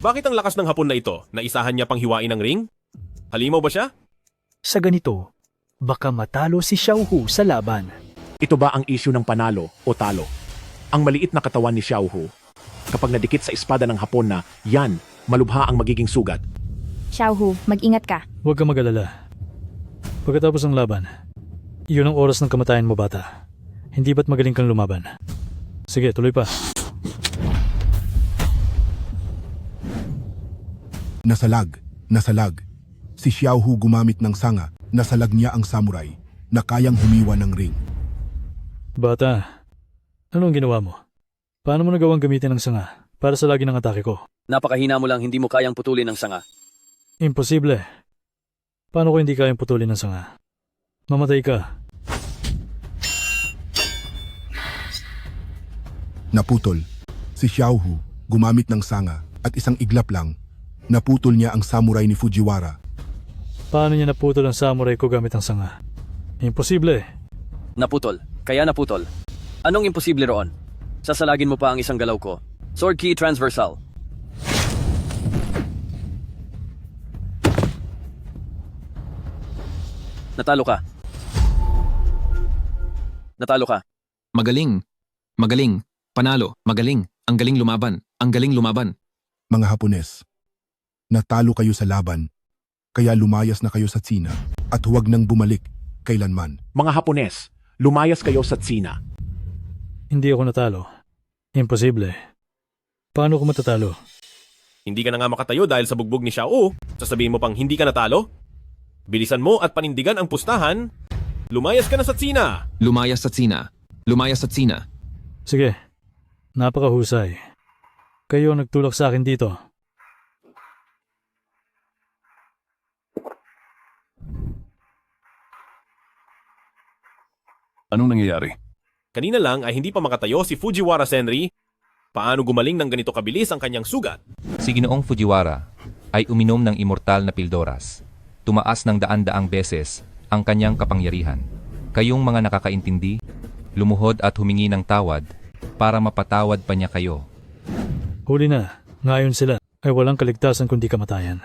S8: Bakit ang lakas ng Hapon na ito? Naisahan niya pang hiwain ng ring? Halimaw ba siya?
S19: Sa ganito, baka matalo si Xiaohu sa laban.
S20: Ito ba ang issue ng panalo o talo? Ang maliit na katawan ni Xiaohu, kapag nadikit sa espada ng Hapon na yan, malubha ang magiging sugat.
S4: Xiaohu, mag-ingat ka.
S9: Huwag kang mag-alala. Pagkatapos ng laban, iyon ang oras ng kamatayan mo, bata. Hindi ba't magaling kang lumaban? Sige, tuloy pa.
S18: Nasalag. Si Xiaohu gumamit ng sanga, nasalag niya ang samurai na kayang humiwa ng ring.
S9: Bata, anong ginawa mo? Paano mo nagawang gamitin ng sanga para sa lagi ng atake ko?
S5: Napakahina mo lang, hindi mo kayang putulin ng sanga.
S9: Imposible. Paano ko hindi kayang putulin ng sanga? Mamatay ka.
S18: Naputol. Si Xiaohu gumamit ng sanga at isang iglap lang, naputol niya ang samurai ni Fujiwara.
S9: Paano niya naputol ang samurai ko gamit ang sanga? Imposible.
S5: Naputol. Kaya naputol. Anong imposible roon? Sasalagin mo pa ang isang galaw ko. Sword key transversal. Natalo ka. Natalo ka.
S11: Magaling. Magaling. Panalo. Magaling. Ang galing lumaban. Ang galing lumaban.
S18: Mga Hapones, natalo kayo sa laban, kaya lumayas na kayo sa Tsina at huwag nang bumalik kailanman.
S20: Mga Hapones, lumayas kayo sa Tsina.
S19: Hindi ako natalo. Imposible. Paano ko matatalo?
S8: Hindi ka na nga makatayo dahil sa bugbog ni Xiao. Sasabihin mo pang hindi ka natalo? Bilisan mo at panindigan ang pustahan. Lumayas ka na sa Tsina.
S11: Lumayas sa Tsina. Lumayas sa Tsina.
S19: Sige, napakahusay. Kayo ang nagtulak sa akin dito.
S7: Anong nangyayari?
S8: Kanina lang ay hindi pa makatayo si Fujiwara Senri. Paano gumaling ng ganito kabilis ang kanyang sugat?
S17: Si Ginoong Fujiwara ay uminom ng immortal na pildoras. Tumaas ng daan-daang beses ang kanyang kapangyarihan. Kayong mga nakakaintindi, lumuhod at humingi ng tawad para mapatawad pa niya kayo.
S19: Huli na, ngayon sila ay walang kaligtasan kundi kamatayan.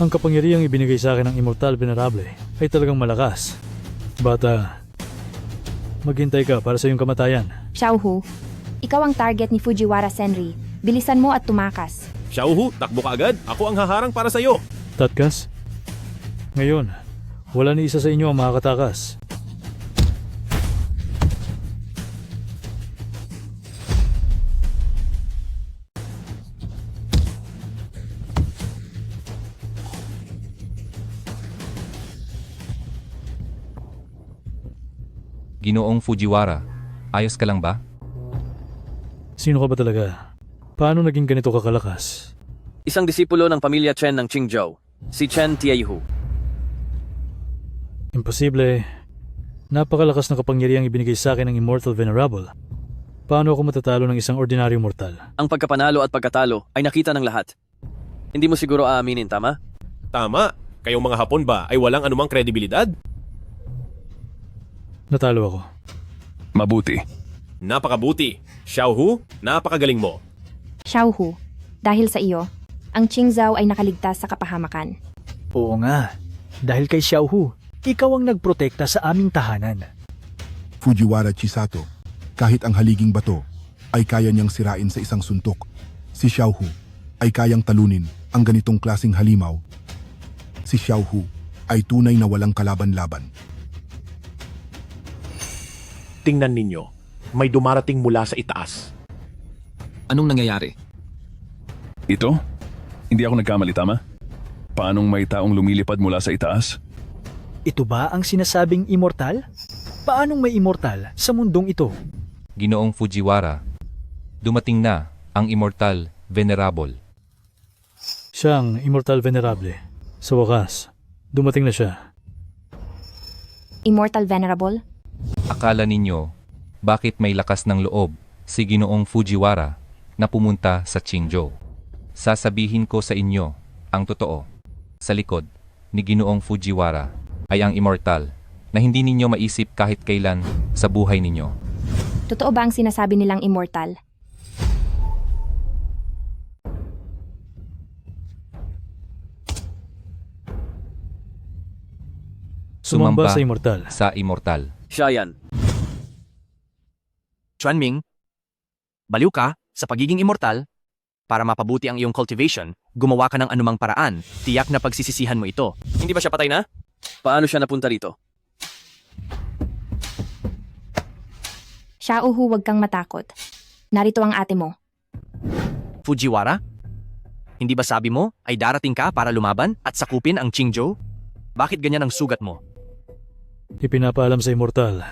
S19: Ang kapangyarihang ibinigay sa akin ng Immortal Venerable ay talagang malakas. Bata, maghintay ka para sa iyong kamatayan.
S4: Xiaohu, ikaw ang target ni Fujiwara Senri. Bilisan mo at tumakas.
S8: Xiaohu, takbo ka agad. Ako ang haharang para sa iyo.
S19: Tatkas? Ngayon, wala ni isa sa inyo ang makakatakas.
S17: Ginoong Fujiwara, ayos ka lang ba?
S19: Sino ka ba talaga? Paano naging ganito kakalakas?
S5: Isang disipulo ng pamilya Chen ng Qingzhou, si Chen Tiaihu.
S19: Imposible. Napakalakas na kapangyarihang ibinigay sa akin ng Immortal Venerable. Paano ako matatalo ng isang ordinaryong mortal?
S5: Ang pagkapanalo at pagkatalo ay nakita ng lahat. Hindi mo siguro aaminin, tama?
S8: Tama. Kayong mga Hapon ba ay walang anumang kredibilidad?
S19: Natalo ako.
S7: Mabuti.
S8: Napakabuti. Xiaohu, napakagaling mo.
S4: Xiaohu, dahil sa iyo, ang Qingzhou ay nakaligtas sa kapahamakan.
S9: Oo nga. Dahil kay Xiaohu, ikaw ang nagprotekta sa aming tahanan.
S18: Fujiwara Chisato, kahit ang haliging bato ay kaya niyang sirain sa isang suntok. Si Xiaohu ay kayang talunin ang ganitong klasing halimaw. Si Xiaohu ay tunay na walang kalaban-laban.
S20: Tingnan ninyo, may dumarating mula sa itaas.
S11: Anong nangyayari?
S7: Ito? Hindi ako nagkamali, tama? Paanong may taong lumilipad mula sa itaas?
S9: Ito ba ang sinasabing immortal? Paanong may immortal sa mundong ito?
S17: Ginoong Fujiwara, dumating na ang Immortal Venerable.
S19: Siyang Immortal Venerable. Sa wakas, dumating na siya.
S4: Immortal Venerable?
S17: Akala ninyo, bakit may lakas ng loob si Ginoong Fujiwara na pumunta sa Qingzhou? Sasabihin ko sa inyo ang totoo. Sa likod ni Ginoong Fujiwara ay ang immortal na hindi ninyo maisip kahit kailan sa buhay ninyo.
S4: Totoo ba ang sinasabi nilang immortal?
S19: Sumamba sa immortal.
S17: Sa immortal.
S5: Siya yan.
S1: Chuanming, baliw ka sa pagiging immortal. Para mapabuti ang iyong cultivation, gumawa ka ng anumang paraan. Tiyak na pagsisisihan mo ito.
S2: Hindi ba siya patay na?
S5: Paano siya napunta rito?
S4: Xiaohu, huwag kang matakot. Narito ang ate mo.
S1: Fujiwara? Hindi ba sabi mo ay darating ka para lumaban at sakupin ang Qingzhou? Bakit ganyan ang sugat mo?
S19: Ipinapaalam sa immortal.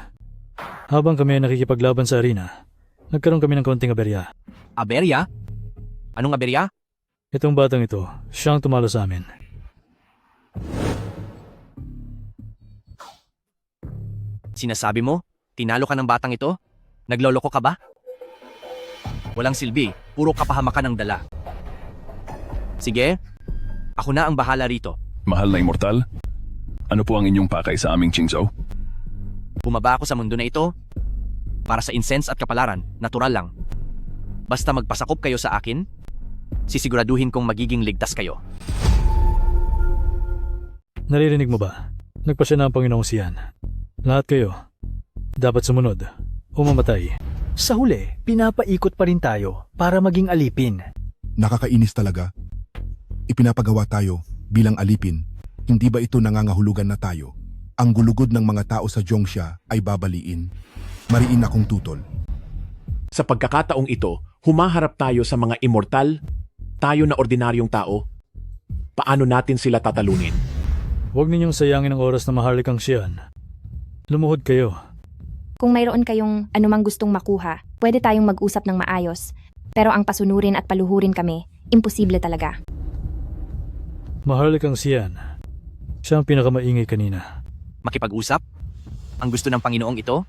S19: Habang kami ay nakikipaglaban sa arena, nagkaroon kami ng konting aberya.
S1: Aberya? Anong aberya?
S19: Itong batang ito, siyang tumalo sa amin.
S1: Sinasabi mo, tinalo ka ng batang ito? Nagloloko ka ba? Walang silbi, puro kapahamakan ang dala. Sige, ako na ang bahala rito.
S7: Mahal na immortal? Ano po ang inyong pakay sa aming Qingzhou?
S1: Bumaba ako sa mundo na ito para sa incense at kapalaran, natural lang. Basta magpasakop kayo sa akin, sisiguraduhin kong magiging ligtas kayo.
S19: Naririnig mo ba?
S9: Nagpasya na ang Panginoong Siyan. Lahat kayo, dapat sumunod o mamatay. Sa huli, pinapaikot pa rin tayo para maging alipin.
S18: Nakakainis talaga. Ipinapagawa tayo bilang alipin. Hindi ba ito nangangahulugan na tayo? Ang gulugod ng mga tao sa Zhongsha ay babaliin. Mariin akong tutol.
S20: Sa pagkakataong ito, humaharap tayo sa mga immortal, tayo na ordinaryong tao. Paano natin sila tatalunin?
S9: Huwag ninyong sayangin ang oras na maharlikang Siyan. Lumuhod kayo.
S4: Kung mayroon kayong anumang gustong makuha, pwede tayong mag-usap ng maayos. Pero ang pasunurin at paluhurin kami, imposible talaga.
S9: Maharlikang Siyan. Siya ang pinakamaingay kanina.
S1: Makipag-usap? Ang gusto ng Panginoong ito?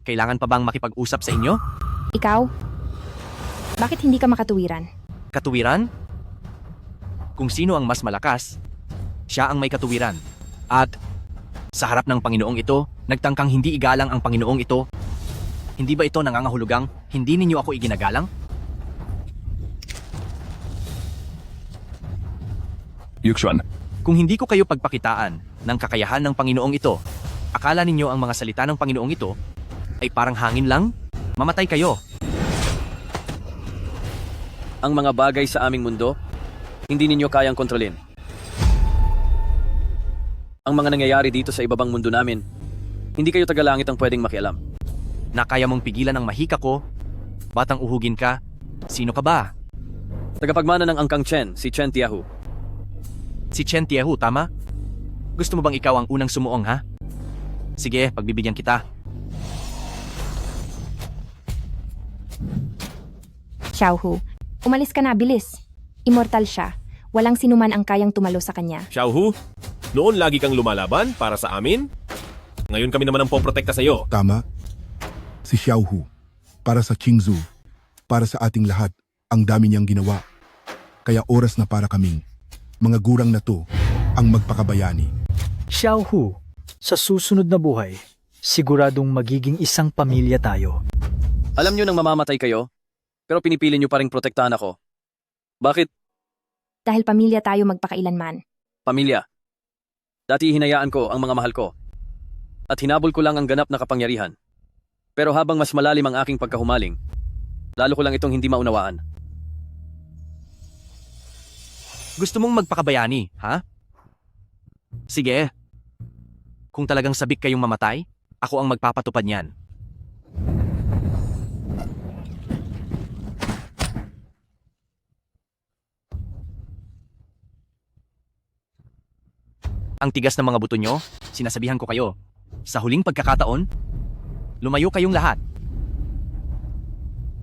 S1: Kailangan pa bang makipag-usap sa inyo?
S4: Ikaw? Bakit hindi ka makatuwiran?
S1: Katuwiran? Kung sino ang mas malakas, siya ang may katuwiran. At sa harap ng Panginoong ito, nagtangkang hindi igalang ang Panginoong ito. Hindi ba ito nangangahulugang hindi ninyo ako iginagalang?
S7: Yuxuan,
S1: Kung hindi ko kayo pagpakitaan ng kakayahan ng Panginoong ito, akala ninyo ang mga salita ng Panginoong ito ay parang hangin lang? Mamatay kayo.
S5: Ang mga bagay sa aming mundo, hindi ninyo kayang kontrolin. Ang mga nangyayari dito sa ibabang mundo namin, hindi kayo tagalangit ang pwedeng makialam.
S1: Na kaya mong pigilan ang mahika ko? Batang uhugin ka? Sino ka ba?
S5: Tagapagmana ng Angkang Chen, si Chen Tiahu.
S1: Si Chen Tiahu, tama? Gusto mo bang ikaw ang unang sumuong, ha? Sige, pagbibigyan kita.
S4: Xiaohu, umalis ka na, bilis. Immortal siya. Walang sinuman ang kayang tumalo sa kanya.
S8: Xiaohu, noon lagi kang lumalaban para sa amin. Ngayon kami naman ang poprotekta sa iyo.
S18: Tama. Si Xiaohu, para sa Qingzu, para sa ating lahat, ang dami niyang ginawa. Kaya oras na para kaming, mga gurang na to, ang magpakabayani.
S9: Xiaohu, sa susunod na buhay, siguradong magiging isang pamilya tayo.
S5: Alam nyo nang mamamatay kayo, pero pinipili nyo pa ring protektahan ako. Bakit?
S4: Dahil pamilya tayo magpakailanman.
S5: Pamilya. Dati hinayaan ko ang mga mahal ko. At hinabol ko lang ang ganap na kapangyarihan. Pero habang mas malalim ang aking pagkahumaling, lalo ko lang itong hindi maunawaan.
S1: Gusto mong magpakabayani, ha? Sige. Kung talagang sabik kayong mamatay, ako ang magpapatupad niyan. Ang tigas ng mga buto nyo, sinasabihan ko kayo, sa huling pagkakataon, lumayo kayong lahat.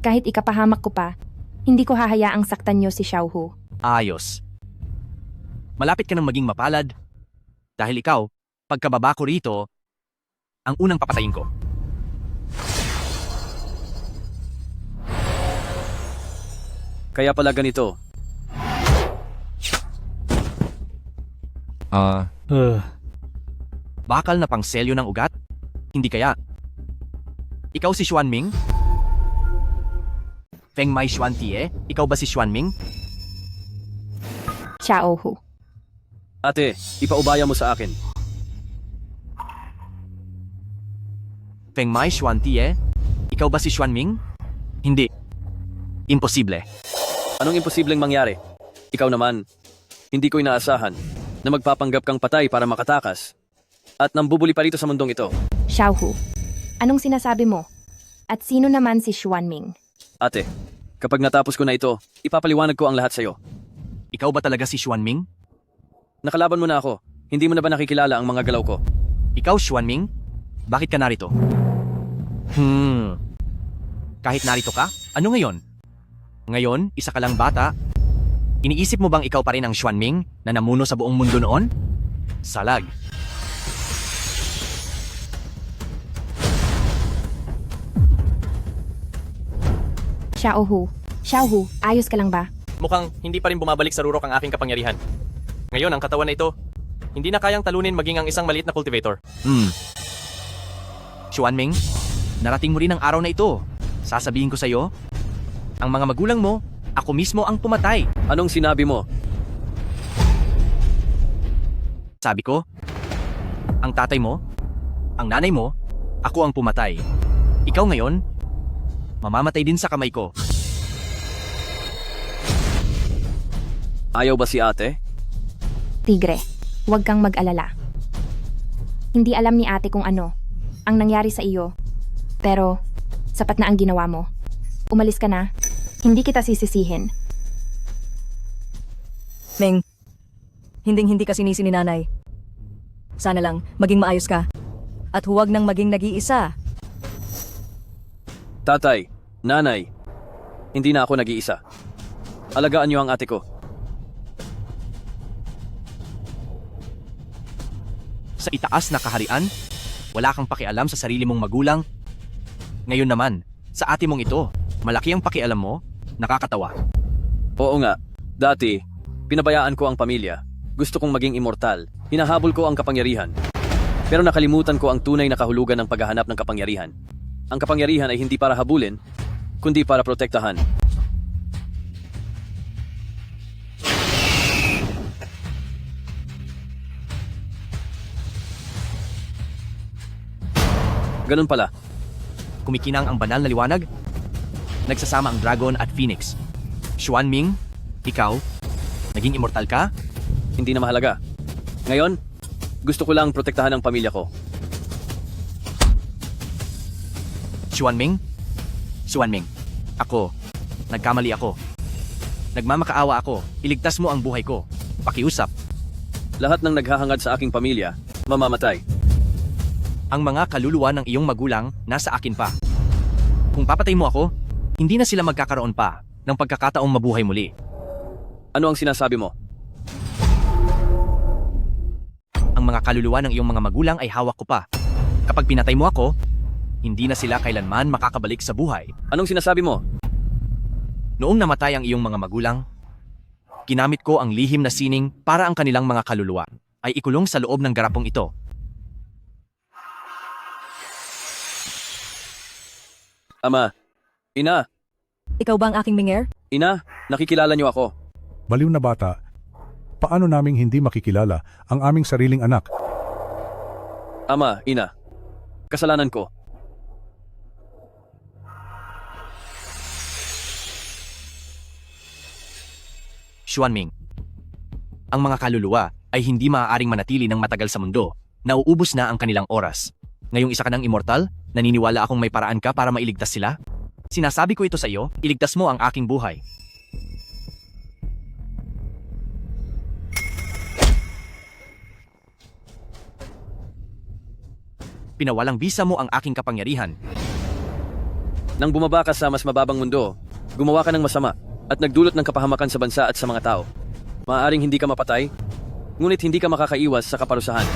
S4: Kahit ikapahamak ko pa, hindi ko hahayaang saktan niyo si Xiaohu.
S1: Ayos. Malapit ka nang maging mapalad. Dahil ikaw, pagkababa ko rito, ang unang papatayin ko.
S5: Kaya pala ganito.
S1: Bakal na pangselyo ng ugat? Hindi kaya. Ikaw si Xuanming? Feng Mai Xuantie? Ikaw ba si Xuanming?
S4: Xiaohu.
S5: Ate, ipaubaya mo sa akin.
S1: Feng Mai Xuantie? Ikaw ba si Xuanming? Hindi. Imposible.
S5: Anong imposibleng mangyari? Ikaw naman, hindi ko inaasahan na magpapanggap kang patay para makatakas at nambubuli pa rito sa mundong ito.
S4: Xiaohu, anong sinasabi mo? At sino naman si Xuanming?
S5: Ate, kapag natapos ko na ito, ipapaliwanag ko ang lahat sa'yo.
S1: Ikaw ba talaga si Xuanming?
S5: Nakalaban mo na ako. Hindi mo na ba nakikilala ang mga galaw ko?
S1: Ikaw, Xuanming? Bakit ka narito? Kahit narito ka, ano ngayon? Ngayon, isa ka lang bata. Iniisip mo bang ikaw pa rin ang Xuanming na namuno sa buong mundo noon? Salag.
S4: Xiaohu, ayos ka lang ba?
S2: Mukhang hindi pa rin bumabalik sa rurok ang aking kapangyarihan. Ngayon, ang katawan na ito, hindi na kayang talunin maging ang isang maliit na cultivator.
S1: Xuanming, narating mo rin ang araw na ito. Sasabihin ko sa'yo, ang mga magulang mo, ako mismo ang pumatay.
S5: Anong sinabi mo?
S1: Sabi ko, Ang tatay mo, ang nanay mo, ako ang pumatay. Ikaw ngayon, mamamatay din sa kamay ko.
S5: Ayaw ba si ate?
S4: Tigre, huwag kang mag-alala. Hindi alam ni ate kung ano ang nangyari sa iyo. Pero, sapat na ang ginawa mo. Umalis ka na. Hindi kita sisisihin.
S15: Meng, hinding-hindi ka sinisi ni nanay. Sana lang maging maayos ka. At huwag nang maging nag-iisa.
S5: Tatay, nanay, hindi na ako nag-iisa. Alagaan niyo ang ate ko.
S1: Sa itaas na kaharian, wala kang pakialam sa sarili mong magulang. Ngayon naman, sa ate mong ito, malaki ang pakialam mo, nakakatawa.
S5: Oo nga, dati, pinabayaan ko ang pamilya. Gusto kong maging immortal. Hinahabol ko ang kapangyarihan. Pero nakalimutan ko ang tunay na kahulugan ng paghahanap ng kapangyarihan. Ang kapangyarihan ay hindi para habulin, kundi para protektahan. Ganun pala.
S1: Kumikinang ang banal na liwanag. Nagsasama ang Dragon at Phoenix. Xuan Ming, ikaw, naging immortal ka?
S5: Hindi na mahalaga. Ngayon, gusto ko lang protektahan ang pamilya ko.
S1: Xuan Ming? Xuan Ming, ako, nagkamali ako. Nagmamakaawa ako, iligtas mo ang buhay ko. Pakiusap.
S5: Lahat ng naghahangad sa aking pamilya, mamamatay.
S1: Ang mga kaluluwa ng iyong magulang nasa akin pa. Kung papatay mo ako, hindi na sila magkakaroon pa ng pagkakataong mabuhay muli.
S5: Ano ang sinasabi mo?
S1: Ang mga kaluluwa ng iyong mga magulang ay hawak ko pa. Kapag pinatay mo ako, hindi na sila kailanman makakabalik sa buhay.
S5: Anong sinasabi mo?
S1: Noong namatay ang iyong mga magulang, ginamit ko ang lihim na sining para ang kanilang mga kaluluwa ay ikulong sa loob ng garapong ito.
S5: Ama, ina,
S15: Ikaw ba ang aking minger?
S5: ina, nakikilala niyo ako.
S14: Baliw na bata, paano naming hindi makikilala ang aming sariling anak?
S5: Ama, ina, kasalanan ko.
S1: Xuan Ming, ang mga kaluluwa ay hindi maaaring manatili ng matagal sa mundo. Nauubos na ang kanilang oras. Ngayong isa ka ng immortal, naniniwala akong may paraan ka para mailigtas sila? Sinasabi ko ito sa iyo, iligtas mo ang aking buhay. Pinawalang bisa mo ang aking kapangyarihan.
S5: Nang bumaba ka sa mas mababang mundo, gumawa ka ng masama at nagdulot ng kapahamakan sa bansa at sa mga tao. Maaaring hindi ka mapatay, ngunit hindi ka makakaiwas sa kaparusahan.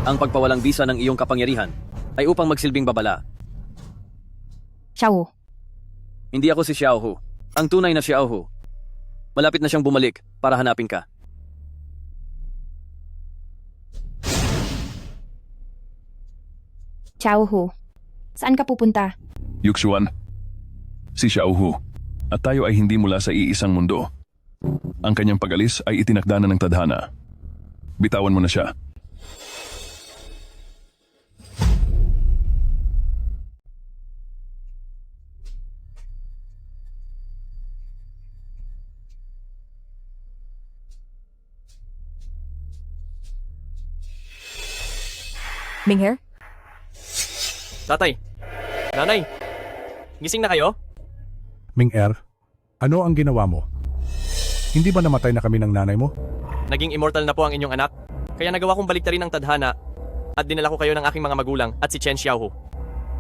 S5: Ang pagpawalang bisa ng iyong kapangyarihan ay upang magsilbing babala.
S4: Xiao,
S5: Hindi ako si Xiao Hu. Ang tunay na Xiao Hu. Malapit na siyang bumalik para hanapin ka.
S4: Xiao Hu, saan ka pupunta?
S7: Yuxuan, si Xiao Hu, at tayo ay hindi mula sa iisang mundo. Ang kanyang pag-alis ay itinakda na ng tadhana. Bitawan mo na siya.
S15: Mingher?
S2: Tatay, nanay, gising na kayo?
S14: Ming-Er, ano ang ginawa mo? Hindi ba namatay na kami ng nanay mo?
S2: Naging immortal na po ang inyong anak, kaya nagawa kong baliktarin ang tadhana at dinala ko kayo ng aking mga magulang at si Chen Xiaohu.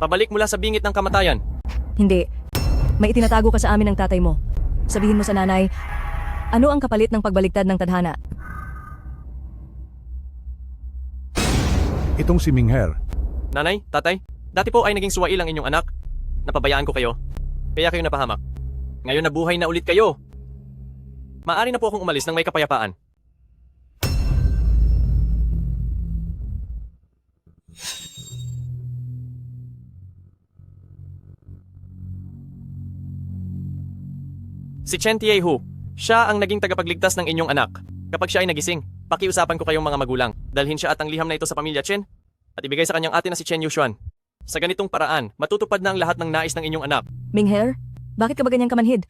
S2: Pabalik mula sa bingit ng kamatayan.
S15: Hindi. May itinatago ka sa amin ng tatay mo. Sabihin mo sa nanay, ano ang kapalit ng pagbaliktad ng tadhana?
S14: Itong si Ming-Er.
S2: Nanay, tatay, dati po ay naging suwail ang inyong anak. Napabayaan ko kayo, kaya kayo napahamak. Ngayon nabuhay na ulit kayo. Maaari na po akong umalis ng may kapayapaan. Si Chen Tiehu, siya ang naging tagapagligtas ng inyong anak. Kapag siya ay nagising, pakiusapan ko kayong mga magulang. Dalhin siya at ang liham na ito sa pamilya Chen at ibigay sa kanyang ate na si Chen Yuxuan. Sa ganitong paraan, matutupad na ang lahat ng nais ng inyong anak.
S15: Mingher, bakit ka ba ganyang kamanhid?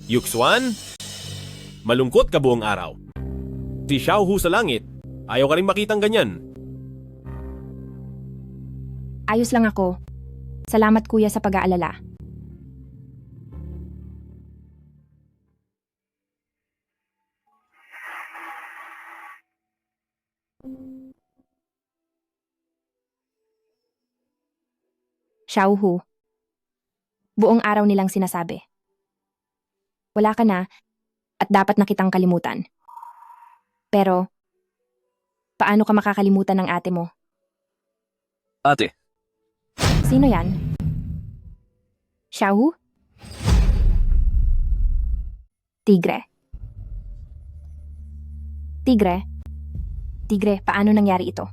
S8: Yuxuan, malungkot ka buong araw. Si Xiaohu sa langit, ayaw ka rin makitang ganyan.
S4: Ayos lang ako. Salamat kuya sa pag-aalala. Xiaohu. Buong araw nilang sinasabi. Wala ka na at dapat na kitang kalimutan. Pero, paano ka makakalimutan ng ate mo?
S5: Ate,
S4: Sino yan? Xiaohu? Tigre. Tigre, paano nangyari ito?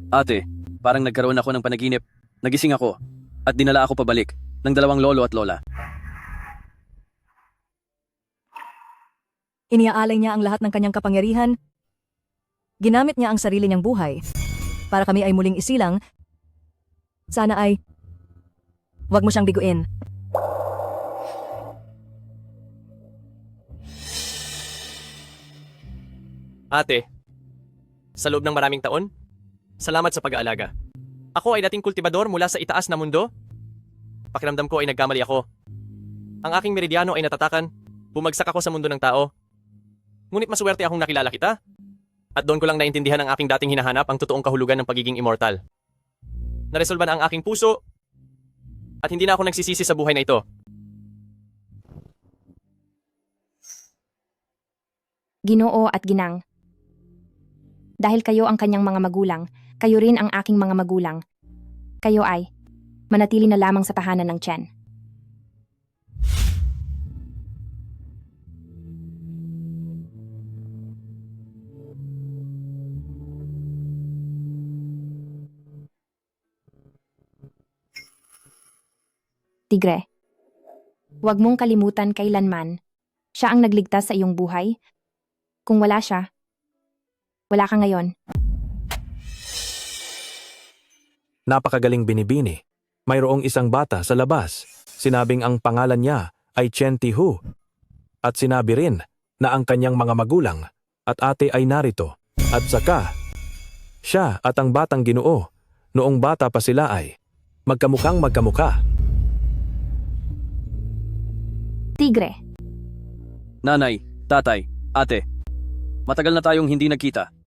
S5: ate, parang nagkaroon ako ng panaginip. Nagising ako at dinala ako pabalik ng 2 lolo at lola.
S15: Iniaalay niya ang lahat ng kanyang kapangyarihan. Ginamit niya ang sarili niyang buhay para kami ay muling isilang. Sana ay wag mo siyang biguin.
S2: Ate, sa loob ng maraming taon, salamat sa pag-aalaga. Ako ay dating kultibador mula sa itaas na mundo. Pakiramdam ko ay nagkamali ako. Ang aking meridiano ay natatakan, bumagsak ako sa mundo ng tao. Ngunit maswerte akong nakilala kita. At doon ko lang naintindihan ang aking dating hinahanap ang totoong kahulugan ng pagiging immortal. Naresolba na ang aking puso at hindi na ako nagsisisi sa buhay na ito.
S4: Ginoo at Ginang. Dahil kayo ang kanyang mga magulang, kayo rin ang aking mga magulang. Kayo ay manatili na lamang sa tahanan ng Chen. Tigre, huwag mong kalimutan kailanman, siya ang nagligtas sa iyong buhay. Kung wala siya, wala ka ngayon.
S6: Napakagaling binibini. Mayroong isang bata sa labas. Sinabing ang pangalan niya ay Chen Tihu. At sinabi rin na ang kanyang mga magulang at ate ay narito. At saka, siya at ang batang Ginoo, noong bata pa sila ay magkamukhang magkamukha.
S4: Tigre,
S5: Nanay, tatay, ate, matagal na tayong hindi nagkita.